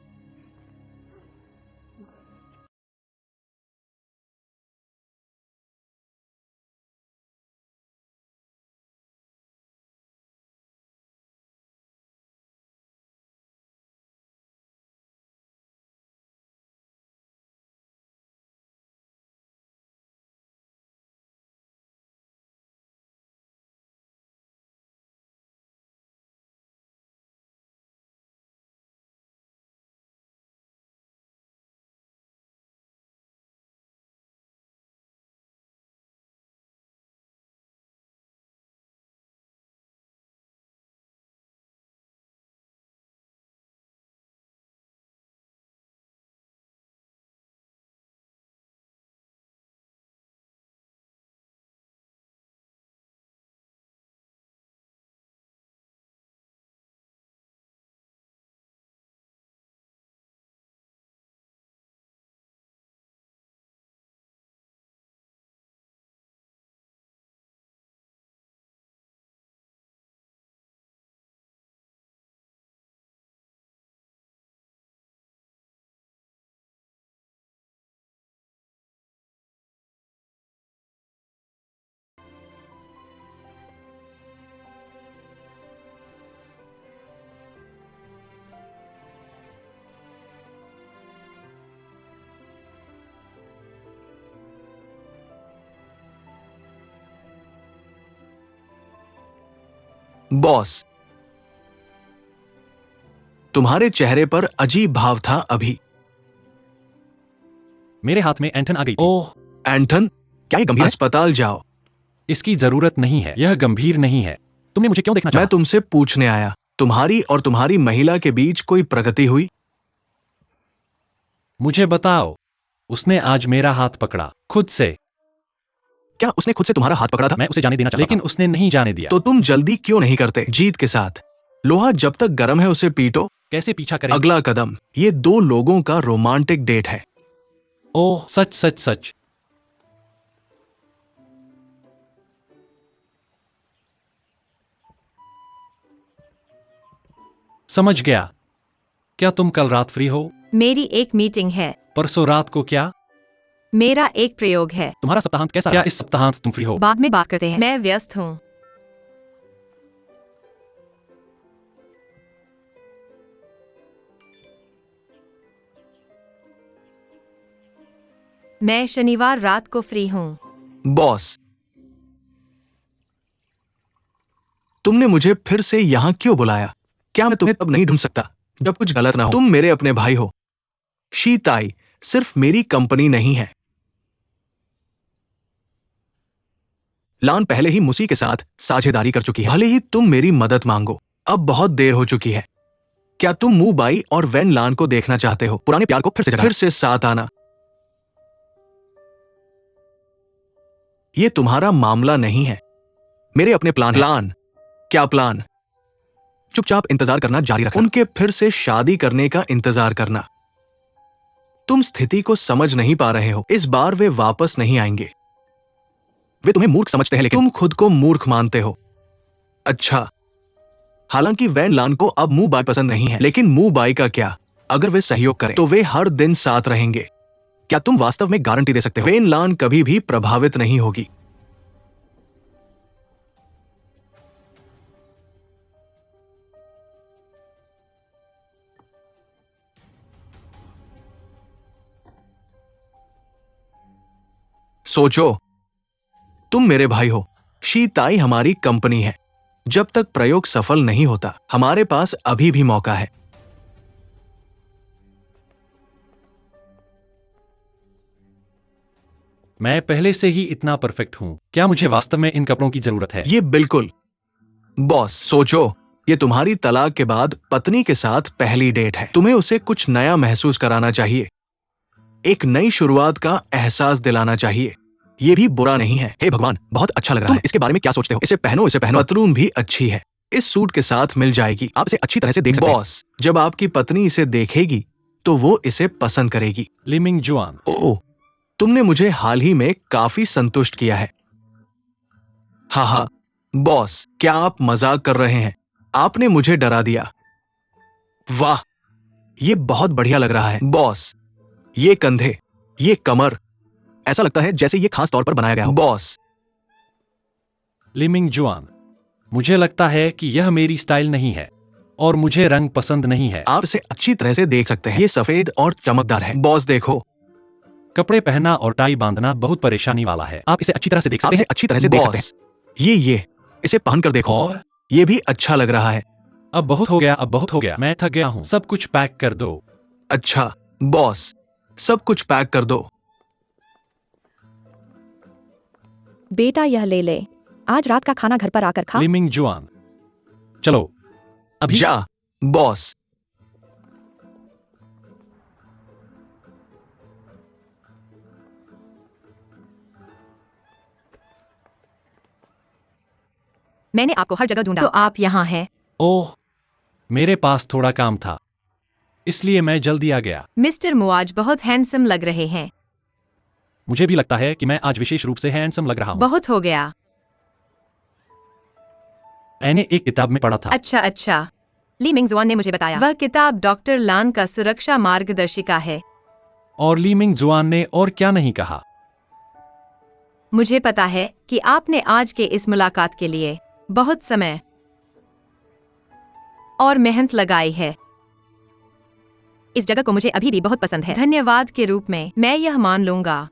बॉस, तुम्हारे चेहरे पर अजीब भाव था अभी। मेरे हाथ में एंटन आ गई थी। ओह, एंटन, क्या ये गंभीर है? अस्पताल जाओ। इसकी जरूरत नहीं है, यह गंभीर नहीं है। तुमने मुझे क्यों देखना मैं चाहा? तुमसे पूछने आया, तुम्हारी और तुम्हारी महिला के बीच कोई प्रगति हुई? मुझे बताओ। उसने आज मेरा हाथ पकड़ा, खुद से। क्या उसने खुद से तुम्हारा हाथ पकड़ा था? मैं उसे जाने देना चाहता लेकिन था, उसने नहीं जाने दिया। तो तुम जल्दी क्यों नहीं करते? जीत के साथ। लोहा जब तक गर्म है उसे पीटो। कैसे पीछा करें? अगला कदम, ये 2 लोगों का रोमांटिक डेट है। ओह, सच सच सच। समझ गया। क्या तुम कल रात फ्री हो? मेरी एक मीटिंग है। परसों रात को क्या? मेरा एक प्रयोग है। तुम्हारा सप्ताहांत कैसा? क्या इस सप्ताहांत तुम फ्री हो? बाद में बात करते हैं, मैं व्यस्त हूँ। मैं शनिवार रात को फ्री हूँ। बॉस, तुमने मुझे फिर से यहां क्यों बुलाया? क्या मैं तुम्हें तब नहीं ढूंढ सकता जब कुछ गलत ना हो? तुम मेरे अपने भाई हो। शीताई सिर्फ मेरी कंपनी नहीं है। लान पहले ही मुसी के साथ साझेदारी कर चुकी है। भले ही तुम मेरी मदद मांगो, अब बहुत देर हो चुकी है। क्या तुम मू बाई और वेन लान को देखना चाहते हो? पुराने प्यार को फिर से जगाना, फिर से साथ आना। ये तुम्हारा मामला नहीं है, मेरे अपने प्लान। प्लान? क्या प्लान? चुपचाप इंतजार करना जारी रखना, उनके फिर से शादी करने का इंतजार करना। तुम स्थिति को समझ नहीं पा रहे हो। इस बार वे वापस नहीं आएंगे। वे तुम्हें मूर्ख समझते हैं, लेकिन तुम खुद को मूर्ख मानते हो। अच्छा, हालांकि वैन लान को अब मू बाई पसंद नहीं है, लेकिन मू बाई का क्या? अगर वे सहयोग करें तो वे हर दिन साथ रहेंगे। क्या तुम वास्तव में गारंटी दे सकते हो? वेन लान कभी भी प्रभावित नहीं होगी। सोचो, तुम मेरे भाई हो। शीताई हमारी कंपनी है। जब तक प्रयोग सफल नहीं होता, हमारे पास अभी भी मौका है। मैं पहले से ही इतना परफेक्ट हूँ। क्या मुझे वास्तव में इन कपड़ों की जरूरत है? ये बिल्कुल। बॉस, सोचो, ये तुम्हारी तलाक के बाद पत्नी के साथ पहली डेट है। तुम्हें उसे कुछ नया महसूस कराना चाहिए, एक नई शुरुआत का एहसास दिलाना चाहिए। ये भी बुरा नहीं है। हे भगवान, बहुत अच्छा लग रहा है। इसके बारे में क्या सोचते हो? इसे पहनो, इसे पहनो। पतलून भी अच्छी है, इस सूट के साथ मिल जाएगी। आप इसे अच्छी तरह से देख सकते हैं। बॉस, जब आपकी पत्नी इसे देखेगी तो वो इसे पसंद करेगी। लिमिंग जुआन, ओह, तुमने मुझे हाल ही में काफी संतुष्ट किया है। हाँ हाँ, बॉस, क्या आप मजाक कर रहे हैं? आपने मुझे डरा दिया। वाह, ये बहुत बढ़िया लग रहा है। बॉस, ये कंधे, ये कमर, ऐसा लगता है जैसे ये खास तौर पर बनाया गया हो। बॉस, लिमिंग जुआन, मुझे लगता है कि यह मेरी स्टाइल नहीं है और मुझे रंग पसंद नहीं है। आप इसे अच्छी तरह से देख सकते हैं। ये सफेद और चमकदार है। बॉस देखो, कपड़े पहनना और टाई बांधना बहुत परेशानी वाला है। आप इसे अच्छी तरह से देख आप सकते इसे हैं। अच्छी तरह से देख सकते हैं। ये इसे पहनकर देखो, और ये भी अच्छा लग रहा है। अब बहुत हो गया, अब बहुत हो गया। मैं थक गया हूँ। सब कुछ पैक कर दो। अच्छा बॉस, सब कुछ पैक कर दो। बेटा यह ले ले, आज रात का खाना घर पर आकर खा। लिमिंग जुआन, चलो अभी। जा बॉस। मैंने आपको हर जगह ढूंढा तो आप यहाँ हैं। ओह, मेरे पास थोड़ा काम था, इसलिए मैं जल्दी आ गया। मिस्टर मुआज बहुत हैंडसम लग रहे हैं। मुझे भी लगता है कि मैं आज विशेष रूप से हैंडसम लग रहा हूँ। बहुत हो गया। मैंने एक किताब में पढ़ा था। अच्छा अच्छा, ली मिंगजुआन ने मुझे बताया। वह किताब डॉक्टर लान का सुरक्षा मार्गदर्शिका है। और लिमिंग जुआन ने और क्या नहीं कहा। मुझे पता है कि आपने आज के इस मुलाकात के लिए बहुत समय और मेहनत लगाई है। इस जगह को मुझे अभी भी बहुत पसंद है। धन्यवाद के रूप में मैं यह मान लूंगा।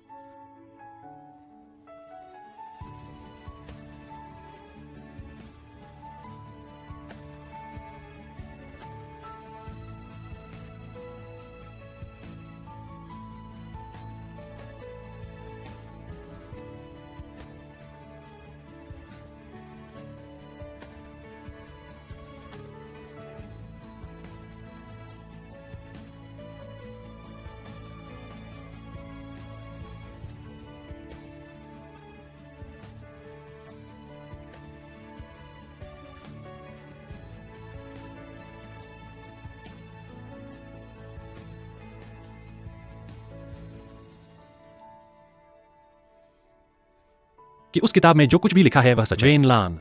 कि उस किताब में जो कुछ भी लिखा है वह सच है। वेन लान,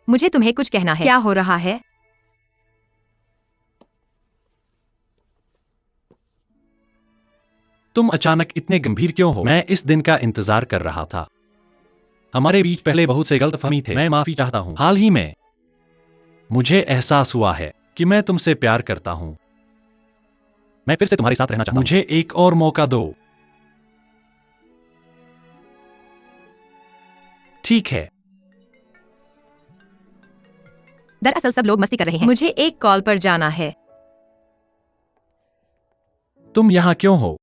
मुझे तुम्हें कुछ कहना है। क्या हो रहा है? तुम अचानक इतने गंभीर क्यों हो? मैं इस दिन का इंतजार कर रहा था। हमारे बीच पहले बहुत से गलतफहमी थे। मैं माफी चाहता हूँ। हाल ही में मुझे एहसास हुआ है कि मैं तुमसे प्यार करता हूँ। मैं फिर से तुम्हारे साथ रहना चाहता हूँ। मुझे एक और मौका दो। ठीक है। दरअसल सब लोग मस्ती कर रहे हैं। मुझे एक कॉल पर जाना है। तुम यहाँ क्यों हो?